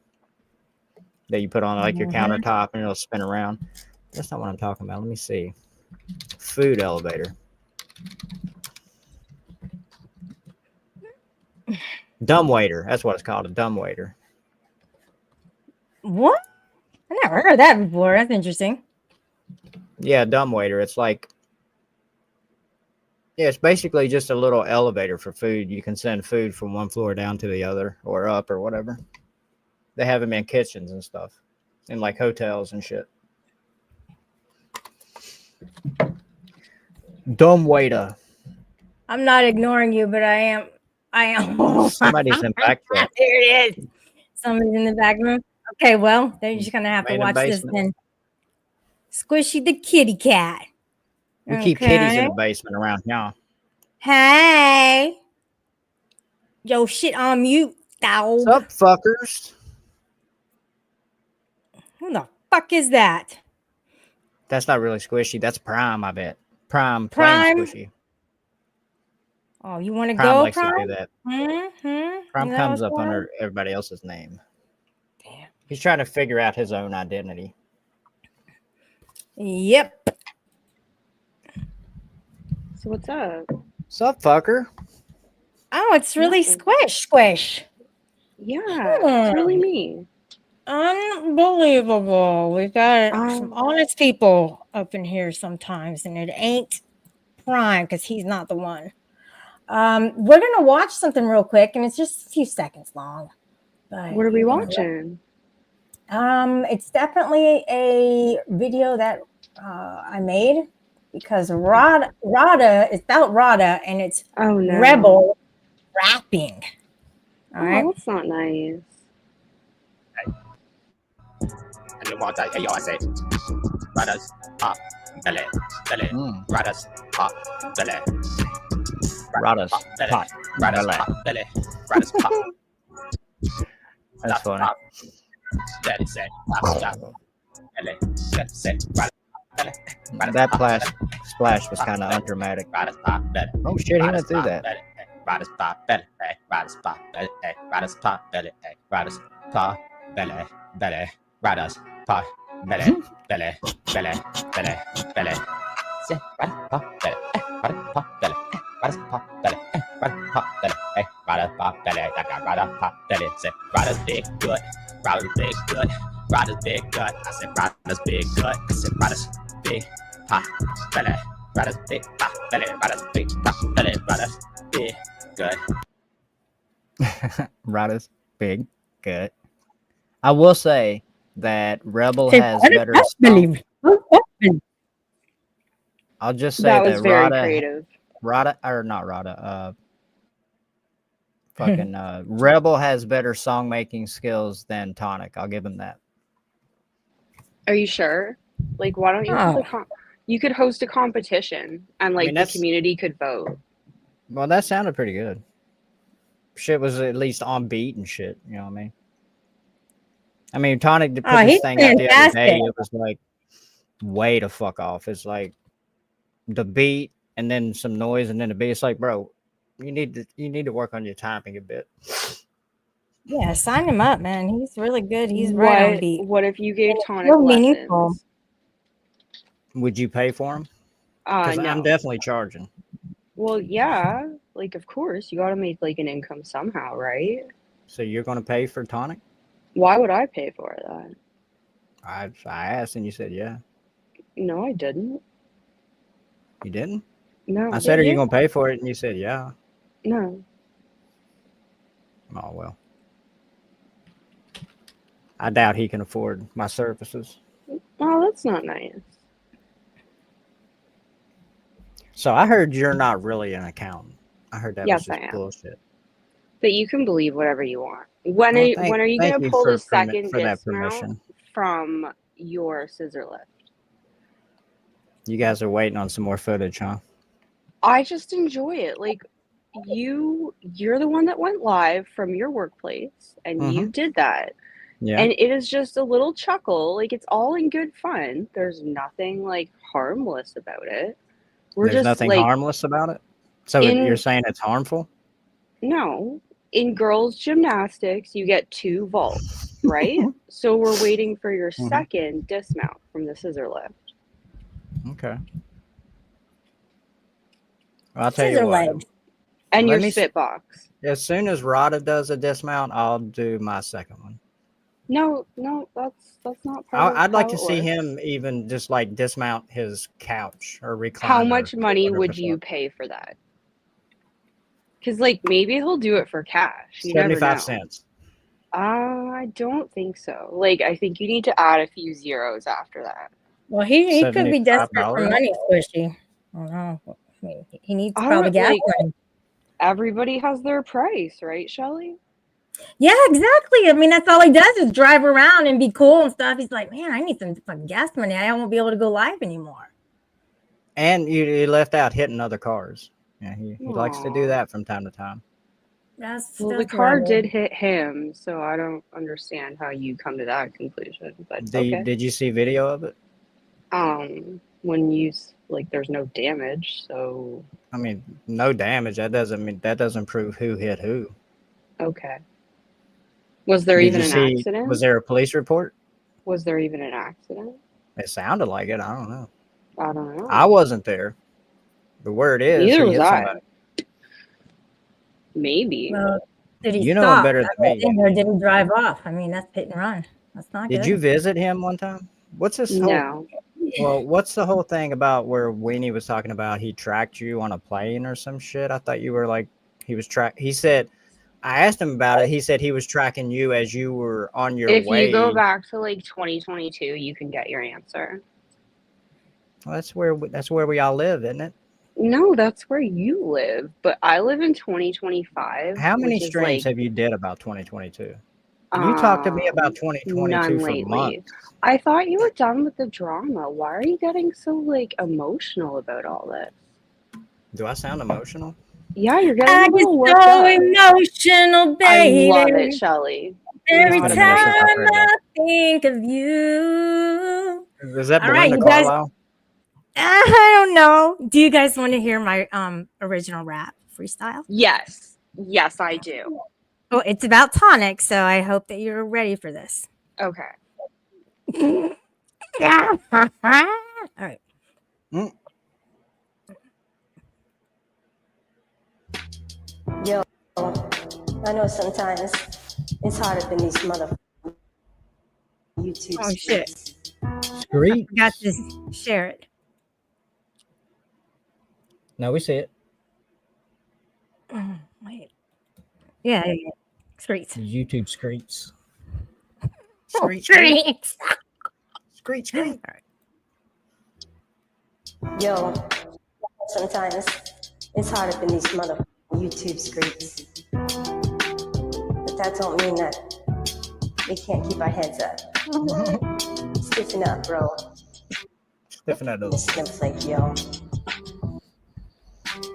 that you put on like your countertop and it'll spin around. That's not what I'm talking about. Let me see. Food elevator. Dumb waiter. That's what it's called. A dumb waiter. What? I never heard of that before. That's interesting. Yeah, dumb waiter. It's like, yeah, it's basically just a little elevator for food. You can send food from one floor down to the other or up or whatever. They have them in kitchens and stuff, in like hotels and shit. Dumb waiter. I'm not ignoring you, but I am. Somebody's in back there. There it is. Somebody's in the back room. Okay, well, then you're just gonna have to Random watch this basement. then. Squishy the kitty cat. We keep kitties in Okay. the basement around now. Hey. Yo, shit on mute, dog. What's up, fuckers? Who the fuck is that? That's not really Squishy. That's Prime, I bet. Prime Prime? playing Squishy. Oh, you want to Prime go, likes to do Prime? that. Mm-hmm. Prime comes up under everybody else's name. Damn. He's trying to figure out his own identity. Yep. So what's up? What's up, fucker? Oh, it's really Nothing. squish. Yeah, it's really me. Unbelievable. We got some Um, honest people up in here sometimes, and it ain't Prime because he's not the one. We're gonna watch something real quick, and it's just a few seconds long. But what are we you're gonna watching? It's definitely a video that I made. because Rada is spelled Rada, and it's Oh no. rebel rapping. All right. Oh, that's not nice. And you want to hear I say, brothers, pop, belly, belly, brothers, pop, belly, Radas, belly, pot, brothers, belly. pop, belly, brothers, pop. That's funny. Pop. Daddy say, pop, pop, belly, daddy say, brothers, belly, brothers, That pop, splash was kind of undramatic. brothers, pop, belly. Oh shit, he went through that. Brothers, pop, belly, brothers, pop, belly, brothers, pop, belly, brothers, pop, belly, belly, brothers, pop, belly, belly, belly, belly, belly. Say, brothers, pop, belly, brothers, pop, belly, brothers, pop, belly, brothers, pop, belly, brothers, pop, belly, I got brothers, pop, belly. Say, brothers, big good, brothers, big good, brothers, big good. I said, brothers, big good. I said, brothers, big pop, belly, brothers, big pop, belly, brothers, big pop, belly, brothers, big good. Radas, big, good. I will say that Rebel Say, has "What better. is that believe?" I'll just say That that was very Rada, creative. or not Rada, fucking Rebel has better song making skills than Tonic. I'll give him that. Are you sure? Like, why don't you hold you could host a competition and like the community could vote. Well, that sounded pretty good. Shit was at least on beat and shit. You know what I mean? I mean, Tonic put this he's thing out the other fantastic. day. It was like way to fuck off. It's like the beat and then some noise and then the beat. It's like, bro, you need to work on your timing a bit. Yeah, sign him up, man. He's really good. He's right on beat. What if you gave Tonic real meaningful. lessons? Would you pay for him? Because No. I'm definitely charging. Well, yeah, like of course you got to make like an income somehow, right? So you're going to pay for Tonic? Why would I pay for that? I asked and you said yeah. No, I didn't. You didn't? No. I said, are you going to pay for it? And you said yeah. No. Oh, well. I doubt he can afford my services. Oh, that's not nice. So I heard you're not really an accountant. I heard that Yes, was I just am. bullshit. But you can believe whatever you want. When are you going to pull the second dismount from your scissor lift? You guys are waiting on some more footage, huh? I just enjoy it. Like you're the one that went live from your workplace and you did that. Yeah. And it is just a little chuckle. Like it's all in good fun. There's nothing like harmless about it. There's nothing harmless about it? So you're saying it's harmful? No. In girls' gymnastics, you get 2 vaults, right? So we're waiting for your second dismount from the scissor lift. Okay. Well, I'll tell you what. And your spit box. As soon as Rada does a dismount, I'll do my second one. No, that's not part of I'd like to see him even just like dismount his couch or recliner. How much money would you pay for that? Because like maybe he'll do it for cash. You 75 never know. cents. I don't think so. Like I think you need to add a few zeros after that. Well, he could be desperate for money, Squishy. I don't know. I mean, he needs probably gas money. Everybody has their price, right, Shelly? Yeah, exactly. I mean, that's all he does is drive around and be cool and stuff. He's like, man, I need some fucking gas money. I won't be able to go live anymore. And he left out hitting other cars. Yeah, he likes to do that from time to time. Well, the car did hit him, so I don't understand how you come to that conclusion. But did you see video of it? When you like, there's no damage, so. I mean, no damage. That doesn't prove who hit who. Okay. Was there even an accident? Was there a police report? Was there even an accident? It sounded like it. I don't know. I don't know. I wasn't there. The word is. Neither was I. Maybe. Well, did he you stop? know him better than me. Or did he drive off? I mean, that's hit and run. That's not good. Did you visit him one time? What's this? No. Well, what's the whole thing about where Weenie was talking about he tracked you on a plane or some shit? I thought you were like, he said, I asked him about it. He said he was tracking you as you were on your way. If you go back to like 2022, you can get your answer. Well, that's where we all live, isn't it? No, that's where you live, but I live in 2025, How many which is streams like have you did about 2022? You talked to me about 2022 none for lately. months. I thought you were done with the drama. Why are you getting so like emotional about all this? Do I sound emotional? Yeah, you're getting I a get little worked so up. emotional, I love it, baby. Shelly. Every Not Been a a minute time since I've fan. heard that. I think of you. Is that All right, Belinda you guys. Carlisle? I don't know. Do you guys want to hear my original rap freestyle? Yes. Yes, I do. Well, it's about tonic, so I hope that you're ready for this. Okay. All right. Mm. Yo, I know sometimes it's hard up in these mother YouTube. Oh shit! Screech. I forgot to share it. No, we see it. Wait. Yeah. Screech. YouTube screech. Screech. Screech. Screech. Yo, sometimes it's hard up in these mother YouTube screens. But that don't mean that we can't keep our heads up. Stiffen up, bro. Stiffen that up. Snowflake, yo.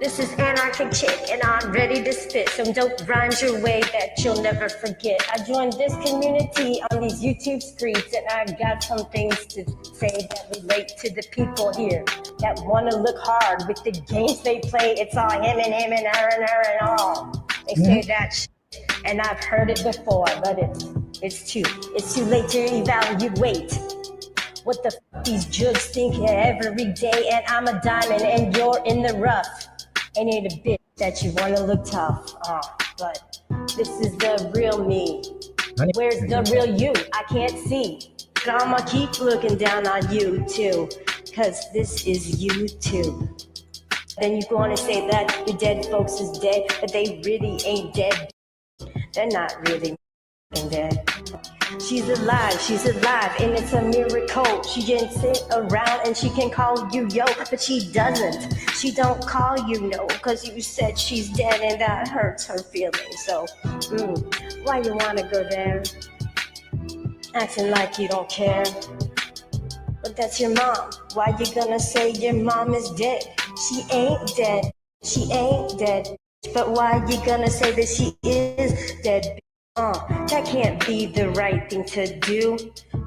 This is Anarchic Chick, and I'm ready to spit some dope rhymes your way that you'll never forget. I joined this community on these YouTube streets, and I got some things to say that relate to the people here that want to look hard with the games they play. It's all him and her and all. They say that shit, and I've heard it before, but it's too late to evaluate what the f these jugs think every day. And I'm a diamond, and you're in the rough. Ain't it a bitch that you wanna look tough? But this is the real me. Where's the real you? I can't see. But I'ma keep looking down on you too, cause this is you too. Then you gonna say that your dead folks is dead, but they really ain't dead. They're not really dead. She's alive, and it's a miracle. She can sit around and she can call you yo, but she doesn't. She don't call you no, cause you said she's dead and that hurts her feelings. So, why you wanna go there? Acting like you don't care. But that's your mom. Why you gonna say your mom is dead? She ain't dead. She ain't dead. But why you gonna say that she is dead? That can't be the right thing to do.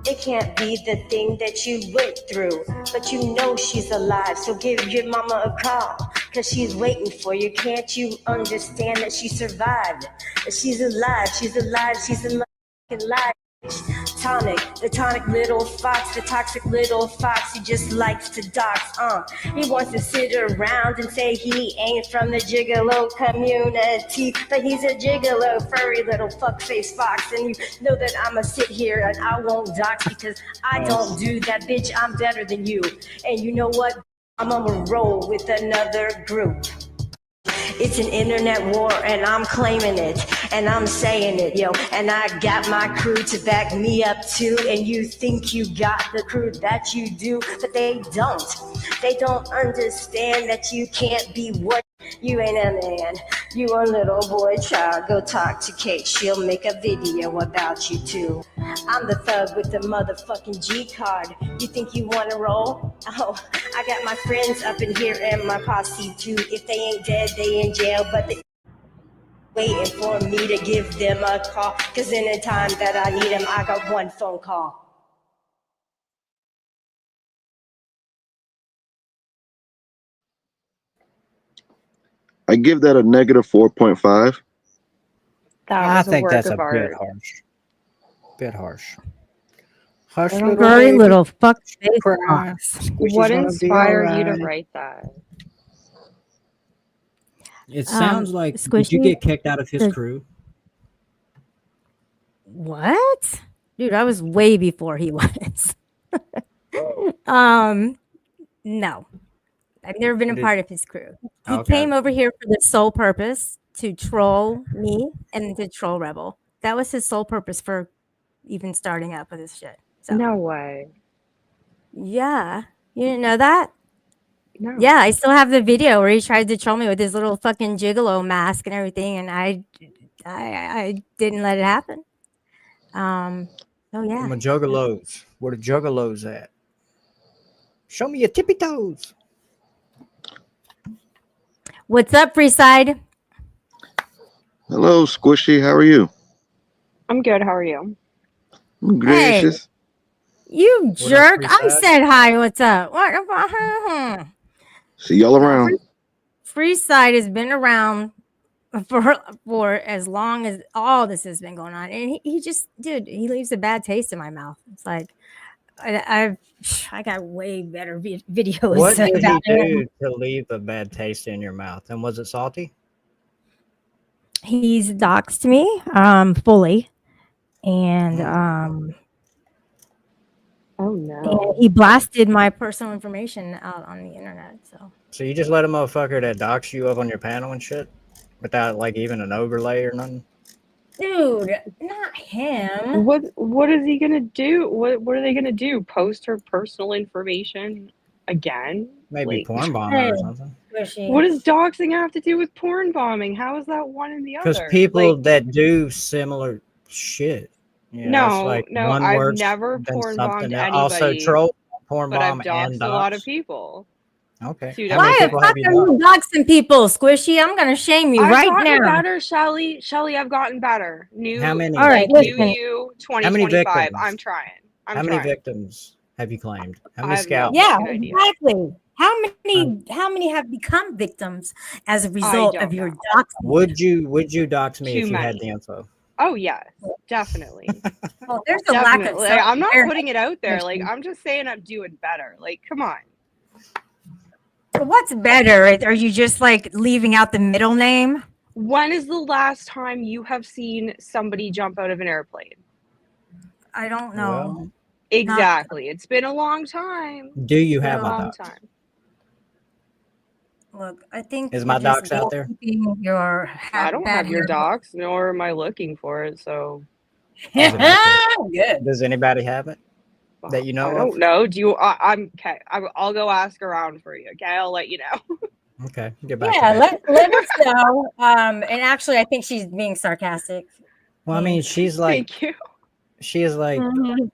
It can't be the thing that you went through. But you know she's alive, so give your mama a call, cause she's waiting for you. Can't you understand that she survived? That she's alive, she's alive. Tonic, the tonic little fox, the toxic little fox, he just likes to dox, He wants to sit around and say he ain't from the gigolo community, but he's a gigolo, furry little fuckface fox, and you know that I'ma sit here and I won't dox because I don't do that, bitch, I'm better than you. And you know what? I'm gonna roll with another group. It's an internet war and I'm claiming it and I'm saying it, yo. And I got my crew to back me up too. And you think you got the crew that you do, but they don't. They don't understand that you can't be what you ain't a man. You a little boy child. Go talk to Kate. She'll make a video about you too. I'm the thug with the motherfucking G card. You think you wanna roll? Oh, I got my friends up in here and my posse too. If they ain't dead, they in jail, but they waiting for me to give them a call. Cause in the time that I need them, I got one phone call. I give that a negative 4.5. That I was a think work that's a of bit art. harsh. Bit harsh. Hush, I don't little know. Furry baby. little fuck face Cry. fox. Squishy's What gonna be inspired you to alright. write that? It sounds like. Did you Squishy. get kicked out of his the- crew? What? Dude, I was way before he was. No. I've never been a Did- part of his crew. He Okay. came over here for the sole purpose to troll me and to troll Rebel. That was his sole purpose for even starting up with this shit. So No way. yeah. You didn't know that? No. Yeah, I still have the video where he tried to troll me with his little fucking gigolo mask and everything, and I didn't let it happen. Oh yeah. I'm a juggalos. Where the juggalos at? Show me your tippy toes. What's up, Freeside? Hello, Squishy. How are you? I'm good. How are you? I'm Hey, gracious. you What up, jerk! I Freeside? said hi. What's up? What? See y'all No, around. Freeside has been around for as long as all this has been going on, and he just, dude, he leaves a bad taste in my mouth. It's like I got way better videos What did about he him. do to leave a bad taste in your mouth? And was it salty? He's doxed me fully, and Oh and no. he blasted my personal information out on the internet. So you just let a motherfucker that dox you up on your panel and shit without like even an overlay or nothing? Dude, not him. What is he gonna do? What are they gonna do? Post her personal information again? Maybe Like, porn bomber Hey, or something. Squishy. what does doxing have to do with porn bombing? How is that one and the Because other? people Like, that do similar shit, you know, it's like no, one I've works never than porn something bombed else. Also, anybody, troll, porn but I've bomb, and doxed a lot of dox. people. Okay. Two How many Why different the people fuck have are you doxed? you doxing people, Squishy? I'm gonna shame you I've right gotten now. better, Shelly. Shelly, I've gotten better. How New, many? All right, like new listen. you, How many 2025. victims? I'm trying. How many victims have you claimed? How many I have no scalps? Yeah, fucking idea. exactly. How Um, many have become victims as a I result don't of your know. doxing? would you dox me Too if you had the many. info? Oh yes, definitely. Well, there's a lack of Definitely. Like, I'm not self-awareness. putting it out there. Like, I'm just saying I'm doing better. Like, come on. What's better? Are you just like leaving out the middle name? When is the last time you have seen somebody jump out of an airplane? I don't know. Well, Exactly. It's been a long time. do you It's been have a my long docs? time. Look, I think Is you're my just docs out there? keeping your I don't bad have your hair. docs, nor am I looking for it. So Does anybody, Good. does anybody have it that you I know don't of? know. Do you? I'm okay. I'll go ask around for you. Okay, I'll let you know. Okay, get back Yeah, to that. let us know. And actually, I think she's being sarcastic. Well, I mean, Thank you. she is like Mhm.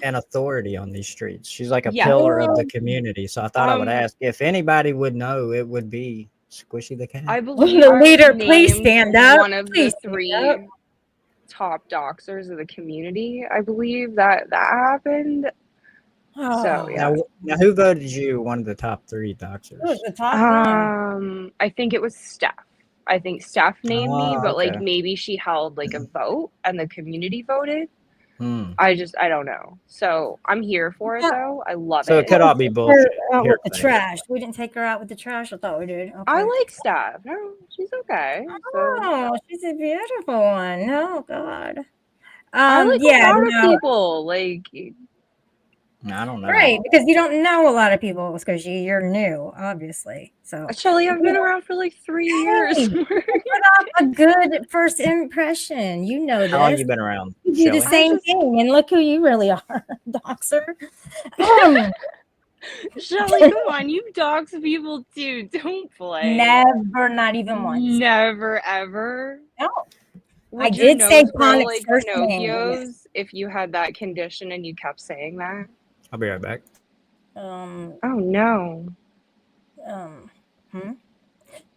an authority on these streets. She's like a Yeah. pillar of the community. So I thought I would Um, ask if anybody would know. It would be Squishy the cat. I believe The I was leader, please named stand up. one of Please the stand 3 up. top doxers of the community. I believe that happened. So Oh, yeah. Now, who voted you one of the top 3 doxers? who was the top one? I think it was Steph. I think Steph named me, Oh, but like okay. maybe she held like a vote and the community voted. Hmm. I don't know. So I'm here for it Yeah. though. I love So it it. could all be Her bullshit. out Here, with the thing. trash. We didn't take her out with the trash. I thought we did. I Okay. like Steph. No, she's okay. So Oh, she's a beautiful one. Oh God. I like a Yeah, lot of no, people. Like I don't know. right, because you don't know a lot of people because you're new, obviously. So Shelly, I've been around for like 3 years. hey, put off a good first impression. You know How long this. you been around, You do the Shelly? same thing, and look who you really are, Doxer. Um, Shelly, come on, you dox people too. Don't play. never, not even once. Never ever. No, Would I your did say nose grow Ponic's like first name. Pinocchio's if you had that condition and you kept saying that? I'll be right back. Oh no.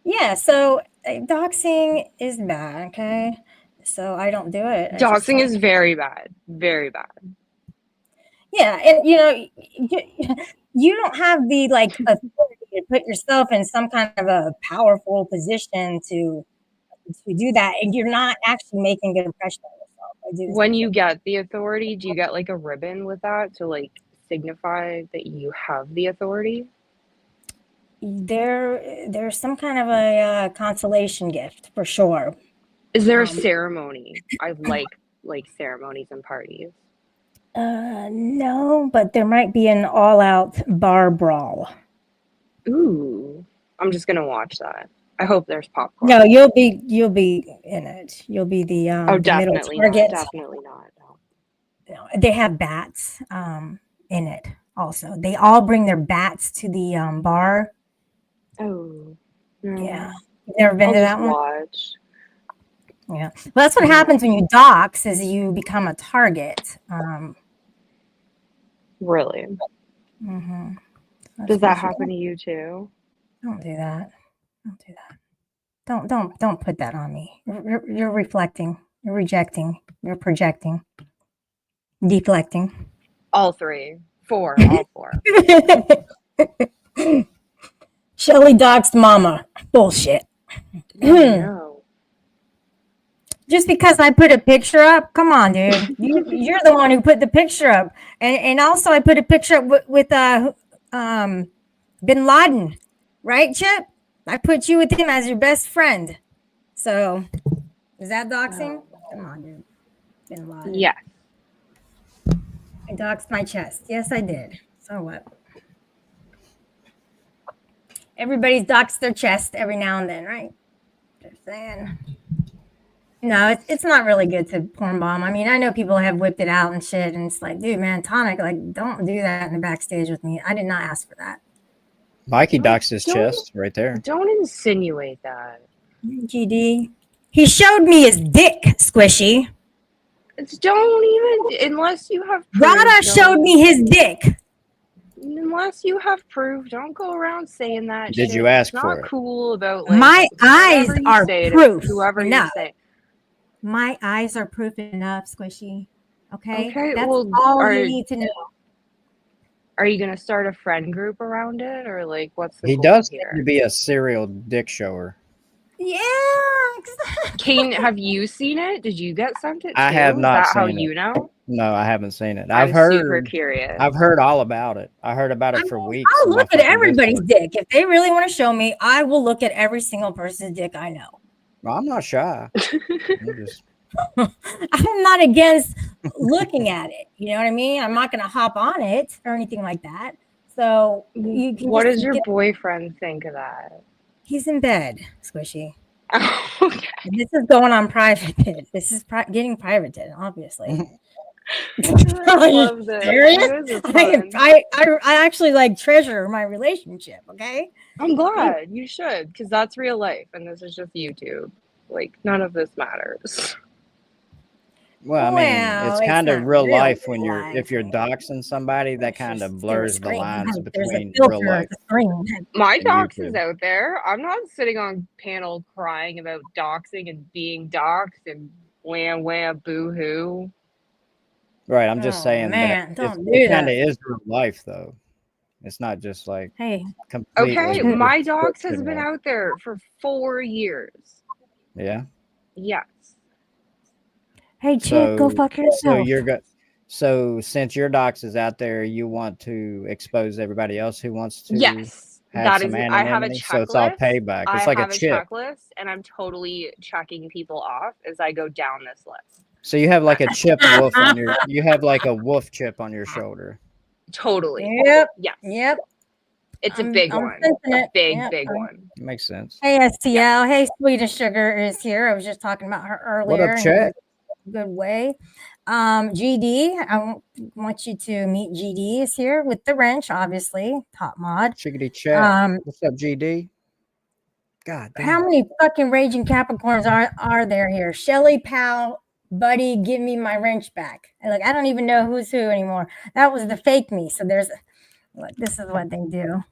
Yeah, so doxing is bad, okay? So I don't do it. I just Doxing don't. is very bad. Very bad. Yeah, and you don't have the like authority to put yourself in some kind of a powerful position to do that, and you're not actually making a good impression on yourself. I do this When you get the authority, do you get like a ribbon with that to like signify that you have the authority? there's some kind of a consolation gift for sure. Is there a ceremony? I like ceremonies and parties. No, but there might be an all-out bar brawl. Ooh, I'm just gonna watch that. I hope there's popcorn. No, you'll be in it. You'll be the Oh, the middle definitely target. not. Definitely not. No. They have bats in it. Also, they all bring their bats to the bar. Oh. No. Yeah, you've never been I'll to just that one. watch. Yeah, well, that's what happens when you dox, is you become a target. Really? Mhm. That's Does that crazy. happen to you too? Don't do that. Don't do that. Don't put that on me. You're reflecting. You're rejecting. You're projecting. Deflecting. All 3. 4. All 4. Shelly doxed mama. Bullshit. Oh no. Just because I put a picture up, come on, dude. You're the one who put the picture up, and also I put a picture up with Bin Laden, right, Chip? I put you with him as your best friend. So, is that doxing? Oh. Come on, dude. Bin Laden. Yes. I doxed my chest. Yes, I did. So what? Everybody's doxed their chest every now and then, right? Just saying. No, it's not really good to porn bomb. I mean, I know people have whipped it out and shit, and it's like, dude, man, tonic, like, don't do that in the backstage with me. I did not ask for that. Mikey doxed his Don't- chest right there. Don't insinuate that. GD. He showed me his dick, Squishy. Don't even, unless you have proof. Rada showed me his dick. Unless you have proof, don't go around saying that Did shit. you ask It's for not it? cool about like My eyes whatever you are say to proof whoever enough. you say. My eyes are proof enough, Squishy. Okay? Okay, That's well, all you need to know. are you gonna start a friend group around it, or like what's the He goal does here? seem to be a serial dick shower. Yeah, exactly. Kane, have you seen it? Did you get sent it too? I have not Is that how seen you it. know? No, I haven't seen it. I'm super curious. I've heard all about it. I heard about I it for mean, weeks. I'll on my look at fucking everybody's Discord. dick. If they really want to show me, I will look at every single person's dick I know. Well, I'm not shy. I'm just I'm not against looking at it. You know what I mean? I'm not going to hop on it or anything like that. So you can What just does your get, boyfriend think of that? he's in bed, Squishy. Okay. This is going on private. This is getting privated, obviously. I love this. Serious? You guys are fun. I actually like treasure my relationship. Okay. I'm glad you should, because that's real life, and this is just YouTube. Like none of this matters. well, I mean, Well, it's kind of not real real life when life. if you're doxing somebody, that It's kind just of through a blurs the screen. lines There's a between real filter life at the screen. My and dox is YouTube. out there. I'm not sitting on panel crying about doxing and being doxed and wham wham boo hoo. Right. I'm just Oh, saying man, that don't do it kind that. of is real life, though. It's not just like Hey, completely. Okay, Mm. my dox has scripted been out. out there for 4 years. Yeah. Yes. hey, chick, go fuck So yourself. you're good. So since your docs is out there, you want to expose everybody else who wants to Yes. have That some is, I have a anonymity. So it's all checklist. payback. I It's like a have a chip. checklist, and I'm totally checking people off as I go down this list. So you have like a chip wolf on your. You have like a wolf chip on your shoulder. Totally. Yep. Yes. Yep. It's a big I'm one. sensing A it. big, Yep. big one. It makes sense. Hey, STL. Hey, Sweet as Sugar is here. I was just talking about her What earlier up, in chat? a good way. GD, I want you to meet GD is here with the wrench, obviously, top mod. Chickadee chat. What's up, GD? God damn. How many fucking raging Capricorns are there here? Shelly, pal, buddy, give me my wrench back. And like, I don't even know who's who anymore. That was the fake me. So this is what they do.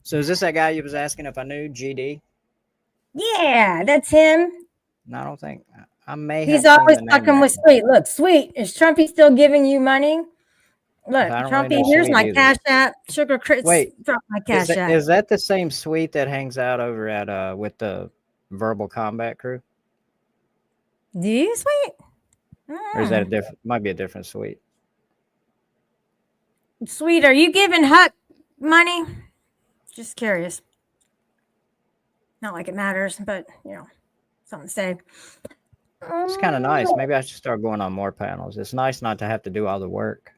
So is this that guy you was asking if I knew? GD? Yeah, that's him. No, I don't think. I may He's have always seen the name fucking with there. Sweet. Look, Sweet, is Trumpy still giving you money? Look, I don't really Trumpy, know here's Sweet my either. cash app. Sugar Crits, Wait, drop my cash app. Is that the same Sweet that hangs out over at with the Verbal Combat crew? Do you, Sweet? Or is that a different? Might be a different Sweet. Sweet, are you giving Huck money? Just curious. Not like it matters, but something to say. It's kind of nice. Maybe I should start going on more panels. It's nice not to have to do all the work.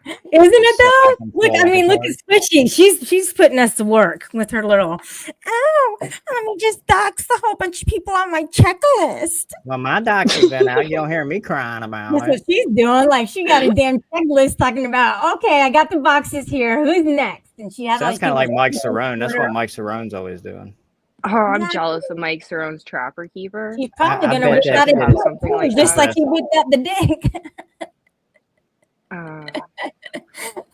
Isn't it Sit though? back and Look, feel I like a mean, look turd. at Squishy. She's putting us to work with her little. Oh, let me just dox a whole bunch of people on my checklist. Well, my docs has been out. You don't hear me crying about That's it. what she's doing. Like she got a damn checklist talking about. Okay, I got the boxes here. Who's next? And she had Sounds like kind of like people Mike Cerrone. That's order. what Mike Cerrone's always doing. Oh, I'm Yeah, jealous of Mike Cerone's Trapper Keeper. she's probably I gonna bet whip I that out could a shit have is something like just the like that. he best. whipped out the dick. Uh,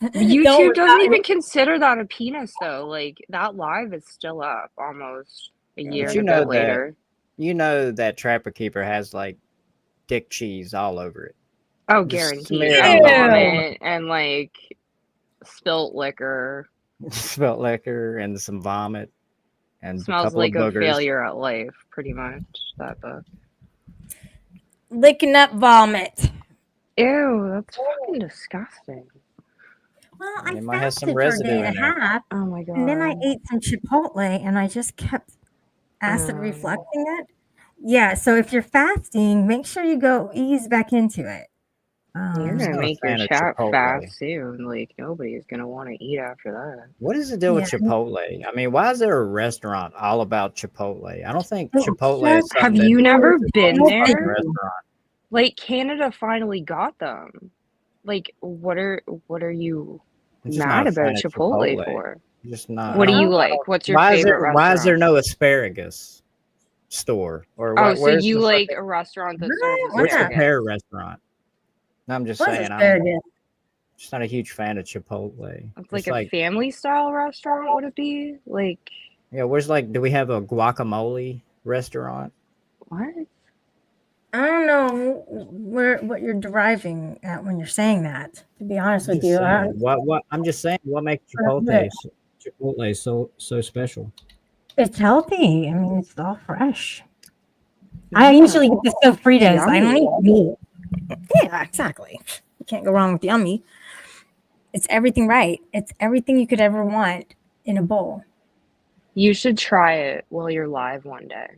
Don't YouTube whip doesn't out even consider that a penis though. Like that live is still up almost a Yeah, year but and a bit later. you know that Trapper Keeper has like dick cheese all over it. Oh, Just guaranteed. smeared And all over it. vomit and like spilt liquor. Spelt liquor and some vomit and a Smells couple of like a boogers. failure at life, pretty much. That book. licking up vomit. Ew, that's fucking disgusting. Well, And I it might have some fasted for a day residue and in a there. half, Oh my and then I god. ate some Chipotle, and I just kept acid Um, refluxing it. Yeah, so if you're fasting, make sure you go ease back into it. You're I'm just gonna not a make your fan of chat Chipotle. fast soon. Like nobody's gonna want to eat after that. What does it do with Yeah. Chipotle? I mean, why is there a restaurant all about Chipotle? I don't think It's Chipotle is just Have something that you never been deserves a fucking there? restaurant. Like Canada finally got them. Like what are you I'm just not mad a about fan of Chipotle Chipotle. for? I'm just not. What do I you don't, like? What's your why favorite why is there restaurant? no asparagus store or Oh, what? so Where's you the like fucking a restaurant that Right, serves where's the yeah. asparagus? pear restaurant? No, I'm just What's saying asparagus? just not a huge fan of Chipotle. It's like It's a like family style restaurant, would it be? Like yeah, where's like do we have a guacamole restaurant? what? I don't know what you're deriving at when you're saying that. To be honest I'm with just you, saying. What I'm just saying what makes Chipotle so special? it's healthy. I mean, it's all fresh. I Yeah, usually get the stuffed Fritos. I don't yummy. eat meat. Yeah, exactly. You can't go wrong with yummy. It's everything right. It's everything you could ever want in a bowl. You should try it while you're live one day.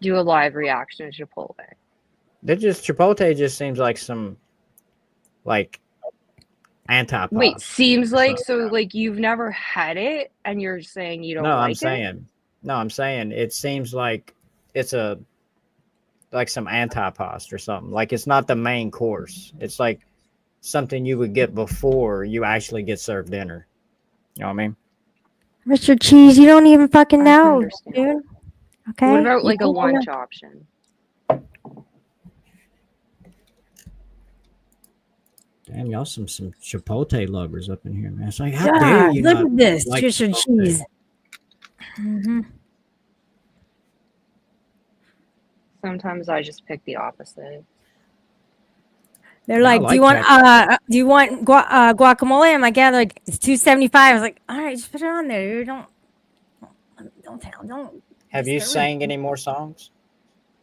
Do a live reaction to Chipotle. Chipotle just seems like some like anti-pop. Wait, seems or like something. so like you've never had it and you're saying you don't No, like it? I'm saying it seems like it's a like some antipasto or something. Like it's not the main course. It's like something you would get before you actually get served dinner. You know what I mean? Richard Cheese, you don't even fucking I can know, understand. dude. Okay. What about You like a don't even know. lunch option? Damn, y'all some Chipotle lovers up in here, man. It's like how dare God, you look not at this, like Richard Chipotle? Cheese. hmm Sometimes I just pick the opposite. They're Yeah, I like, like that. do you want guacamole? I'm like, yeah. They're like, it's $2.75. I was like, all right, just put it on there. Dude. Don't. Have you discourage sang me. any more songs?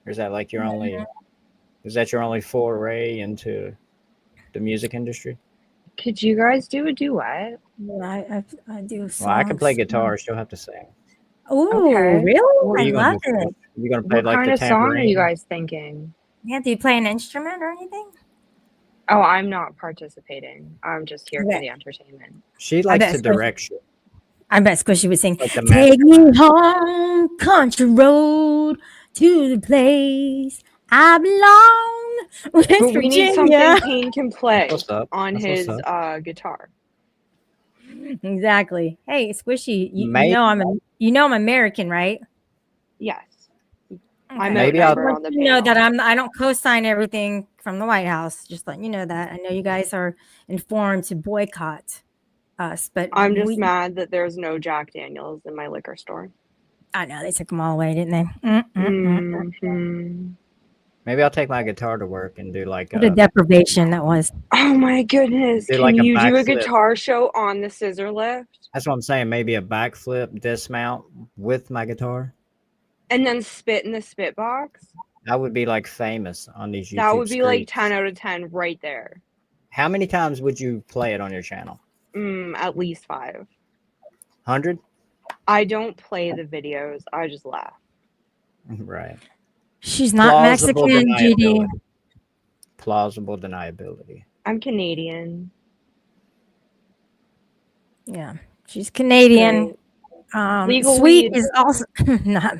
Or is that like your only foray into the music industry? Could you guys do a duet? Yeah, I do songs. Well, I can play guitar, she'll have to sing. Ooh, Okay. really? What are I you gonna love do? it. You gonna play What like kind the of song are you tambourine? guys thinking? Yeah, do you play an instrument or anything? Oh, I'm not participating. I'm just here for Okay. the entertainment. She I likes bet to direct shit. I bet Squishy would sing, Like the take master. me home, country road, to the place I belong, West But we need Virginia. something Payne can play What's up? on That's what's his up. guitar. Exactly. Hey, Squishy, Maybe I'm American, right? Yes. I'm Okay. Maybe I'll outnumbered Just on the you know that panel. I don't co-sign everything from the White House. Just letting you know that. I know you guys are informed to boycott us, but I'm just mad that there's no Jack Daniels in my liquor store. I know they took them all away, didn't they? Mhm. maybe I'll take my guitar to work and do like What a deprivation that was. Oh my goodness. Do Can like a you do a backflip. guitar show on the scissor lift? That's what I'm saying. Maybe a backflip dismount with my guitar. And then spit in the spit box? I would be like famous on these YouTube That would be like streets. 10 out of 10 right there. How many times would you play it on your channel? At least 5. 100? I don't play the videos. I just laugh. Right. She's not Plausible Mexican, GD. deniability. Plausible deniability. I'm Canadian. Yeah, she's Canadian. Legal Sweet weed. is also not.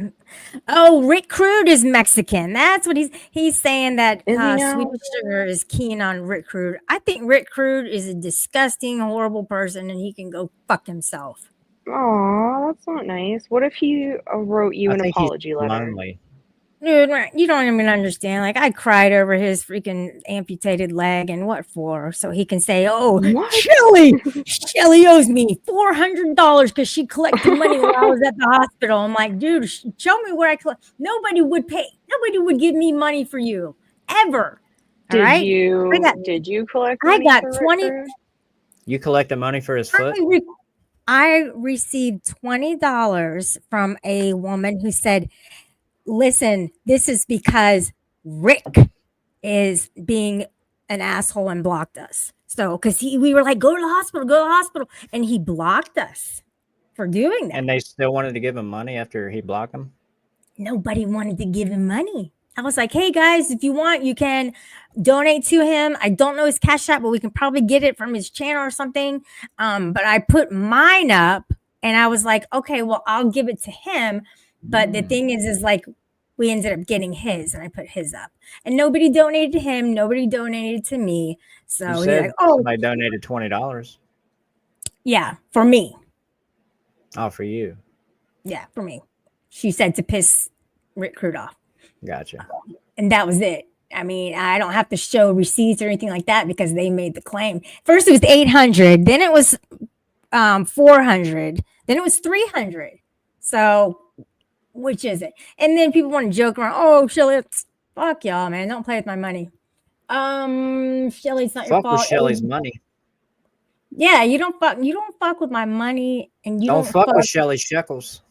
Oh, Rick Crude is Mexican. That's what he's saying that Is he Sweet now? Sugar is keen on Rick Crude. I think Rick Crude is a disgusting, horrible person, and he can go fuck himself. Aw, that's not nice. What if he wrote you I an think he's apology letter? lonely. Dude, you don't even understand. Like, I cried over his freaking amputated leg, and what for? So he can say, "Oh, What? Shelly owes me $400 because she collected money while I was at the hospital." I'm like, dude, show me where I collect. Nobody would pay. Nobody would give me money for you ever. All Did right. did you collect I money got for 20. Rick Crude? You collected money for his foot? I received $20 from a woman who said, "Listen, this is because Rick is being an asshole and blocked us." So, because we were like, go to the hospital, and he blocked us for doing that. And they still wanted to give him money after he blocked them? Nobody wanted to give him money. I was like, hey guys, if you want, you can donate to him. I don't know his cash app, but we can probably get it from his channel or something. But I put mine up and I was like, okay, well, I'll give it to him. But the thing is like, we ended up getting his and I put his up. And nobody donated to him. Nobody donated to me. So You he's said like, oh, somebody donated $20. yeah, for me. Oh, for you. Yeah, for me. She said to piss Rick Crude off. Gotcha. And that was it. I mean, I don't have to show receipts or anything like that because they made the claim. First it was 800, then it was 400, then it was 300. So which is it? And then people want to joke around, oh, Shelly, fuck y'all, man. Don't play with my money. Shelly, it's not your Fuck with fault. Shelly's money. Yeah, you don't fuck with my money, and you Don't don't fuck fuck with Shelly Shekels.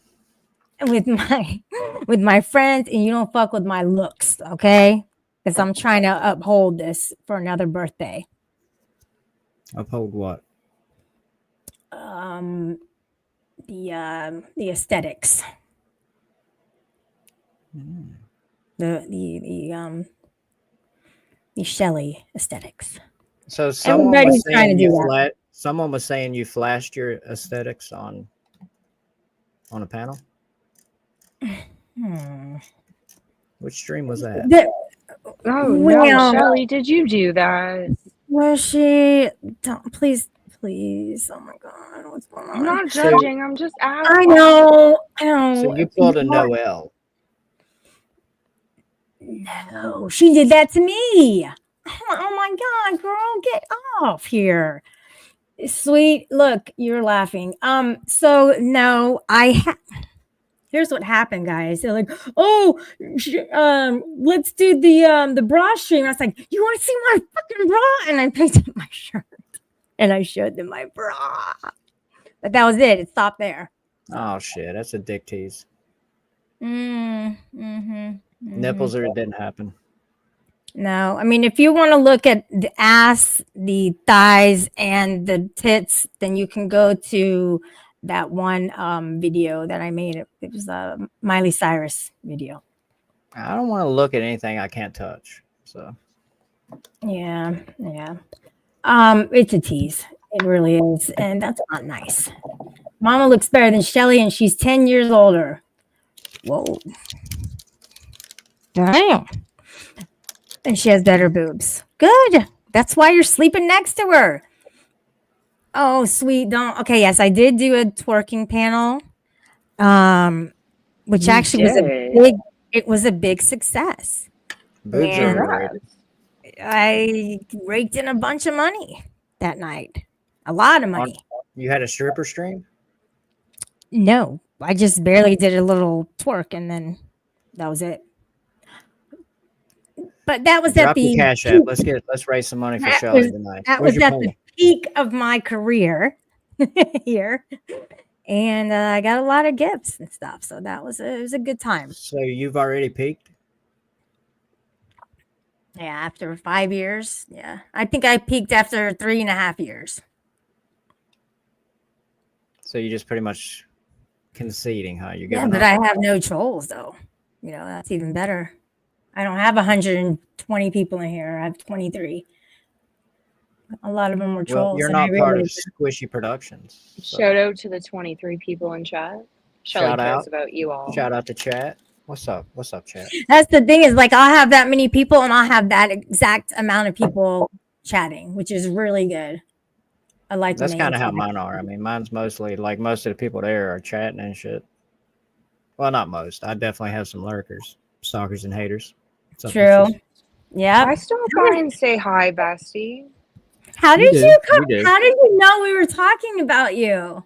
with my friends, and you don't fuck with my looks, okay? Because I'm trying to uphold this for another birthday. Uphold what? The aesthetics. The Shelly aesthetics. So someone Everybody's was trying to saying do you that. someone was saying you flashed your aesthetics on a panel. Which stream was that? Oh Well, no, Shelly, did you do that? Was she? Don't please. Oh my god, what's going on? I'm not judging. I'm just asking. I know. So you pulled a Noelle. No, she did that to me. Oh my god, girl, get off here. Sweet, look, you're laughing. So no, here's what happened, guys. They're like, oh, let's do the bra stream. I was like, you want to see my fucking bra? And I picked up my shirt and I showed them my bra. But that was it. It stopped there. Oh shit, that's a dick tease. Mm-hmm. Nipples or it didn't happen. No, I mean, if you want to look at the ass, the thighs, and the tits, then you can go to that one video that I made. It was a Miley Cyrus video. I don't want to look at anything I can't touch. So Yeah. It's a tease. It really is, and that's not nice. Mama looks better than Shelly, and she's 10 years older. Whoa. Damn. And she has better boobs. Good. That's why you're sleeping next to her. Oh, sweet. Don't. Okay, yes, I did do a twerking panel. Which You actually was a big success. boobs are And overrated. I raked in a bunch of money that night. A lot of money. You had a stripper stream? No, I just barely did a little twerk and then that was it. But that was Drop at the your cash app. Let's raise some money for That Shelly was- tonight. that Where's was your at the pay? peak of my career here. And I got a lot of gifts and stuff. So it was a good time. So you've already peaked? Yeah, after 5 years. Yeah. I think I peaked after 3.5 years. So you just pretty much conceding, huh? You're Yeah, giving but up. I have no trolls though. That's even better. I don't have 120 people in here. I have 23. A lot of them were Well, trolls. you're and I not part of realized Squishy Productions. So Shout out to the 23 people in chat. Shelly shout cares out. about you all. Shout out to chat. What's up? What's up, chat? that's the thing is like I'll have that many people and I'll have that exact amount of people chatting, which is really good. I like when That's they kind of how interact. mine are. I mean, mine's mostly like most of the people there are chatting and shit. Well, not most. I definitely have some lurkers, stalkers, and haters. What's up, True. bitches? Yep. I stop by and say hi, bestie. How You did do. you come? You do. How did you know we were talking about you?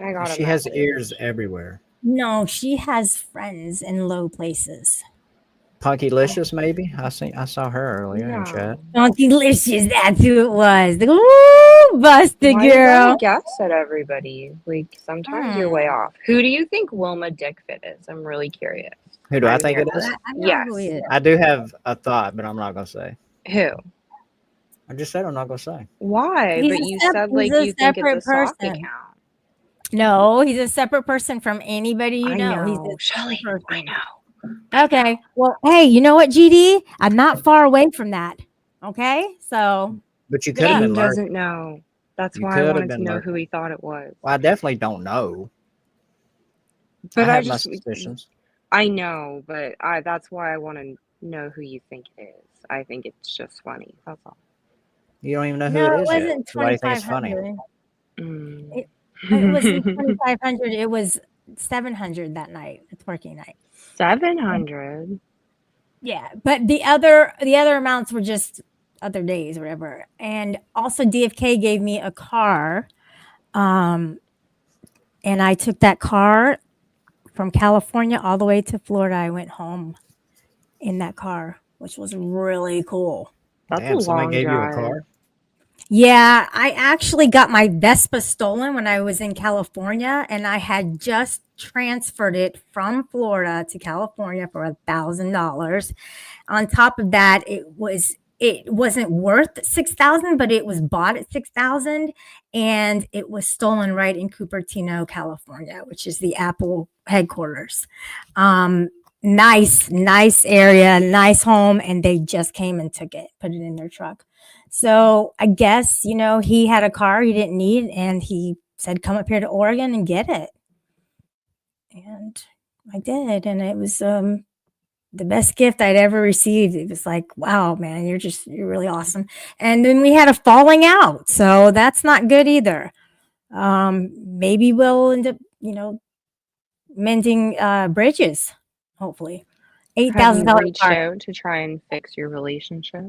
I got a She has message. ears everywhere. No, she has friends in low places. Punkylicious, maybe. I saw her earlier in chat. No. Delicious. That's who it was. Ooh, busted Why you girl. gotta guess at everybody? Like, sometimes you're way off. Who do you think Wilma Dickfit is? I'm really curious. Who do I I'm think it here. is? I know Yes. who he is. I do have a thought, but I'm not gonna say. Who? I just said I'm not gonna say. Why? He's But a you sep- said he's like a you think it's a separate sock person. account. No, he's a separate person from anybody you I know. He's know, a Shelly. separate I person. know. Okay. Well, hey, you know what, GD? I'm not far away from that. Okay. So But you could have yeah. been He lurking. doesn't know. That's You why I could have wanted to been know lurking. who he thought it was. Well, I definitely don't know. But I I have my just, suspicions. I know, but that's why I want to know who you think it is. I think it's just funny. That's all. You don't even know who No, it it is yet. wasn't So why do you think it's funny? 2,500. Mm. It wasn't 2,500. It was 700 that night. It's working night. 700. Yeah, but the other amounts were just other days or whatever. And also DFK gave me a car, and I took that car from California all the way to Florida. I went home in that car, which was really cool. That's Damn, a somebody long gave you a drive. car. Yeah, I actually got my Vespa stolen when I was in California, and I had just transferred it from Florida to California for $1,000. On top of that, it wasn't worth 6,000, but it was bought at 6,000, and it was stolen right in Cupertino, California, which is the Apple headquarters. Nice area, nice home, and they just came and took it, put it in their truck. So I guess, he had a car he didn't need and he said, come up here to Oregon and get it. And I did. And it was the best gift I'd ever received. It was like, wow, man, you're really awesome. And then we had a falling out. So that's not good either. Maybe we'll end up, mending bridges, hopefully. Have $8,000 you reached car. out to try and fix your relationship?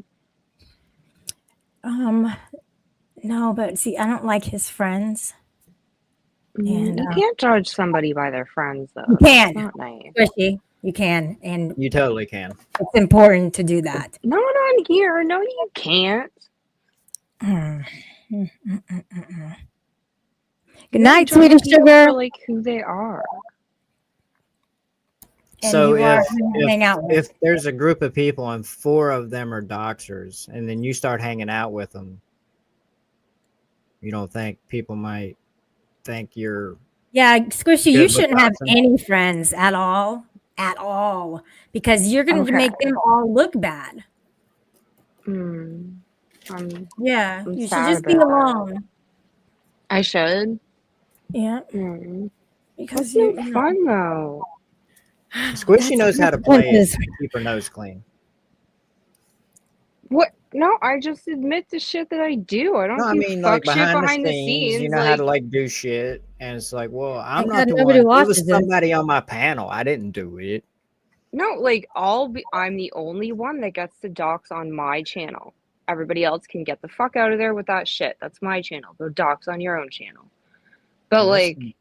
No, but see, I don't like his friends. And You can't judge somebody by their friends, though. You That's can. not nice. Squishy, you can, and You totally can. it's important to do that. Not on here. No, you can't. Good You night, don't judge sweetest people sugar. for, like, who they are. And So you are who you hang out with. if there's a group of people and 4 of them are doxers, and then you start hanging out with them, you don't think people might think you're Yeah, Squishy, good you with shouldn't have doxing? any friends at all, because you're going to Okay. make them all look bad. Yeah, I'm you should sad just be about that. alone. I should. Yeah, That's because no fun, though. Squishy knows how to play it consequences. and keep her nose clean. What? No, I just admit the shit that I do. I don't No, I do mean fuck like shit behind behind the the scenes, you scenes. know how to Like, like do shit, and it's like, well, I'm Thank not God the nobody one. It was watches it. somebody on my panel. I didn't do it. no, like I'm the only one that gets to dox on my channel. Everybody else can get the fuck out of there with that shit. That's my channel. Go dox on your own channel. But Well, that's- like,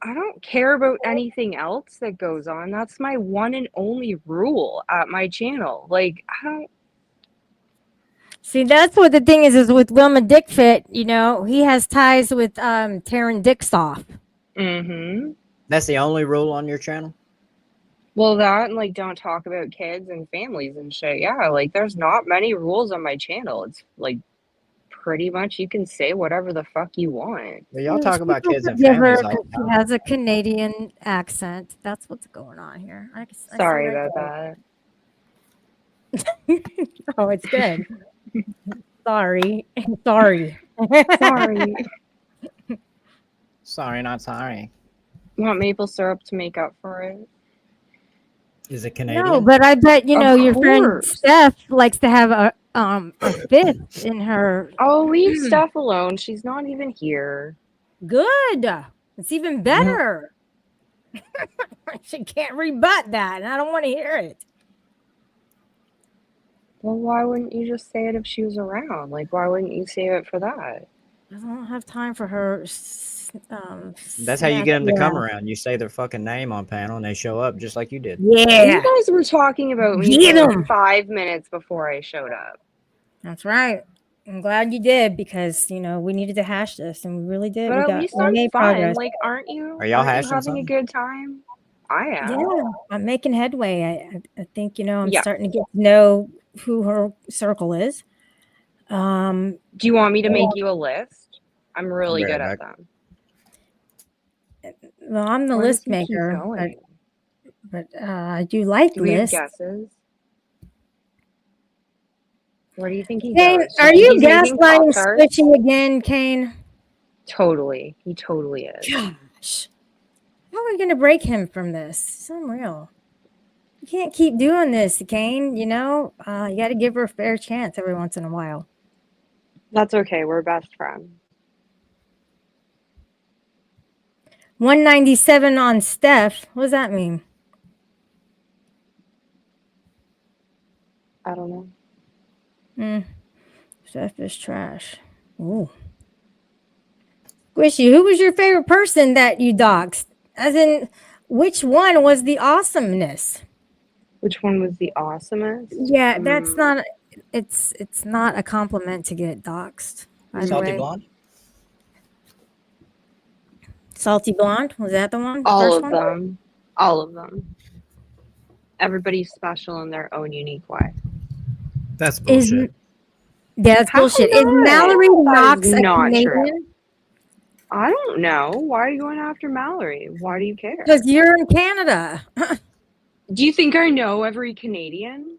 I don't care about anything else that goes on. That's my one and only rule at my channel. Like, I don't. See, that's what the thing is with Wilma Dickfit, he has ties with tearing dicks off. That's the only rule on your channel. Well, that and like don't talk about kids and families and shit. Yeah, like there's not many rules on my channel. It's like pretty much you can say whatever the fuck you want. Well, y'all talk about kids and Forgive her families all the because she time. has a Canadian accent. That's what's going on here. I see Sorry right about that. there. Oh, it's good. Sorry. Sorry. Sorry. Sorry, not sorry. Want maple syrup to make up for it? Is it No, Canadian? but I bet you Of know your friend course. Steph likes to have a fifth in her. Oh, leave Steph alone. She's not even here. Good. It's even better. She can't rebut that, and I don't want to hear it. Well, why wouldn't you just say it if she was around? Like, why wouldn't you save it for that? I don't have time for her. That's how you get them to come Yeah. around. You say their fucking name on panel, and they show up just like you did. You Yeah, guys were talking about me Get for like 'em. 5 minutes before I showed up. that's right. I'm glad you did because you know we needed to hash this, and we really did. But We at got least we I'm made fun. progress. Like, aren't you? Are y'all Aren't you hashing having something? a good time? I am. Yeah, I'm making headway. I think you know I'm Yeah. starting to get to know who her circle is. Do you want me to make you a list? I'm really Be right good at back. them. Well, I'm the Where does list he keep maker, going? but I do like Do we have lists. guesses? Where do you think he Kane, goes? Do are think you he's making gaslighting Pop-Tarts? Squishy again, Kane? Totally. He totally is. Gosh, how are we going to break him from this? It's unreal. You can't keep doing this, Kane. You know, you got to give her a fair chance every once in a while. That's okay. We're best friends. 197 on Steph. What does that mean? I don't know. Steph is trash. Ooh. Squishy, who was your favorite person that you doxed? As in, which one was the awesomeness? Which one was the awesomest? Yeah, that's not. It's not a compliment to get doxed. By the Salty way, blonde? Salty Blonde, was that the one? The all first of one? them. All of them. Everybody's special in their own unique way. That's Is bullshit. yeah, that's How bullshit. Is not? Mallory That Knox is a not true. Canadian? I don't know. Why are you going after Mallory? Why do you care? Because you're in Canada. Do you think I know every Canadian?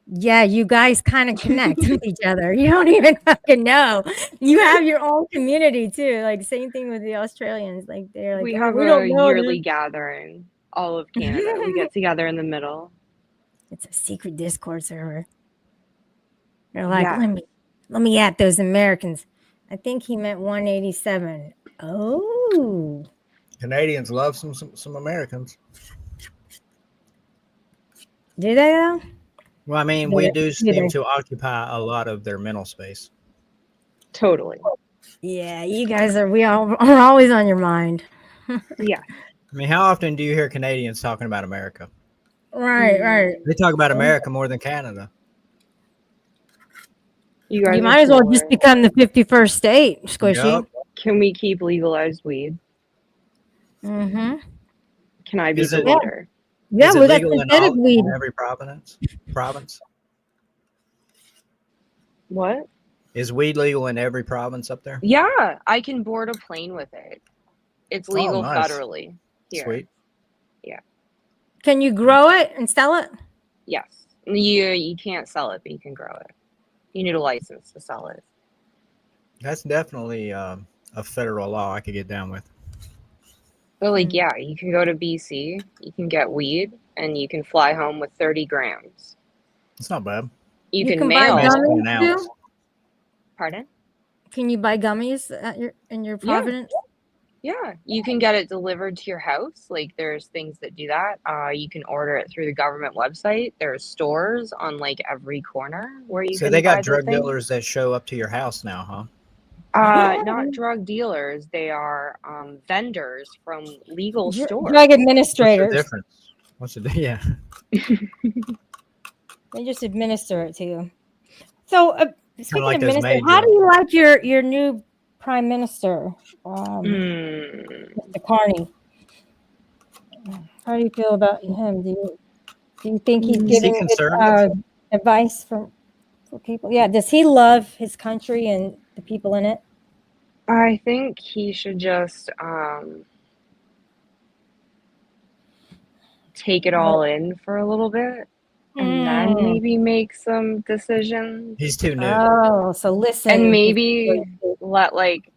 Yeah, you guys kind of connect with each other. You don't even fucking know. You have your own community too. Like same thing with the Australians. Like they're like, We oh, have we a don't know. yearly gathering. All of Canada. We get together in the middle. It's a secret Discord server. They're like, Yeah. let me at those Americans. I think he meant 187. Oh, Canadians love some Americans. do they though? Well, I mean, Do we they- do do seem they? to occupy a lot of their mental space. Totally. Yeah, you guys are. We all are always on your mind. Yeah. I mean, how often do you hear Canadians talking about America? Right, right. They talk about America more than Canada. You guys You are might as too well just aware. become the 51st state, Squishy. Yup. Can we keep legalized weed? Mm-hmm. Can I be Is the it- leader? Yeah, Is it we got legal in synthetic all, weed. in every province? What? Is weed legal in every province up there? Yeah, I can board a plane with it. It's legal nice. federally here. Sweet. Can you grow it and sell it? Yes. You can't sell it, but you can grow it. You need a license to sell it. That's definitely a federal law I could get down with. But like, yeah, you can go to BC, you can get weed, and you can fly home with 30 grams. It's not bad. You can can buy mail. Basically gummies an too? ounce. Pardon? Can you buy gummies at in your Providence? Yeah, you can get it delivered to your house. Like, there's things that do that. You can order it through the government website. There's stores on like every corner where you So can they buy got the drug thing. dealers that show up to your house now, huh? Not drug dealers. They are vendors from legal stores. Drug What's the administrators. difference? Yeah. They just administer it to you. So, speaking like of those minister, maid how do jobs. you like your new prime minister, Mr. Carney? How do you feel about him? Do you think he's Is he giving good conservative? advice for people? Yeah. Does he love his country and the people in it? I think he should just take it all in for a little bit and then Mm. maybe make some decisions. He's too new. Oh, so listen. And maybe let like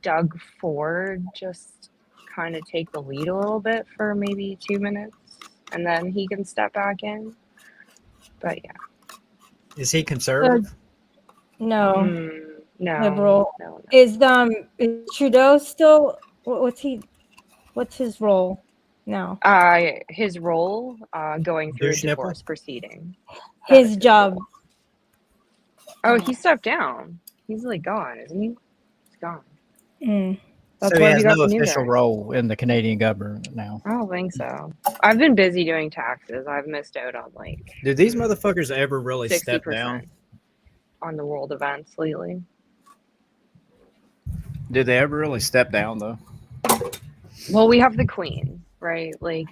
Doug Ford just kind of take the lead a little bit for maybe 2 minutes, and then he can step back in. But yeah, Is he conservative? No, no, liberal. no. Is Trudeau still? What's his role now? His role, going through a Douche nipple? divorce proceeding. That is His job. role. Oh, he stepped down. He's like gone, isn't he? He's gone. Mm. That's So he why we has got no the new official guy. role in the Canadian government now. I don't think so. I've been busy doing taxes. I've missed out on like Did these motherfuckers ever really step 60% down? on the world events lately. Did they ever really step down though? Well, we have the queen, right? Like,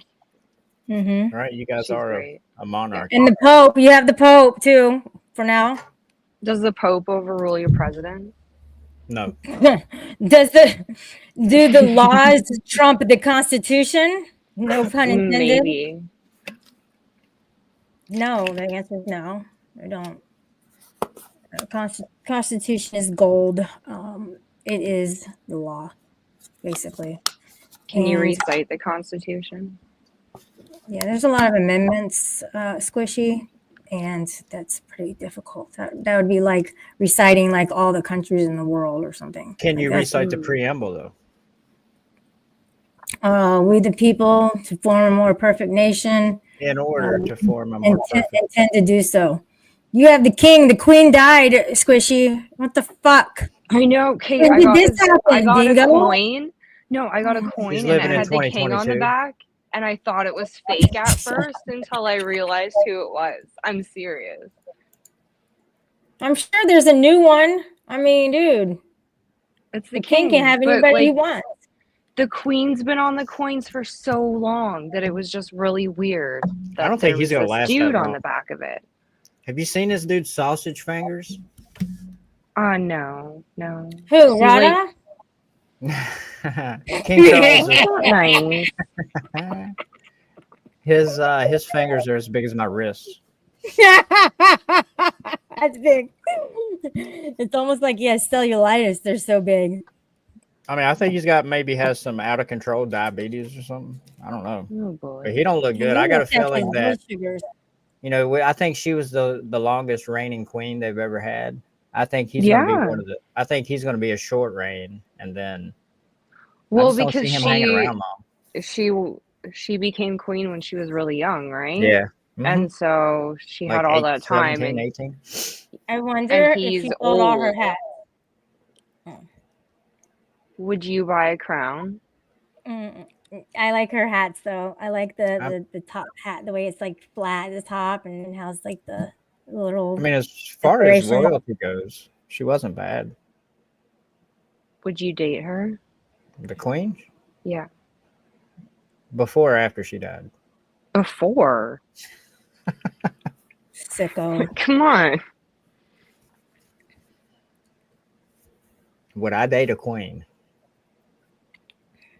Mm-hmm. Right, you guys she's are great. a monarch. And the Pope. You have the Pope too. For now. Does the Pope overrule your president? No. Do the laws trump the Constitution? No pun intended. Maybe. No, the answer is no. I don't. Constitution is gold. It is the law, basically. Can you And, recite the Constitution? yeah, there's a lot of amendments, squishy, and that's pretty difficult. That would be like reciting like all the countries in the world or something. Can Like you that's- recite the preamble though? We the people to form a more perfect nation. In order to form a more perfect. Intend to do so. You have the king, the queen died, squishy. What the fuck? I know. Okay, When I did got, this happen, I got a dingo? coin. No, I got a coin He's and it living in had the king on the 2022. back, and I thought it was fake at first until I realized who it was. I'm serious. I'm sure there's a new one. I mean, dude, It's the king can have but, anybody he like, wants. the queen's been on the coins for so long that it was just really weird. That I don't think there he's was gonna this last dude that on long. the back of it. Have you seen this dude's sausage fingers? No. Who, He's Rada? King Charles. That's not nice. His fingers are as big as my wrists. That's big. It's almost like he has cellulitis. They're so big. I mean, I think he's got maybe has some out of control diabetes or something. I don't know, Oh boy. but he don't look good. I got a feeling that Sugars. I think she was the longest reigning queen they've ever had. I think he's gonna be one of the. I think he's gonna be a short reign, and then Well, I just don't because see him hanging around long. she became queen when she was really young, right? Yeah. Mhm. And so she Like had all that time 17, and 18. I wonder And if he's he sold all her old. hats. would you buy a crown? I like her hats though. I like the top hat, the way it's like flat at the top and it has like the little. I mean, as far as decoration. royalty goes, she wasn't bad. Would you date her? The queen, Yeah. before or after she died. Before. Sicko. Come on. Would I date a queen?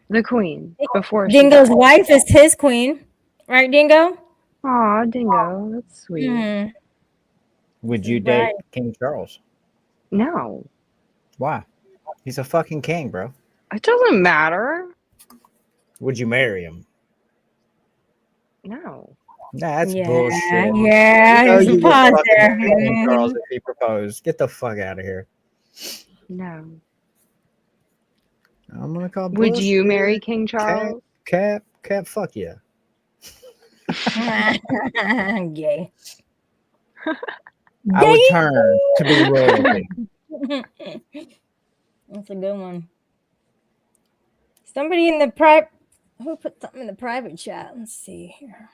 The queen. Before she Dingo's died. wife is his queen, right, Dingo? Aw, Dingo. That's sweet. Mhm. Would you Right. date King Charles? No. Why? He's a fucking king, bro. It doesn't matter. Would you marry him? No. Nah, that's Yeah, bullshit. yeah. You know There's you a would pause fucking there. marry King Mhm. Charles if he proposed. Get the fuck out of here. No. I'm gonna call Would you bullshit. marry King Charles? Cap, fuck yeah. Gay. I would turn to be royalty. That's a good one. Somebody in the private, who put something in the private chat? Let's see here.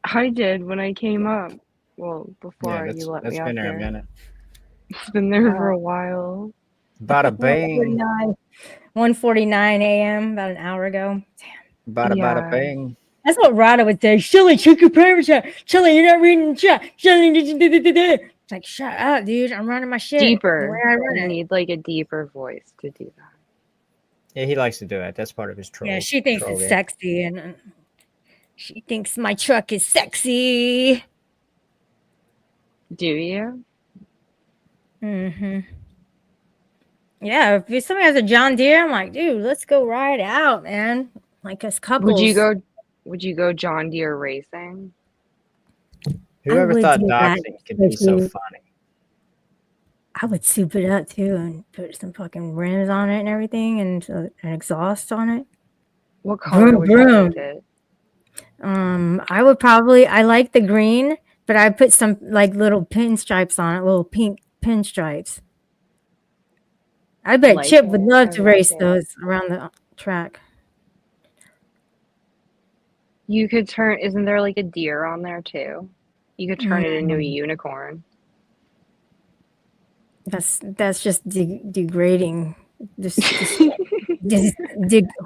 I did when I came up. Well, before Yeah, you let that's me up been there here. a minute. It's been there for a while. Bada bang. 1:49 a.m. about an hour ago. Bada Yeah. bada bang. That's what Rada would say. Shelly, check your private chat. Shelly, you're not reading the chat. Shelly, it's like, shut up, dude. I'm running my shit. The Deeper. way I run You it. need like a deeper voice to do that. Yeah, he likes to do that. That's part of his troll. Yeah, she thinks troll it's game. sexy, and she thinks my truck is sexy. Do you? Mm-hmm. Yeah, if somebody has a John Deere, I'm like, dude, let's go ride out, man. Like us couples. Would you go John Deere racing? Whoever would thought do that, doxing could be so especially- funny? I would soup it up too and put some fucking rims on it and everything and an exhaust on it. What color Vroom, would you vroom. paint it? I like the green, but I put some like little pinstripes on it, little pink pinstripes. I bet Like Chip would it, love I to like race it. those around the track. You could turn, isn't there like a deer on there too? You could turn it into a unicorn. That's just degrading.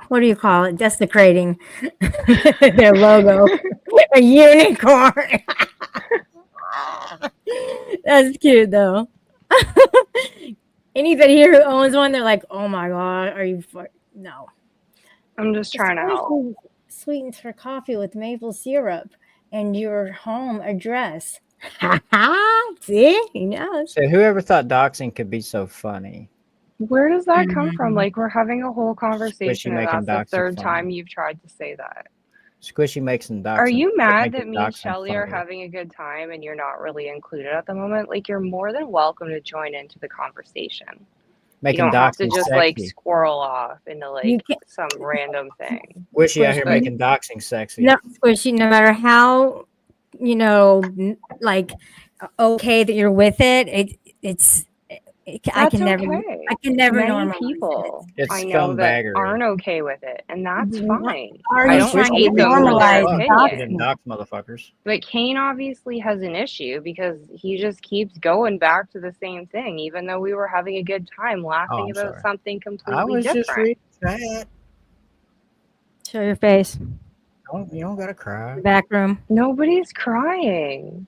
What do you call it? Desecrating their logo. A unicorn. That's cute though. Anybody here who owns one, they're like, "Oh my god, are you no?" I'm just trying to help. Sweetened for coffee with maple syrup and your home address. See, he knows. So whoever thought doxing could be so funny? Where does that come from? Like, we're having a whole conversation, and making that's the doxing third funny. time you've tried to say that. Squishy makes some doxing. Are you mad that making me and doxing Shelly are funny. having a good time and you're not really included at the moment? Like, you're more than welcome to join into the conversation. Making You don't have to doxing just sexy. like squirrel off into like You can't- some random thing. Squishy out here But- making doxing sexy. No, Squishy, no matter how, like, okay that you're with it, I can never Many normalize people It's I know that scumbaggery. aren't okay with it, and that's Mhm. fine. Are I you don't trying to hate them for their normalize You opinion. didn't dox motherfuckers. But Kane obviously has an issue because he just keeps going back to the same thing, even though we were having a good time laughing I'm about sorry. something I completely was just different. reading that. Show your face. You don't gotta cry. Back room. Nobody's crying.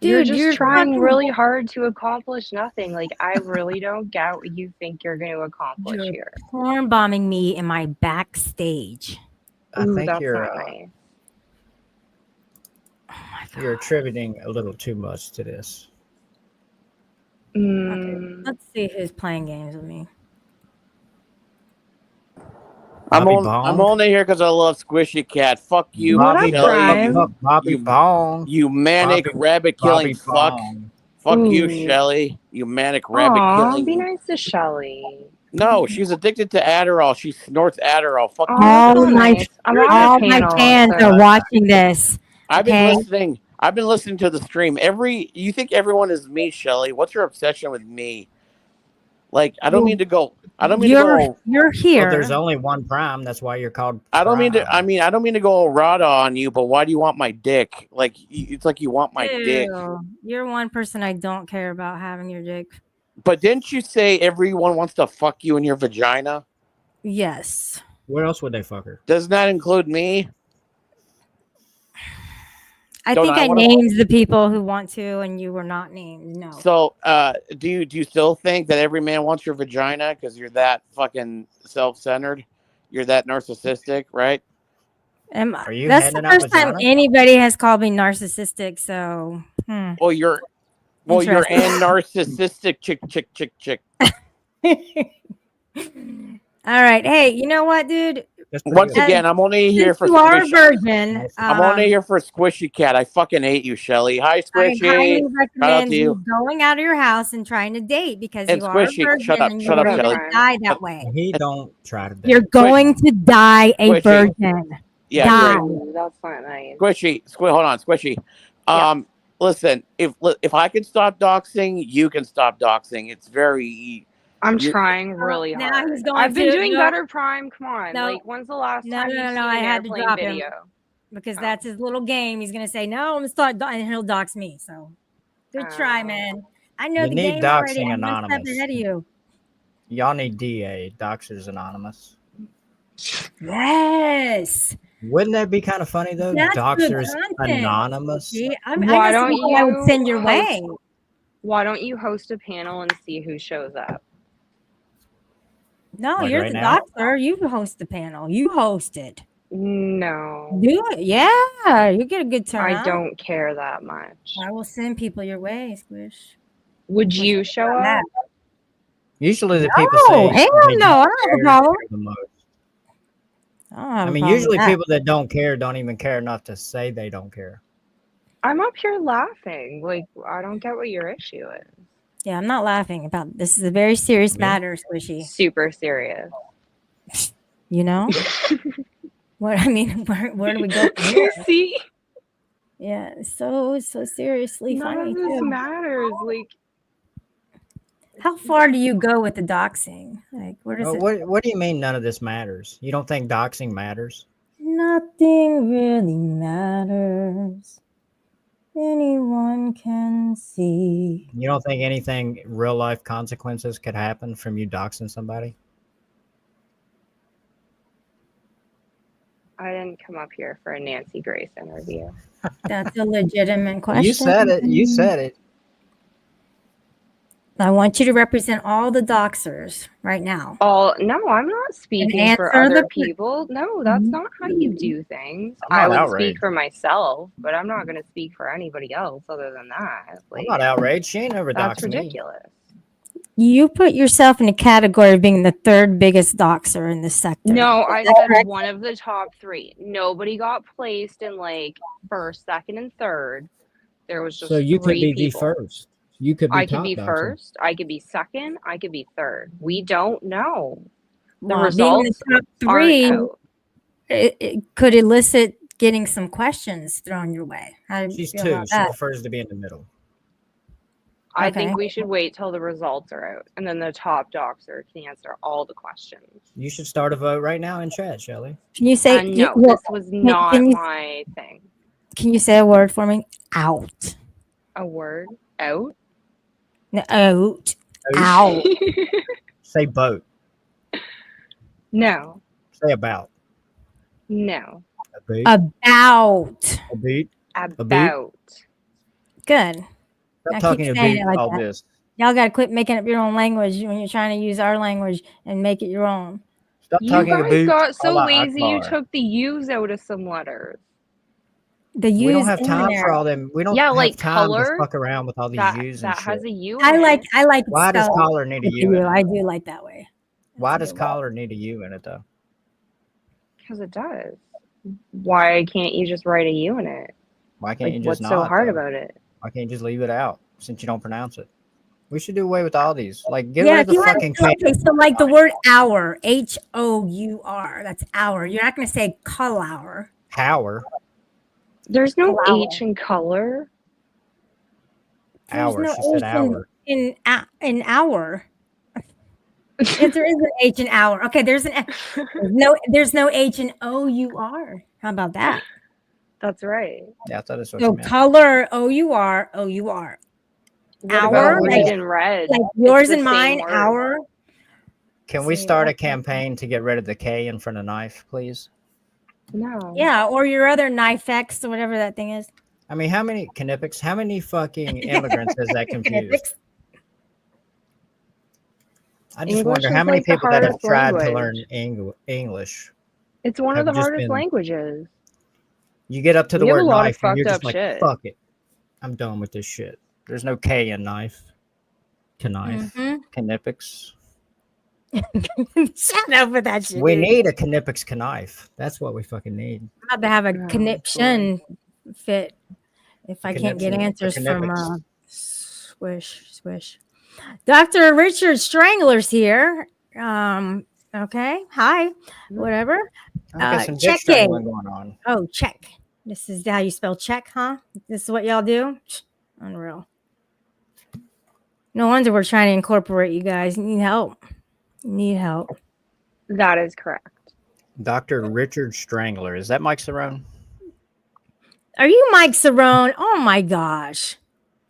Dude, you're you're just trying fucking- really hard to accomplish nothing. Like, I really don't get what you think you're going to accomplish You're here. porn bombing me in my backstage. I Ooh, think that's you're not nice. Oh my god. you're attributing a little too much to this. Okay, Mm, let's see who's playing games with me. I'm Bobby only here because I love Squishy Cat. Fuck you, What up, Shelly, Prime? Bobby you- Bong. you manic Bobby- rabbit killing fuck. Bong. Fuck you, Ooh. Shelly. You manic rabbit Aw, killing. be nice to Shelly. No, she's addicted to Adderall. She snorts Adderall. Fuck Oh, you. that's All not my- nice. I'm on All the my panel. fans so- are watching this. I've okay. been listening. I've been listening to the stream. You think everyone is me, Shelly? What's your obsession with me? Like, I don't Well, mean to go. I don't mean to go. You're here. Well, there's only one prime. That's why you're called. I don't mean to. Prime. I don't mean to go rada on you. But why do you want my dick? Like, it's like you want my dick. Ew, you're one person I don't care about having your dick. But didn't you say everyone wants to fuck you in your vagina? Yes. Where else would they fuck her? Doesn't that include me? I Don't think I I wanna- named the people who want to, and you were not named. No. So, do you still think that every man wants your vagina because you're that fucking self-centered? You're that narcissistic, right? Are you That's the handing out first time vagina? anybody has called me narcissistic. So, Well, you're Interesting. an narcissistic chick. All right. Hey, you know what, dude? That's pretty Once good. again, I'm only here Since for you are a Squishy. virgin, I'm only here for Squishy Cat. I fucking hate you, Shelly. Hi, I Squishy. highly Shout out recommend to you you. going out of your house and trying to date because And you are a Squishy, virgin shut up, and shut you're up, going Shelly. to die that way. He don't try to. You're going to die a Squishy. virgin. Yeah, Die. great. Ooh, that's not nice. Squishy, hold on, Squishy. Listen, if I can stop doxing, you can stop doxing. It's very. I'm You- trying really Now hard. he's going I've been to- doing no. better, Prime. Come on. No. Like, when's the last No, time no, you've no, seen no, I an had to airplane drop him. video? Because Oh. that's his little game. He's going to say, no, I'm going to start, and he'll dox me. So, good try, Oh. man. I know You the need game doxing already. I'm one step anonymous. ahead of you. Y'all need DA, Doxers Anonymous. Yes. Wouldn't that be kind of funny though? That's good Doxers content. Anonymous. See, I Why guess don't what I would you send your host- way. Why don't you host a panel and see who shows up? No, Like you're right the now? doctor. You host the panel. You host it. No, Do it. Yeah, you get a good I turnout. don't care that much. I will send people your way, Squish. Would Squish you will show on that. up? Usually the people Oh, say hell they no. I don't have a care problem. the most. I don't have I a mean, problem with usually that. people that don't care don't even care enough to say they don't care. I'm up here laughing. Like, I don't get what your issue is. Yeah, I'm not laughing about this. Is a very serious Yeah. matter, Squishy. Super serious. You know? What I mean, where do we go from here? See, Yeah, so seriously none funny of this too. matters. Like, How far do you go with the doxing? Like, where does it? What do you mean none of this matters? You don't think doxing matters? Nothing really matters. Anyone can see. You don't think anything real life consequences could happen from you doxing somebody? I didn't come up here for a Nancy Grace interview. That's a legitimate question. You said it. You said it. I want you to represent all the doxers right now. Oh, no, I'm not speaking for answer the other que- people. No, that's not how you do things. I'm I not would outraged. speak for myself, but I'm not going to speak for anybody else other than that. I'm Like, not outraged. She ain't never that's doxed me. ridiculous. You put yourself in a category of being the third biggest doxer in this sector. No, I Is that said correct? one of the top three. Nobody got placed in like first, second, and third. There was just So you could three be people. the first. You could be I could top be doxer. first. I could be second. I could be third. We don't know. The Well, being in the results top aren't three, out. it could elicit getting some questions thrown your way. How do you She's feel two. about She that? prefers to be in the middle. I Okay. think we should wait till the results are out, and then the top doxer can answer all the questions. You should start a vote right now in chat, Shelly. Can you say? And no, well, this was not can you- my thing. Can you say a word for me? Out. A word out. No, out. Out. Say boat. No, Say about. no, A beat. About. A beat. about. Good. Stop Now talking keep to saying beat it like all that. this. Y'all got to quit making up your own language when you're trying to use our language and make it your own. Stop You talking to guys beat. got so Allah lazy you Akbar. took the U's out of some letters. The U's We don't have in time there. for all them. We don't Yeah, have like time color, to fuck around with all these That U's and that has shit. a U. I in like it. it Why does spelled collar need a with the U in U. it? I do like that way. Why That's a does good one. collar need a U in it though? Because it does. Why can't you just write a U in it? Why can't Like, you just what's not? so hard though? about it? Why can't you just leave it out since you don't pronounce it? We should do away with all these. Like, get Yeah, rid if of the you want fucking to, okay, so like the word hour, Hour, that's hour. You're not going to say hour. Hour. There's no Flower. H in color. There's Hour. no She said H hour. in hour. If there is an H in hour. Okay, there's no H in OUR. How about that? That's right. Yeah, I thought that's what So you meant. color OUR. What Hour, about like- read and red? Like yours the and same mine, word. hour. Can we See, start a okay. campaign to get rid of the K in front of knife, please? No. Yeah, or your other knife X or whatever that thing is. I mean, how many Knippix? How many fucking immigrants has that confused? I just English wonder is how many like the people that have hardest tried to language. learn English. It's one of have the just hardest been- languages. You get up to the We have word a lot of knife and you're fucked just up like, shit. fuck it. I'm done with this shit. There's no K in knife. Knife. Knippix. Shut up with that shit. We dude. need a Knippix knife. That's what we fucking need. I'm about to have a Oh, connection fit if I can't get Conniption- answers from Knippix. Swish. Dr. Richard Strangler's here. Okay. Hi. Whatever. I got some dick checking. strangling going on. Oh, check. This is how you spell check, huh? This is what y'all do? Unreal. No wonder we're trying to incorporate you guys. You need help. You need help. That is correct. Dr. Richard Strangler. Is that Mike Cerrone? Are you Mike Cerrone? Oh my gosh.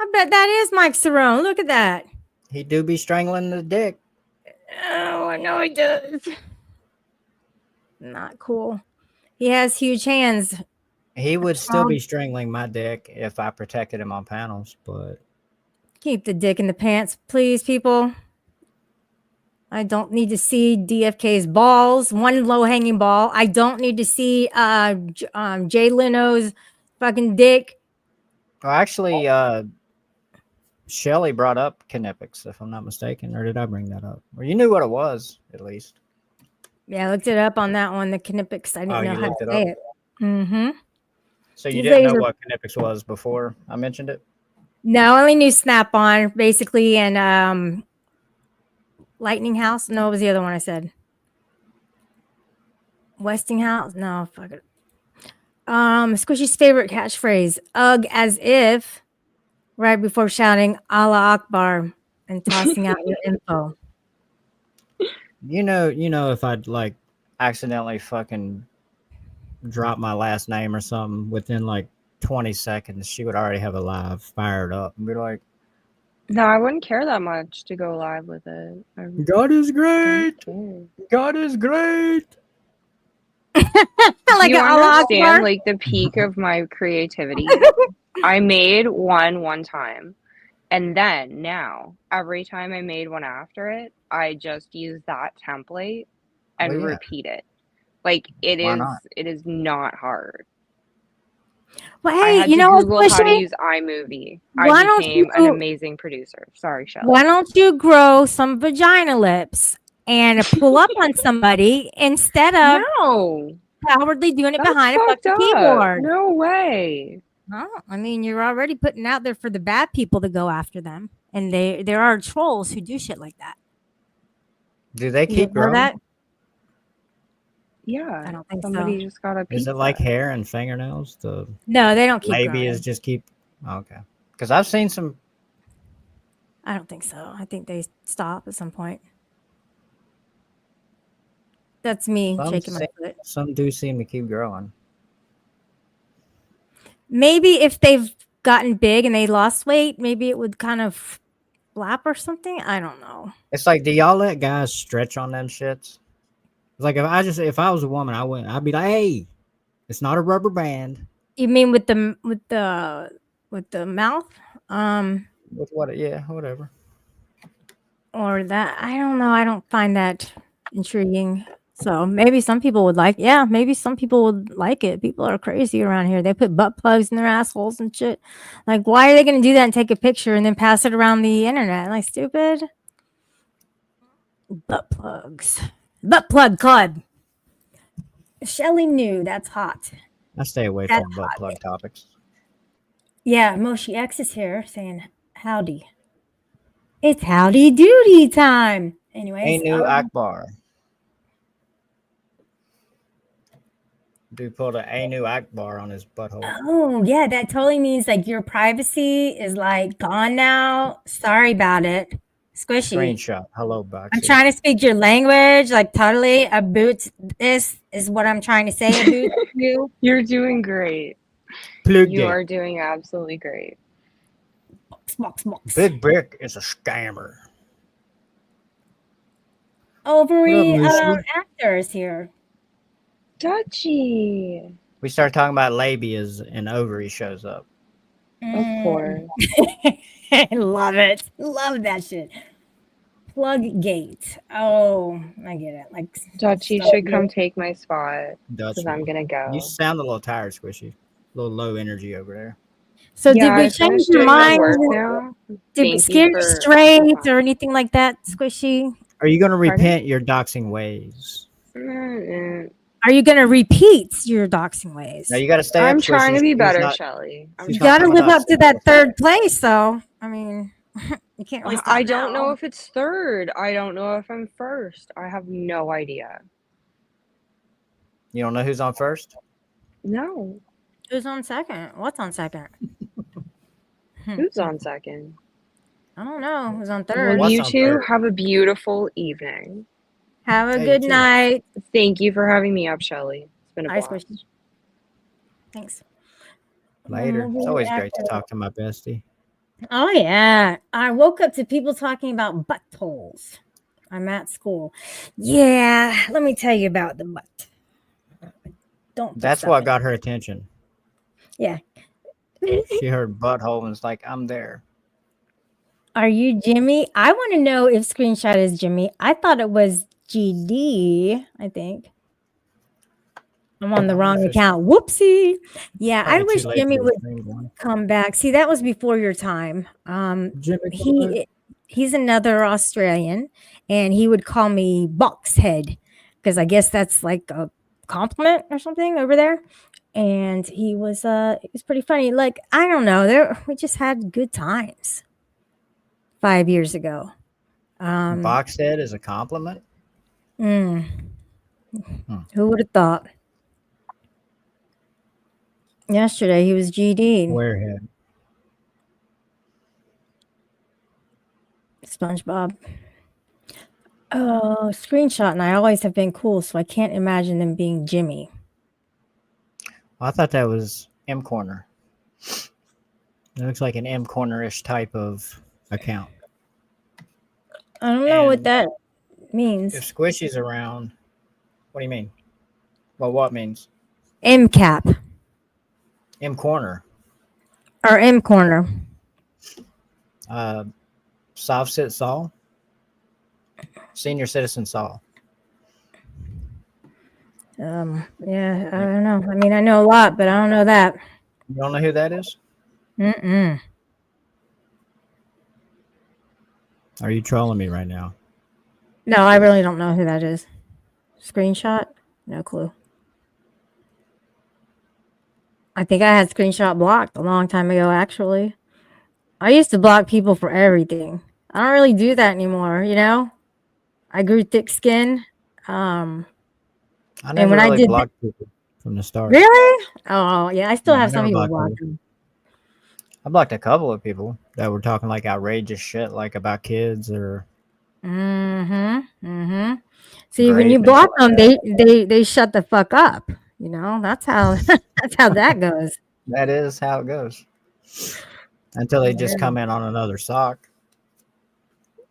I bet that is Mike Cerrone. Look at that. He do be strangling the dick. Oh, I know he does. Not cool. He has huge hands. He would still be strangling my dick if I protected him on panels, but Keep the dick in the pants, please, people. I don't need to see DFK's balls, one low hanging ball. I don't need to see Jay Leno's fucking dick. Well, actually, Shelly brought up Knipex, if I'm not mistaken, or did I bring that up? Well, you knew what it was, at least. Yeah, I looked it up on that one, the Knipex. I didn't Oh, know you how to looked it say up? it. Mm-hmm. So you These didn't ladies know are- what Knipex was before I mentioned it? No, I only knew Snap On, basically, and Lightning House. No, it was the other one I said. Westinghouse? No, fuck it. Squishy's favorite catchphrase, ugh, as if, right before shouting Allah Akbar and tossing out your info. You know, if I'd like accidentally fucking drop my last name or something within like 20 seconds, she would already have a live fired up and be like, No, I wouldn't care that much to go live with it. I God is don't great! care. God is great! Like Do you an Allah understand Akbar. like the peak of my creativity? I made one time, and then now every time I made one after it, I just use that template and Well, yeah. repeat it. Like Why not? it is not hard. Well, I hey, had you to know what, Google how to Squishy? use iMovie. Why I don't became an you amazing producer. Sorry, Shelly. why don't you grow some vagina lips and pull up on somebody instead of No, cowardly doing it that's behind a fucked fucking up. keyboard? No way. No, I mean you're already putting out there for the bad people to go after them, and there are trolls who do shit like that. Do they You keep didn't know growing? that? Yeah, I don't think somebody so. just got a Is pizza. it like hair and fingernails? The No, they don't keep labias growing. just keep. Oh, okay. Because I've seen some. I don't think so. I think they stop at some point. That's me shaking my foot. Some do seem to keep growing. Maybe if they've gotten big and they lost weight, maybe it would kind of flap or something. I don't know. It's like, do y'all let guys stretch on them shits? It's like if I was a woman, I'd be like, hey, it's not a rubber band. You mean with the mouth? With what? Yeah, whatever. Or that? I don't know. I don't find that intriguing. So maybe some people would like. Yeah, maybe some people would like it. People are crazy around here. They put butt plugs in their assholes and shit. Like, why are they going to do that and take a picture and then pass it around the internet? Like, stupid. Butt plugs. Butt plug club. Shelly knew that's hot. I stay away That's from butt plug topics. Yeah, Moshi X is here saying howdy. It's howdy doody time. Anyways, Anu Akbar. Dude pulled an Anu Akbar on his butthole. oh yeah, that totally means like your privacy is like gone now. Sorry about it. Squishy. Screenshot. Hello, Boxy. I'm trying to speak your language, like totally. A boot. This is what I'm trying to say. A boot you. You're doing great. Plug You it. are doing absolutely great. Box. Big Brick is a scammer. Ovary What up, Lucy? actors here. Dutchy. We start talking about labias and ovary shows up. Of course. Love it. Love that shit. Plug gate. Oh, I get it. Like Dutchy so should come good. take my spot Dutch. because I'm gonna go. You sound a little tired, Squishy. A little low energy over there. So Yeah, did we I change finished your doing my mind? work now. Did we Thank scare you you for straight or anything like that, Squishy? Are you going to Pardon? repent your doxing ways? Are you gonna repeat your doxing ways? Now you got to stay up. I'm Squishy. trying to be She's better, not- Shelly. she's You not gotta coming live up to that so- third place, though. I mean, you can't really stop I don't now. know if it's third. I don't know if I'm first. I have no idea. You don't know who's on first? No. Who's on second? What's on second? Who's on second? I don't know. Who's on Well, third? What's you on two third? have a beautiful evening. Have a Hey, good you too. night. Thank you for having me up, Shelly. It's been a Ice blast. Squishy. Thanks. Later. It's Movie always great to actor. talk to my bestie. Oh yeah, I woke up to people talking about buttholes. I'm at school. Yeah, let me tell you about the butt. Don't. put That's stuff what in got it. her attention. Yeah. She heard butthole and was like, I'm there. Are you Jimmy? I want to know if screenshot is Jimmy. I thought it was GD. I think I'm on the I wonder wrong if it's account. Whoopsie. Yeah, I probably too wish late Jimmy for the would stream one. come back. See, that was before your time. Jimmy, come back. He's another Australian, and he would call me Boxhead because I guess that's like a compliment or something over there. And it was pretty funny. Like, I don't know, we just had good times 5 years ago. Box head is a compliment. Mm, Hmm. who would have thought? Yesterday he was GD. Warehead. SpongeBob. Oh, screenshot and I always have been cool, so I can't imagine them being Jimmy. Well, I thought that was M Corner. It looks like an M Corner-ish type of account. I don't know what And that means. if Squishy's around, what do you mean? Well, what means? MCAP M Corner. or M Corner. Soft Sit Saul. Senior Citizen Saul. Yeah, I don't know. I mean, I know a lot, but I don't know that. You don't know who that is? Mm-mm. Are you trolling me right now? No, I really don't know who that is. Screenshot? No clue. I think I had screenshot blocked a long time ago, actually. I used to block people for everything. I don't really do that anymore, you know? I grew thick skin. I And never when I really did blocked people from the start. really? Oh, yeah, I still No, I have some never people blocked blocked. people. I blocked a couple of people that were talking like outrageous shit, like about kids or Mm-hmm. Mm-hmm. See, when grape you and block shit like them, that. they shut the fuck up. You know, that's how that's how that goes. That is how it goes. Until they just come in on another sock.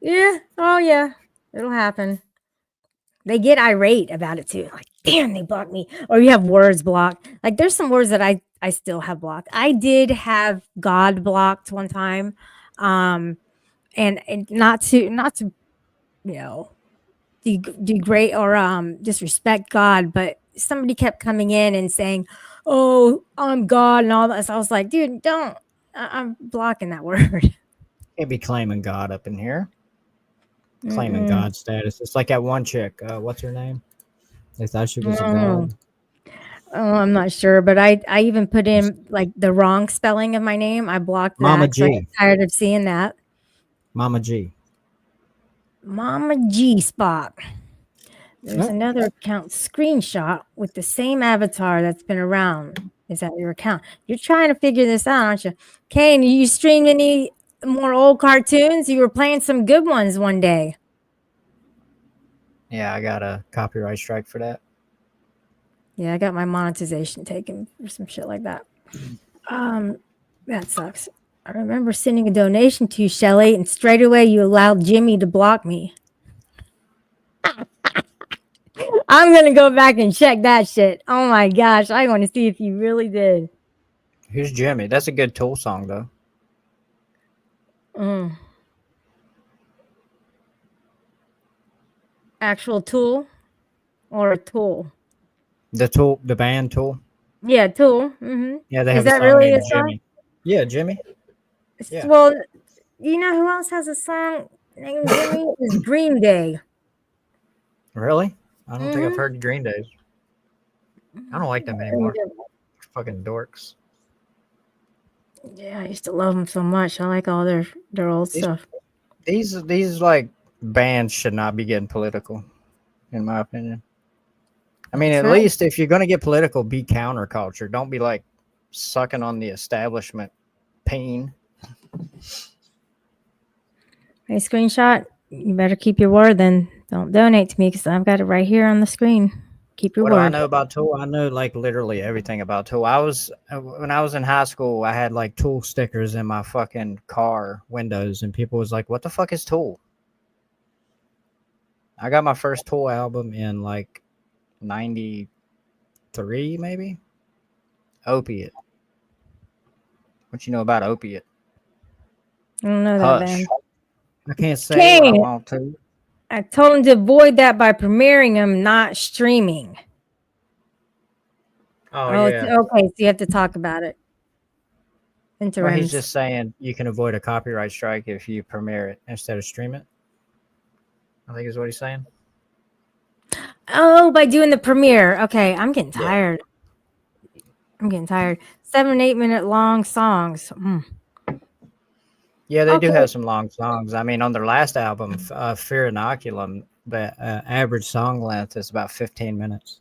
Yeah. Oh yeah. It'll happen. They get irate about it too. Like, damn, they blocked me. Or you have words blocked. Like there's some words that I still have blocked. I did have God blocked one time. And not to you know degrade or disrespect God, but somebody kept coming in and saying, "Oh, I'm God" and all that. So I was like, "Dude, don't." I'm blocking that word. Can't be claiming God up in here. Claiming Mm-mm. God status. It's like that one chick. What's her name? They thought she was a Mm. god. Oh, I'm not sure, but I even put in like the wrong spelling of my name. I blocked Mama that because I got G. tired of seeing that. Mama G. Mama G spot. There's Nope. another account screenshot with the same avatar that's been around. Is that your account? You're trying to figure this out, aren't you? Kane, you streamed any more old cartoons? You were playing some good ones one day. Yeah, I got a copyright strike for that. Yeah, I got my monetization taken for some shit like that. That sucks. I remember sending a donation to you, Shelly, and straight away you allowed Jimmy to block me. I'm gonna go back and check that shit. Oh my gosh, I want to see if you really did. Who's Jimmy? That's a good Tool song, though. Mm. Actual Tool or a Tool? The band Tool. Yeah, Tool. Mm-hmm. Yeah, they Is have a that song really a named song? Jimmy. Yeah, Jimmy. Yeah. Well, you know who else has a song named Jimmy? Is Green Day. Really? I don't think I've Mm-hmm. heard Green Days. I don't like them anymore. Fucking dorks. Yeah, I used to love them so much. I like all their old These- stuff. These like bands should not be getting political, in my opinion. I mean, That's at right. least if you're gonna get political, be counterculture. Don't be like sucking on the establishment pain. Hey, screenshot. You better keep your word. Then don't donate to me because I've got it right here on the screen. Keep your What do I word. know about Tool? I know like literally everything about Tool. I was when I was in high school, I had like Tool stickers in my fucking car windows, and people was like, "What the fuck is Tool?" I got my first Tool album in like '93, maybe. Opiate. What you know about Opiate? I don't know that Hush. band. I can't say what I Kane, want to. I told him to avoid that by premiering them, not streaming. Oh, It's yeah. okay. So you have to talk about it. Well, Interims. he's just saying you can avoid a copyright strike if you premiere it instead of stream it. I think is what he's saying. Oh, by doing the premiere. Okay, I'm getting Yeah. tired. 7 8 minute long songs. Yeah, they do Okay. have some long songs. I mean, on their last album, Fear Inoculum, the average song length is about 15 minutes,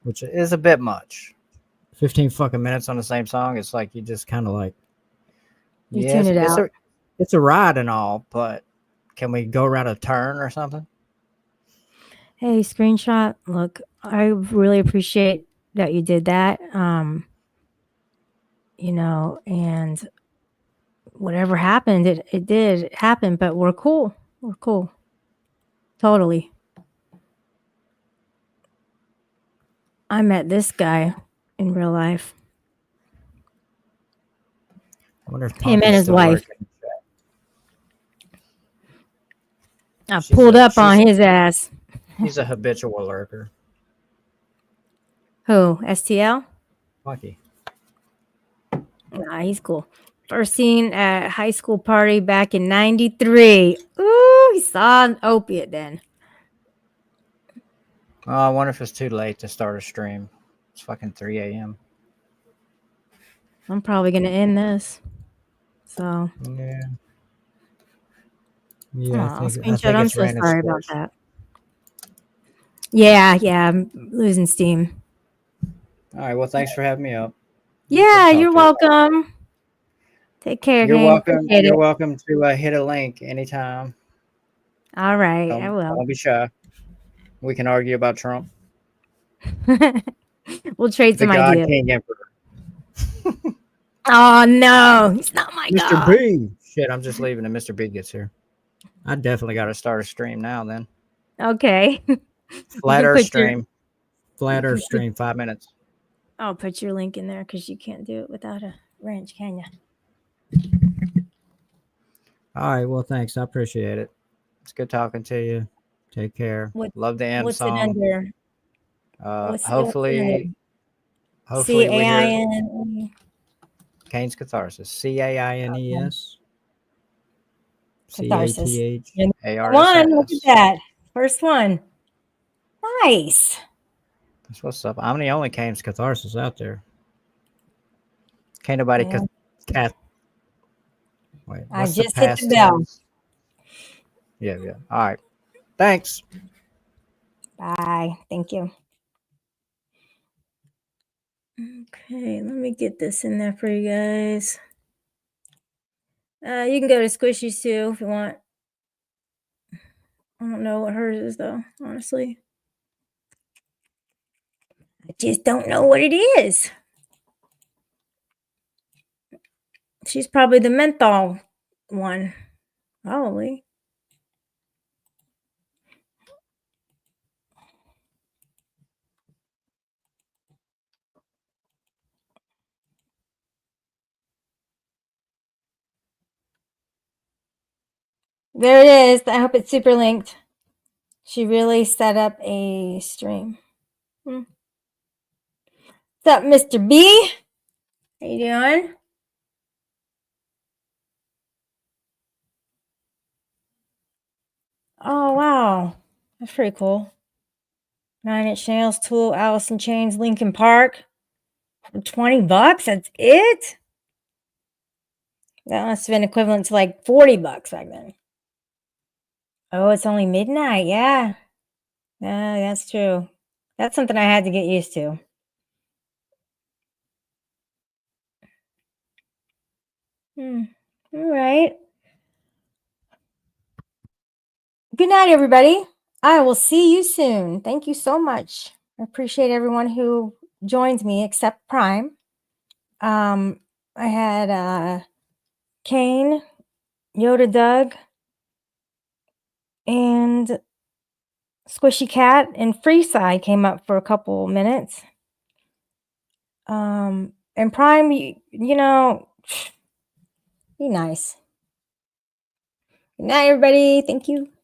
which is a bit much. 15 fucking minutes on the same song. It's like you just kind of like, You tune it out. It's a ride and all, but can we go around a turn or something? Hey, screenshot. Look, I really appreciate that you did that. And whatever happened, it did happen, but we're cool. We're cool. Totally. I met this guy in real life. I wonder if Him and Punky's his still wife. working. I She's pulled a- up on she's- his ass. He's a habitual lurker. Who? STL? Punky. Nah, he's cool. First seen at high school party back in '93. Ooh, he saw an opiate then. Oh, I wonder if it's too late to start a stream. It's fucking 3 a.m. I'm probably gonna end this. So Yeah. oh, Yeah, I screenshot. think I'm it's so ran its sorry about course. that. Yeah, I'm losing steam. All right. Well, thanks for having me up. Yeah, talk you're to you. welcome. Take care, You're Kane. welcome. Appreciate You're it. welcome to hit a link anytime. All right, I will. Don't be shy. We can argue about Trump, We'll trade the some God ideas. King Emperor. Oh no, he's not my Mr. god. B. Shit, I'm just leaving and Mr. B gets here. I definitely got to start a stream now. Then Okay. Flat can Earth put your- stream. Flat you Earth can stream. 5 minutes. I'll put your link in there because you can't do it without a wrench, can you? All right. Well, thanks. I appreciate it. It's good talking to you. Take care. Love the end What's song. it under? What's Hopefully we hear CAIN. Kane's Catharsis. CAINES. Catharsis. CATHARSS. One. Look at that. First one. Nice. That's what's up. I'm the only Kane's Catharsis out there. Can't nobody Yeah. Wait, I what's just the hit past the bell. tense? Yeah. All right. Thanks. Bye. Thank you. Okay, let me get this in there for you guys. You can go to Squishy's too if you want. I don't know what hers is though, honestly. I just don't know what it is. She's probably the menthol one. Probably. There it is. I hope it's super linked. She really set up a stream. What's up, Mr. B? How you doing? Oh, wow. That's pretty cool. 9 Inch Nails, Tool, Alice in Chains, Linkin Park. For $20? That's it? That must have been equivalent to like $40 back then. Oh, it's only midnight. Yeah. Yeah, that's true. That's something I had to get used to. All right. Good night, everybody. I will see you soon. Thank you so much. I appreciate everyone who joins me except Prime. I had Kane, Yoda Doug, and Squishy Cat and Freeside came up for a couple minutes. And Prime, you know, be nice. Good night, everybody. Thank you.